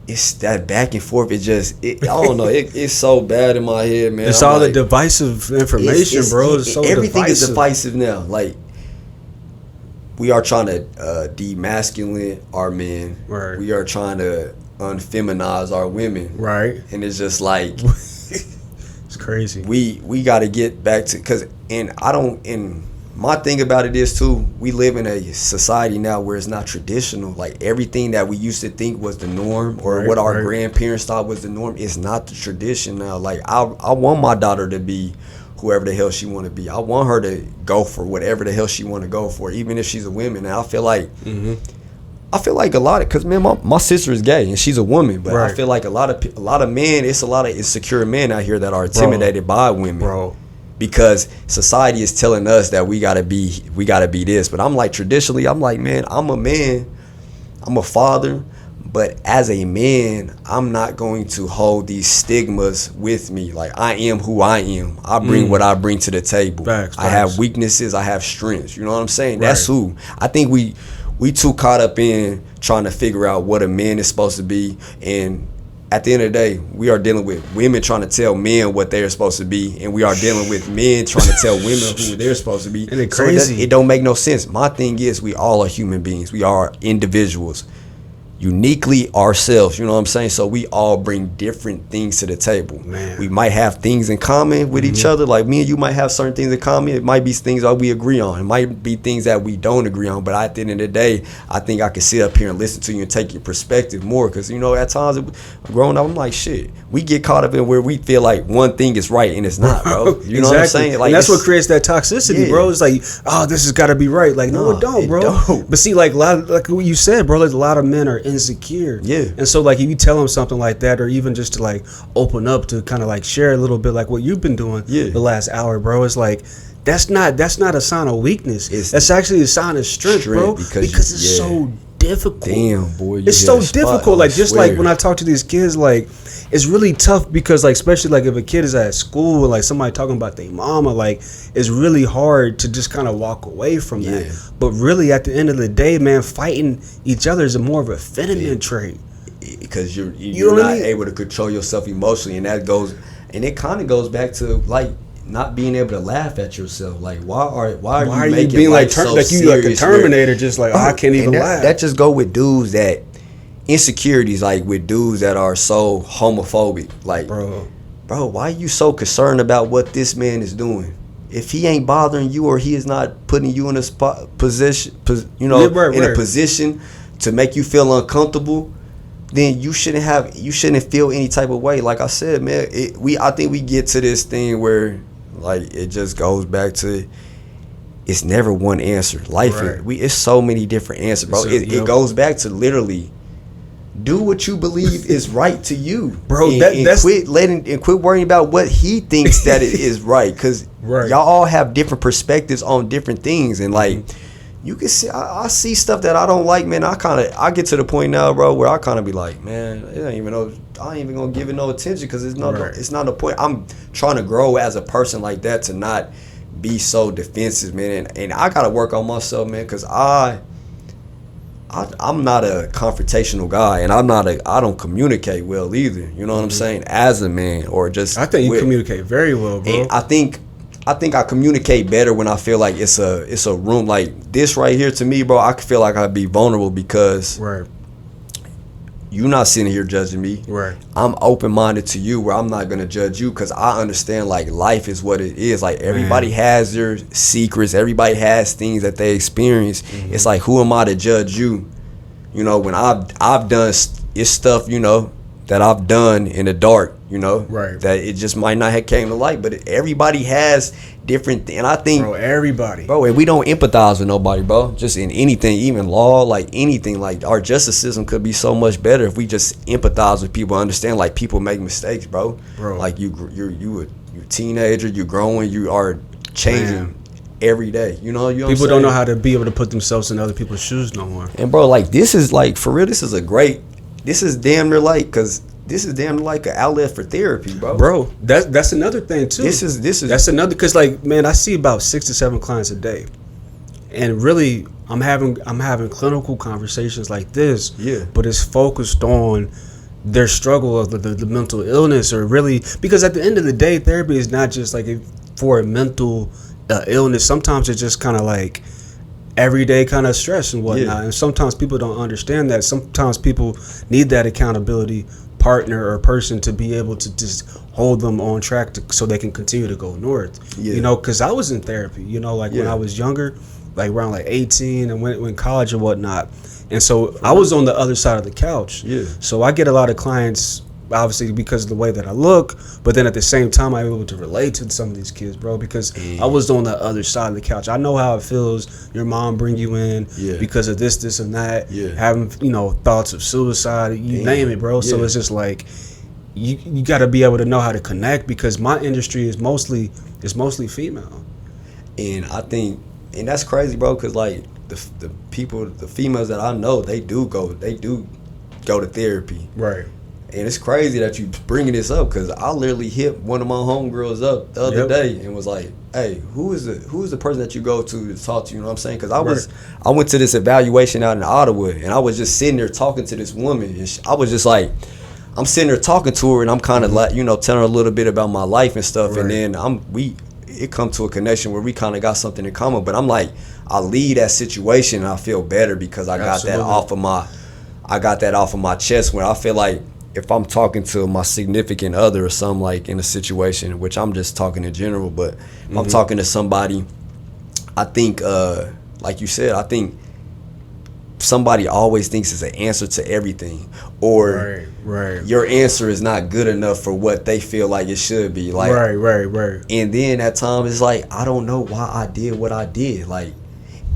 it's that back and forth. I don't know. It's so bad in my head, man. It's all the divisive information, bro. It's so everything is divisive now. Like, we are trying to demasculine our men. We are trying to unfeminize our women. And it's just like, it's crazy. We got to get back to, and my thing about it is too, we live in a society now where it's not traditional. Like, everything that we used to think was the norm, or what our grandparents thought was the norm, is not the tradition now. Like, I want my daughter to be whoever the hell she want to be. I want her to go for whatever the hell she want to go for, even if she's a woman. And I feel like a lot of, because man, my sister is gay and she's a woman, but I feel like a lot of men, it's a lot of insecure men out here that are intimidated by women, because society is telling us that we gotta be this. But I'm like, traditionally, I'm like, man, I'm a man, I'm a father, but as a man, I'm not going to hold these stigmas with me. Like, I am who I am. I bring what I bring to the table. I have weaknesses, I have strengths. You know what I'm saying? That's who. I think we too caught up in trying to figure out what a man is supposed to be, and at the end of the day, we are dealing with women trying to tell men what they're supposed to be, and we are dealing with men trying to tell women who they're supposed to be. And it's crazy. It don't make no sense. My thing is, we all are human beings. We are individuals, uniquely ourselves. You know what I'm saying? So we all bring different things to the table. Man. We might have things in common with each other. Like, me and you might have certain things in common. It might be things that we agree on. It might be things that we don't agree on. But at the end of the day, I think I can sit up here and listen to you and take your perspective more. Because, you know, at times growing up, I'm like, shit, we get caught up in where we feel like one thing is right and it's not, bro. You know what I'm saying? Like, and that's what creates that toxicity, bro. It's like, oh, this has got to be right. Like, no, it don't, bro. But see, like what you said, bro, like a lot of men are insecure. And so, like, if you tell them something like that, or even just to like open up to kind of like share a little bit, like what you've been doing the last hour, bro, it's like, that's not a sign of weakness. That's actually a sign of strength, bro, because it's so difficult. Damn, boy, it's so difficult. Like, just like when I talk to these kids, like, it's really tough, because like, especially like if a kid is at school and like somebody talking about their mama, like, it's really hard to just kind of walk away from that. But really, at the end of the day, man, fighting each other is more of a feminine trait, because you're not able to control yourself emotionally, and it kind of goes back to like not being able to laugh at yourself. Like, why are you making being like so like you like a Terminator, just like, I can't even laugh. That just go with dudes that insecurities, like with dudes that are so homophobic. Like, bro, why are you so concerned about what this man is doing? If he ain't bothering you, or he is not putting you in a position, in a position to make you feel uncomfortable, then you shouldn't feel any type of way. Like I said, man, I think we get to this thing where, like, it just goes back to, it's never one answer. Life it's so many different answers, bro. It goes back to literally do what you believe is right to you, bro. And quit worrying about what he thinks that it is right, because y'all all have different perspectives on different things, and like, you can see, I see stuff that I don't like, man. I get to the point now, bro, where I kind of be like, man, I ain't even gonna give it no attention because it's not the point. I'm trying to grow as a person like that to not be so defensive, man. And I gotta work on myself, man, because I'm not a confrontational guy, and I don't communicate well either. You know what I'm saying? As a man, or just I think you communicate very well, bro. And I think I communicate better when I feel like it's a room like this right here. To me, bro, I feel like I'd be vulnerable because you're not sitting here judging me. Right. I'm open-minded to you, where I'm not gonna judge you because I understand like life is what it is. Like everybody has their secrets. Everybody has things that they experience. Mm-hmm. It's like, who am I to judge you? You know, when I've done stuff, you know, that I've done in the dark, you know, that it just might not have came to light, but everybody has different and I think, bro, and we don't empathize with nobody, bro, just in anything, even law, like anything. Like our justice system could be so much better if we just empathize with people, understand like people make mistakes, bro. Like you're a teenager, you're growing, you are changing every day, you know people don't know how to be able to put themselves in other people's shoes no more. And bro, like this is like, for real, this is damn near like, because this is damn like an outlet for therapy, bro. That's another thing too. That's another, because like, man, I see about 6 to 7 clients a day, and really I'm having clinical conversations like this, but it's focused on their struggle of the mental illness, or really, because at the end of the day, therapy is not just like for a mental illness. Sometimes it's just kind of like everyday kind of stress and whatnot, and sometimes people don't understand that. Sometimes people need that accountability partner or person to be able to just hold them on track so they can continue to go north. You know, because I was in therapy, you know, like when I was younger, like around like 18 and went in college and whatnot, and so I was on the other side of the couch. So I get a lot of clients, obviously because of the way that I look, but then at the same time I'm able to relate to some of these kids, bro, because I was on the other side of the couch. I know how it feels. Your mom bring you in because of this and that, having, you know, thoughts of suicide, you name it, bro. So it's just like you got to be able to know how to connect, because my industry is mostly female, and I think, and that's crazy, bro, because like the females that I know, they do go to therapy, right? And it's crazy that you bringing this up, because I literally hit one of my homegirls up the other day and was like, hey, who is the person that you go to talk to? You know what I'm saying? Because I went to this evaluation out in Ottawa, and I was just sitting there talking to this woman, and I was just like, I'm sitting there talking to her, and I'm kind of like, you know, telling her a little bit about my life and stuff, and then it come to a connection where we kind of got something in common. But I'm like, I leave that situation and I feel better because I got that off of my chest, where I feel like, if I'm talking to my significant other or something, like in a situation, which I'm just talking in general, but if I'm talking to somebody, I think, like you said, I think somebody always thinks it's an answer to everything, or your answer is not good enough for what they feel like it should be. Like, and then at times it's like, I don't know why I did what I did. Like,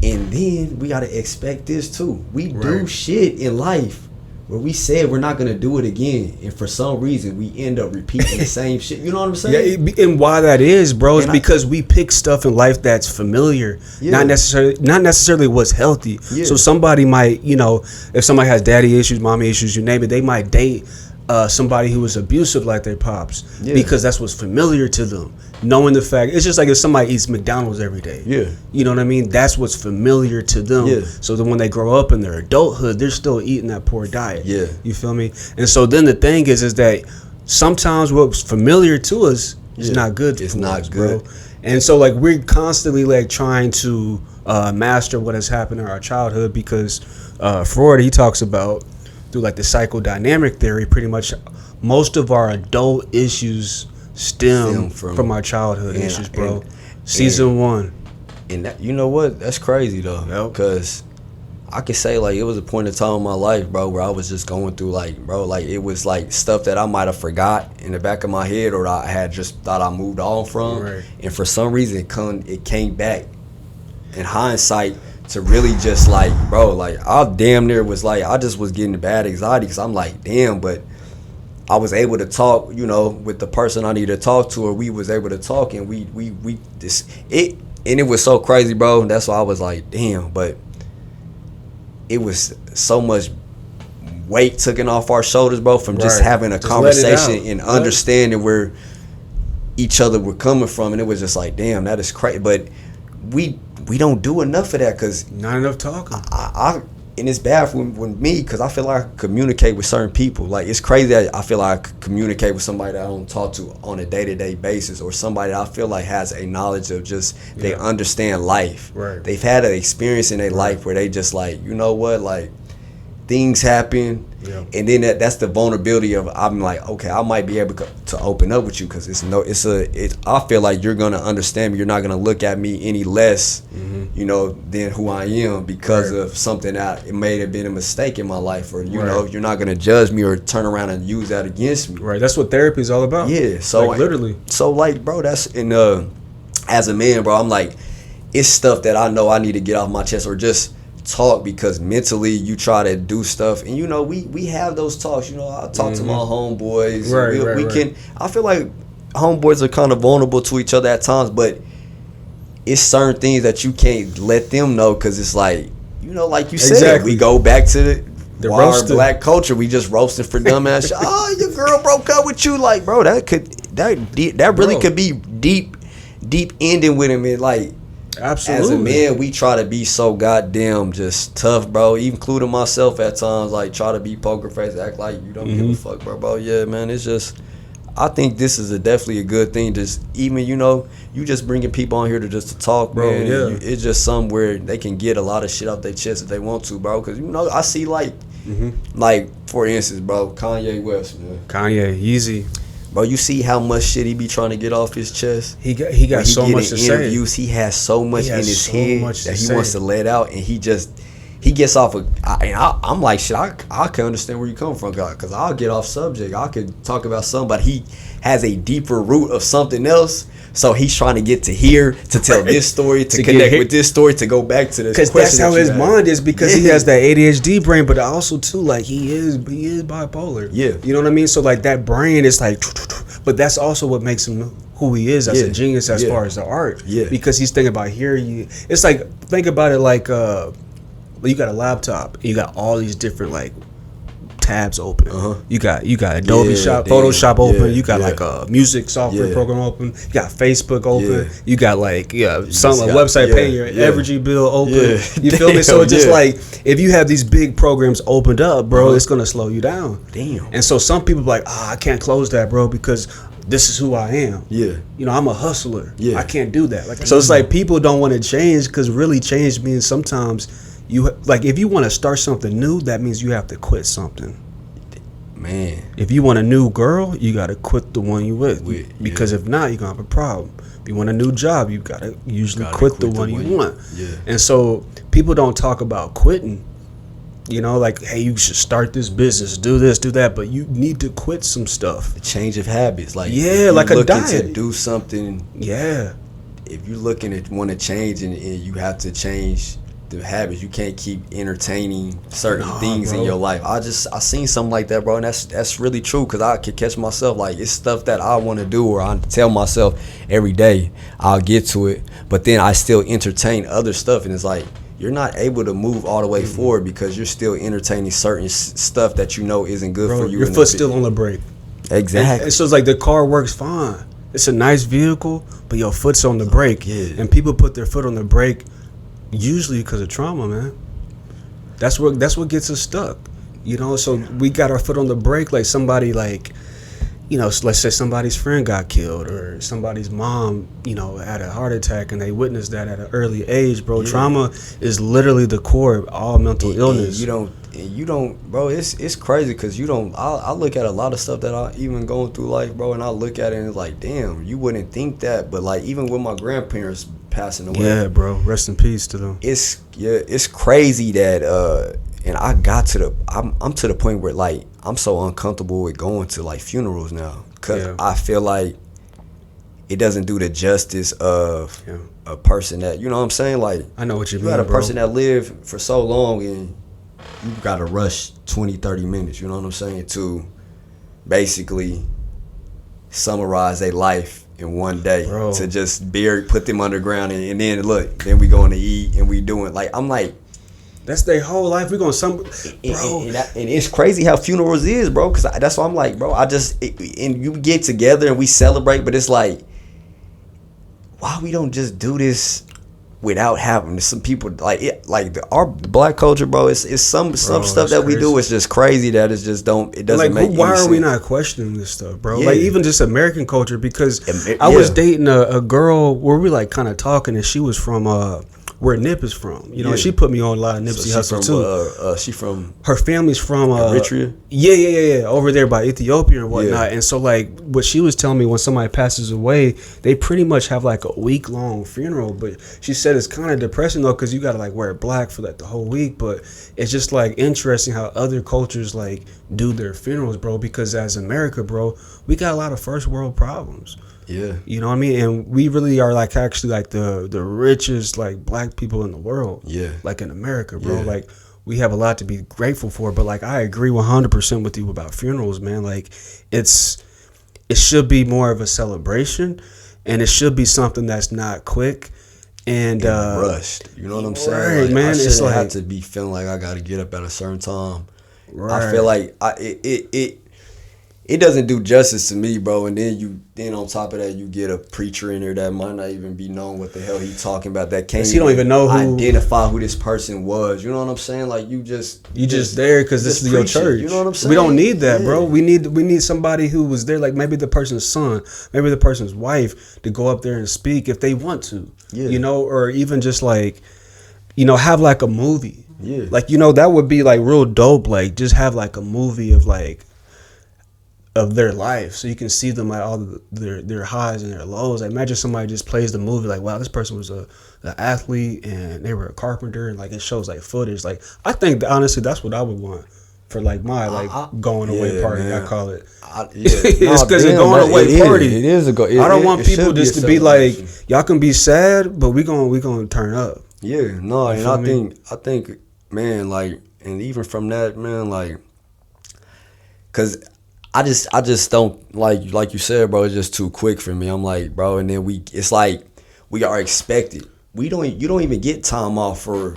and then we gotta expect this too. We do shit in life where we said we're not gonna do it again, and for some reason we end up repeating the same shit. You know what I'm saying? Yeah, and why that is, bro, is because we pick stuff in life that's familiar, not necessarily what's healthy. So somebody might, you know, if somebody has daddy issues, mommy issues, you name it, they might date somebody who was abusive like their pops because that's what's familiar to them. Knowing the fact, it's just like if somebody eats McDonald's every day. You know what I mean? That's what's familiar to them. So then when they grow up in their adulthood, they're still eating that poor diet. You feel me? And so then the thing is that sometimes what's familiar to us is not good. It's not good, bro. And so like we're constantly like trying to master what has happened in our childhood, because Freud, he talks about, through like the psychodynamic theory, pretty much most of our adult issues stem from our childhood issues, bro. Season 1. And that, you know what? That's crazy though, because I could say like it was a point in time in my life, bro, where I was just going through like, bro, like it was like stuff that I might have forgot in the back of my head, or I had just thought I moved on from, and for some reason it came back in hindsight to really just like, bro, like I damn near was like, I just was getting bad anxiety, because I'm like, damn, but I was able to talk, you know, with the person I needed to talk to, or we was able to talk, and we it was so crazy, bro. That's why I was like, damn. But it was so much weight taken off our shoulders, bro, from just having a conversation and understanding where each other were coming from. And it was just like, damn, that is crazy. But we don't do enough of that because not enough talking. And it's bad for me because I feel like I communicate with certain people. Like, it's crazy that I feel like I communicate with somebody that I don't talk to on a day-to-day basis, or somebody that I feel like has a knowledge of just, they understand life. Right. They've had an experience in their life where they just like, you know what, like, things happen. Yeah. And then that's the vulnerability of, I'm like, okay, I might be able to open up with you because I feel like you're gonna understand me. You're not gonna look at me any less, you know, than who I am because of something that it may have been a mistake in my life, or you know, you're not gonna judge me or turn around and use that against me. Right. That's what therapy is all about. Yeah. So like, literally. So like, bro, that's as a man, bro, I'm like, it's stuff that I know I need to get off my chest or just talk, because mentally you try to do stuff, and you know we have those talks. You know, I talk to my homeboys. We can. I feel like homeboys are kind of vulnerable to each other at times, but it's certain things that you can't let them know, because it's like, you know, like you said, we go back to the roasted black culture. We just roasting for dumbass shit. Oh, your girl broke up with you. Like, bro, that really could be deep ending with him. And like, absolutely, as a man, we try to be so goddamn just tough, bro. Even including myself at times, like, try to be poker face, act like you don't give a fuck, bro. Yeah, man, it's just, I think this is definitely a good thing. Just even, you know, you just bringing people on here to talk, bro. Man. Yeah, it's just somewhere they can get a lot of shit off their chest if they want to, bro. Because, you know, I see like for instance, bro, Kanye West, man. Kanye, easy. Bro, you see how much shit he be trying to get off his chest? He got so much to say. He has so much in his head that he wants to let out, and he gets off of. I'm like, shit, I can understand where you come from, God, because I'll get off subject. I could talk about something, but he has a deeper root of something else. So he's trying to get to here, to tell this story, to connect with this story, to go back to this. Because that's how his mind is, because he has that ADHD brain, but also too, like, he is bipolar. Yeah. You know what I mean? So like, that brain is like, but that's also what makes him who he is as a genius as far as the art. Yeah. Because he's thinking about here. It's like, think about it like, you got a laptop, you got all these different like tabs open. You got Adobe Photoshop open. You got like a music software program open. You got Facebook open. You got like a website paying your energy bill open. You feel me? So it's just like, if you have these big programs opened up, bro, it's gonna slow you down. Damn. And so some people be like, I can't close that, bro, because this is who I am. Yeah. You know, I'm a hustler. Yeah. I can't do that. Like, so it's like, people don't want to change, because really change means sometimes if you want to start something new, that means you have to quit something. Man. If you want a new girl, you got to quit the one you with. Because if not, you're going to have a problem. If you want a new job, you got to usually quit the one you want. Yeah. And so people don't talk about quitting. You know, like, hey, you should start this business, do this, do that, but you need to quit some stuff. A change of habits. Like, like a diet. To do something. Yeah. If you're looking to want to change and you have to change the habits, you can't keep entertaining certain things in your life. I seen something like that, bro, and that's really true, because I could catch myself, like, it's stuff that I want to do, or I tell myself every day I'll get to it, but then I still entertain other stuff, and it's like, you're not able to move all the way forward because you're still entertaining certain stuff that you know isn't good for you. Your foot's still on the brake. Exactly. And so it's like, the car works fine, it's a nice vehicle, but your foot's on the brake. And people put their foot on the brake usually because of trauma, man. That's what gets us stuck, you know. So we got our foot on the brake, like somebody, like, you know, let's say somebody's friend got killed, or somebody's mom, you know, had a heart attack, and they witnessed that at an early age, bro. Trauma is literally the core of all mental illness. You don't, bro. It's crazy, because you don't. I look at a lot of stuff that I even going through life, bro, and I look at it and it's like, damn, you wouldn't think that, but like, even with my grandparents passing away, yeah, bro, rest in peace to them. It's crazy that and I got to I'm to the point where, like, I'm so uncomfortable with going to like funerals now, because I feel like it doesn't do the justice of a person that, you know what I'm saying, like, I know what you mean, you got a person that lived for so long, and you got to rush 20-30 minutes, you know what I'm saying, to basically summarize their life in one day, bro. To just put them underground, and then look, then we going to eat and we doing like, I'm like, that's their whole life. We going bro. And it's crazy how funerals is, bro. Cause that's why I'm like, bro. And you get together and we celebrate, but it's like, why we don't just do this without having some people our black culture, bro. It's some stuff that we do is just crazy that it just don't. It doesn't make. Why any are sense. we not questioning this stuff, bro? Like even just American culture, because I was dating a girl where we like kind of talking, and she was from where Nip is from. You know, she put me on a lot of Nipsey Hussle too. She from her family's from Eritrea. Yeah, over there by Ethiopia and whatnot. And so like what she was telling me, when somebody passes away, they pretty much have like a week-long funeral. But she said it's kind of depressing though, because you gotta like wear black for like the whole week. But it's just like interesting how other cultures like do their funerals, bro. Because as America, bro, we got a lot of first world problems. Yeah, you know what I mean, and we really are like actually like the richest like black people in the world. Yeah, like in America, bro. Like we have a lot to be grateful for. But like I agree 100% with you about funerals, man. Like it should be more of a celebration, and it should be something that's not quick and rushed. You know what I'm saying, right, man? It's like I have to be feeling like I got to get up at a certain time. Right. I feel like it doesn't do justice to me, bro. And then on top of that, you get a preacher in there that might not even be knowing what the hell he talking about. That can't he don't even know who identify who this person was. You know what I'm saying? Like you just there because this is your church. You know what I'm saying? We don't need that, bro. We need somebody who was there, like maybe the person's son, maybe the person's wife, to go up there and speak if they want to. Yeah. You know, or even just like, you know, have like a movie. Yeah. Like, you know, that would be like real dope. Like just have like a movie of like of their life, so you can see them like all their highs and their lows. Like imagine somebody just plays the movie like, wow, this person was an athlete and they were a carpenter, and like it shows like footage. Like I think honestly that's what I would want for like my going away party, man. I call it. It's because a going away party. It is I don't want people just to be like, y'all can be sad, but we gonna turn up. Yeah, no, and I think, man, like, and even from that, man, like, cause I just don't like you said, bro. It's just too quick for me. I'm like, bro, and then it's like we are expected. You don't even get time off for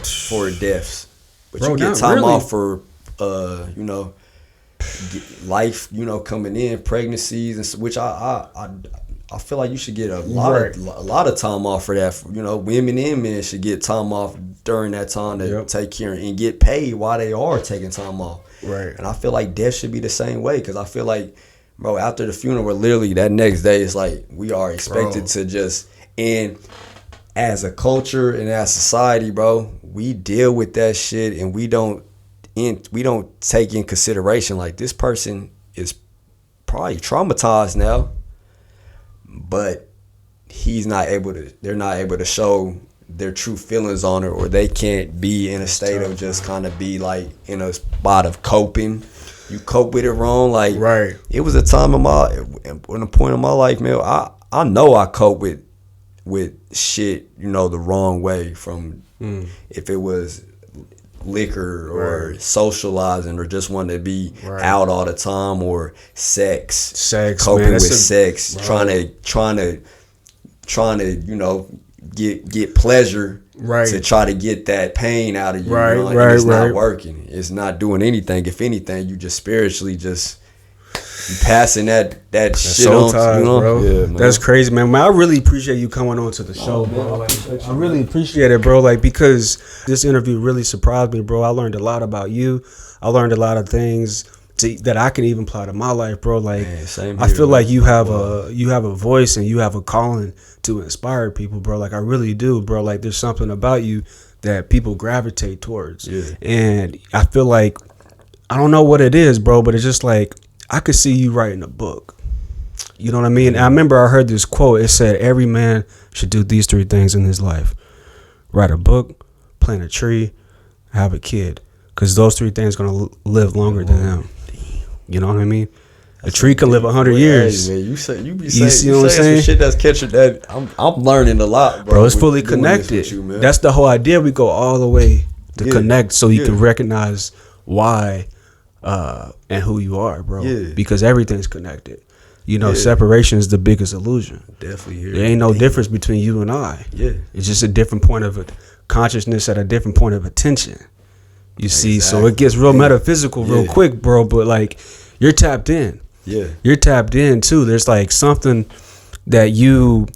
deaths, but bro, you get time off for you know, life, you know, coming in, pregnancies, and which I feel like you should get a lot of time off for that. You know, women and men should get time off during that time to take care and get paid while they are taking time off. Right. And I feel like death should be the same way, because I feel like, bro, after the funeral, literally that next day, it's like we are expected to just, and as a culture and as society, bro, we deal with that shit, and we don't take in consideration like this person is probably traumatized now, but they're not able to show their true feelings on it, or they can't be in a state of just kind of be like in a spot of coping. You cope with it wrong. Like, right. It was a time in a point in my life, man, I know I cope with shit, you know, the wrong way, from if it was liquor or socializing or just wanting to be out all the time, or sex coping, man, with sex, trying to you know, get pleasure to try to get that pain out of you. You know? And it's not working. It's not doing anything. If anything, you just spiritually just passing that shit on. You know? Bro. Yeah, man. That's crazy, man. I really appreciate you coming on to the show, bro. Like, I really appreciate it, bro. Like, because this interview really surprised me, bro. I learned a lot about you. I learned a lot of things that I can even apply to my life, bro. Like, man, I feel like you have a voice and you have a calling to inspire people, bro. Like, I really do, bro. Like, there's something about you that people gravitate towards. Yeah. And I feel like, I don't know what it is, bro, but it's just like, I could see you writing a book. You know what I mean? And I remember I heard this quote. It said, every man should do these 3 things in his life: write a book, plant a tree, have a kid. Because those 3 things are going to live longer than them. You know what I mean? A tree can live 100 years. Hey, man, you see what I'm saying? Some shit that's catching that. I'm learning a lot, bro. Bro, it's fully connected. You, that's the whole idea. We go all the way to connect, so you can recognize why and who you are, bro. Yeah. Because everything's connected. You know, separation is the biggest illusion. Definitely here. There ain't no difference between you and I. Yeah. It's just a different point of consciousness at a different point of attention. You see, so it gets real metaphysical real quick, bro. But like, you're tapped in. Yeah. You're tapped in too. There's like something that you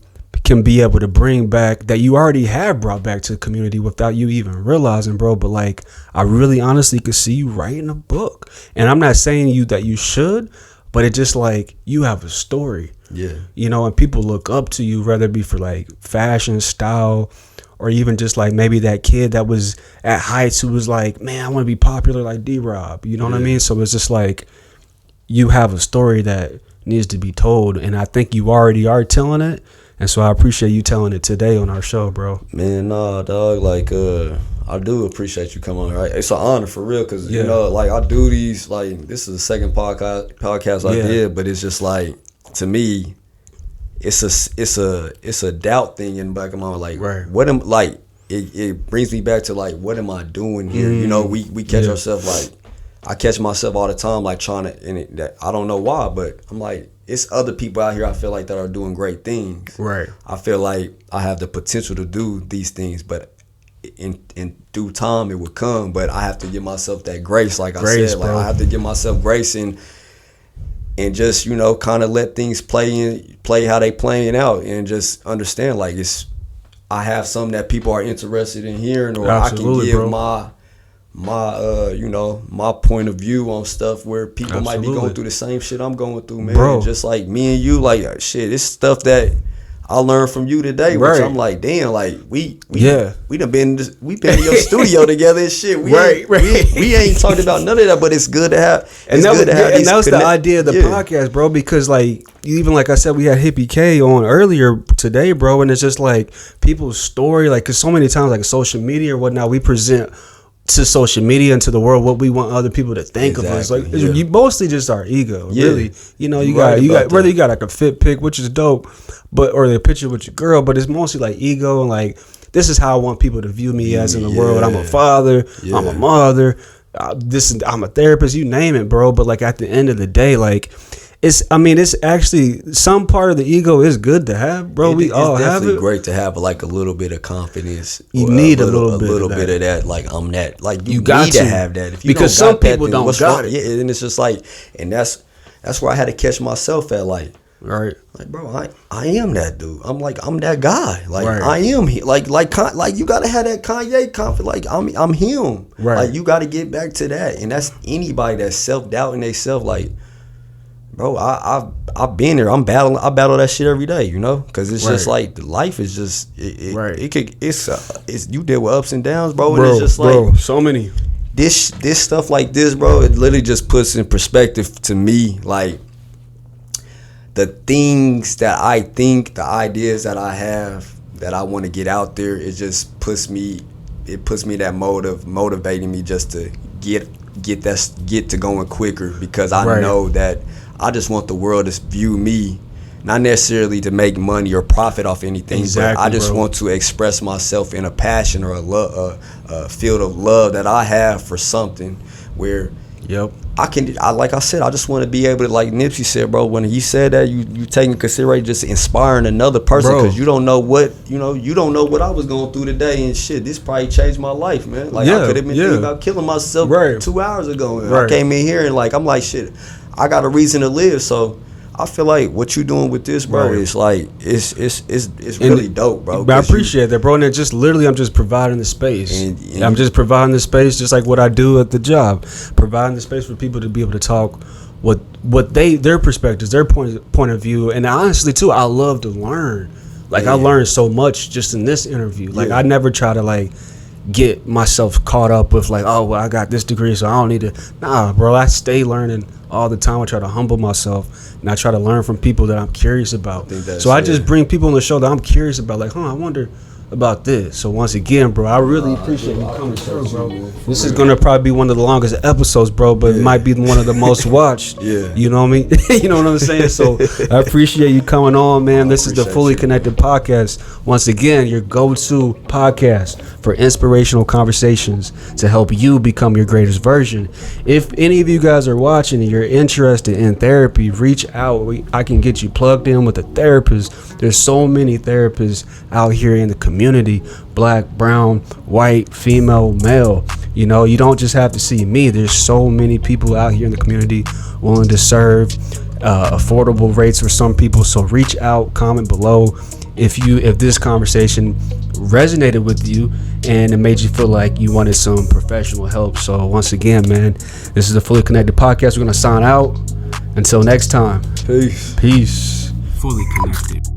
can be able to bring back that you already have brought back to the community without you even realizing, bro. But like, I really honestly could see you writing a book. And I'm not saying that you should, but it's just like, you have a story. Yeah. You know, and people look up to you, whether it be for like fashion, style, or even just like maybe that kid that was at Heights who was like, man, I want to be popular like D-Rob. You know what I mean? So it's just like, you have a story that needs to be told. And I think you already are telling it. And so I appreciate you telling it today on our show, bro. Man, nah, dog. Like, I do appreciate you coming on, right? It's an honor for real, because, you know, like, I do these, like, this is the second podcast I did, but it's just like, to me, it's a doubt thing in the back of my mind. Like, what am, like, it brings me back to, like, what am I doing here? You know, we catch ourselves, like, I catch myself all the time, like, trying to, and that I don't know why, but I'm like, it's other people out here I feel like that are doing great things. Right. I feel like I have the potential to do these things, but in due time it would come. But I have to give myself that grace, like I said. Like, I have to give myself grace and just, you know, kind of let things play how they playing out, and just understand, like, I have something that people are interested in hearing, or Absolutely, I can give my you know, my point of view on stuff where people might be going through the same shit I'm going through, man. Bro. Just like me and you, like, shit, it's stuff that I learned from you today, which I'm like, damn, like, we done been in your studio together and shit. We ain't talked about none of that, but it's good to have. And that was the idea of the podcast, bro, because, like, even like I said, we had Hippie K on earlier today, bro, and it's just like people's story, like, because so many times, like, social media or whatnot, we present to social media and to the world what we want other people to think of us. Like, you mostly just our ego, really. You know, you got whether you got like a fit pic, which is dope, but or the picture with your girl, but it's mostly like ego and like, this is how I want people to view me as in the world. I'm a father, I'm a mother, I'm a therapist, you name it, bro. But like, at the end of the day, like, it's actually, some part of the ego is good to have, bro. We all have it. It's definitely great to have, like, a little bit of confidence. You need a little bit of that. Like, I'm that. Like, you got need to have that. If you because don't some people that, don't got it. Yeah, and it's just like, and that's where I had to catch myself at, like, right. Like, bro, I am that dude. I'm that guy. Like, I am like you gotta have that Kanye confidence. Like, I'm him. Right. Like, you gotta get back to that. And that's anybody that's self-doubting themselves, like, bro, I've been there. I battle that shit every day, you know, because it's just like, life is just it's you deal with ups and downs, bro, and it's just like, so many this stuff like this, bro. It literally just puts in perspective to me, like, the things that I think, the ideas that I have that I want to get out there. It just puts me that motivating me just to get to going quicker, because I know that I just want the world to view me, not necessarily to make money or profit off anything, but I just want to express myself in a passion or a field of love that I have for something where like I said, I just want to be able to, like Nipsey said, bro, when he said that, you take into consideration just inspiring another person, because you don't know what I was going through today, and shit, this probably changed my life, man. Like, I could have been thinking about killing myself 2 hours ago, and I came in here and, like, I'm like, shit, I got a reason to live. So I feel like what you doing with this, bro, is like, it's really dope, bro. But I appreciate that, bro. And it just literally, I'm just providing the space. And I'm just providing the space, just like what I do at the job, providing the space for people to be able to talk what their perspectives, their point of view. And honestly, too, I love to learn. Like, I learned so much just in this interview. Like, I never try to, like, get myself caught up with, like, oh, well, I got this degree, so I don't need to. Nah, bro, I stay learning all the time. I try to humble myself, and I try to learn from people that I'm curious about. So I just bring people on the show that I'm curious about, like, I wonder about this. So once again, bro, I really appreciate you coming through, bro. This is gonna probably be one of the longest episodes, bro, but it might be one of the most watched. You know what I mean? You know what I'm saying? So I appreciate you coming on, man. This is the Fully Connected Podcast. Once again, your go-to podcast for inspirational conversations to help you become your greatest version. If any of you guys are watching and you're interested in therapy, reach out. I can get you plugged in with a therapist. There's so many therapists out here in the community, black, brown, white, female, male. You know, you don't just have to see me. There's so many people out here in the community willing to serve, affordable rates for some people. So reach out, comment below if this conversation resonated with you and it made you feel like you wanted some professional help. So once again, man, this is the Fully Connected Podcast. We're gonna sign out. Until next time. Peace. Peace. Fully Connected.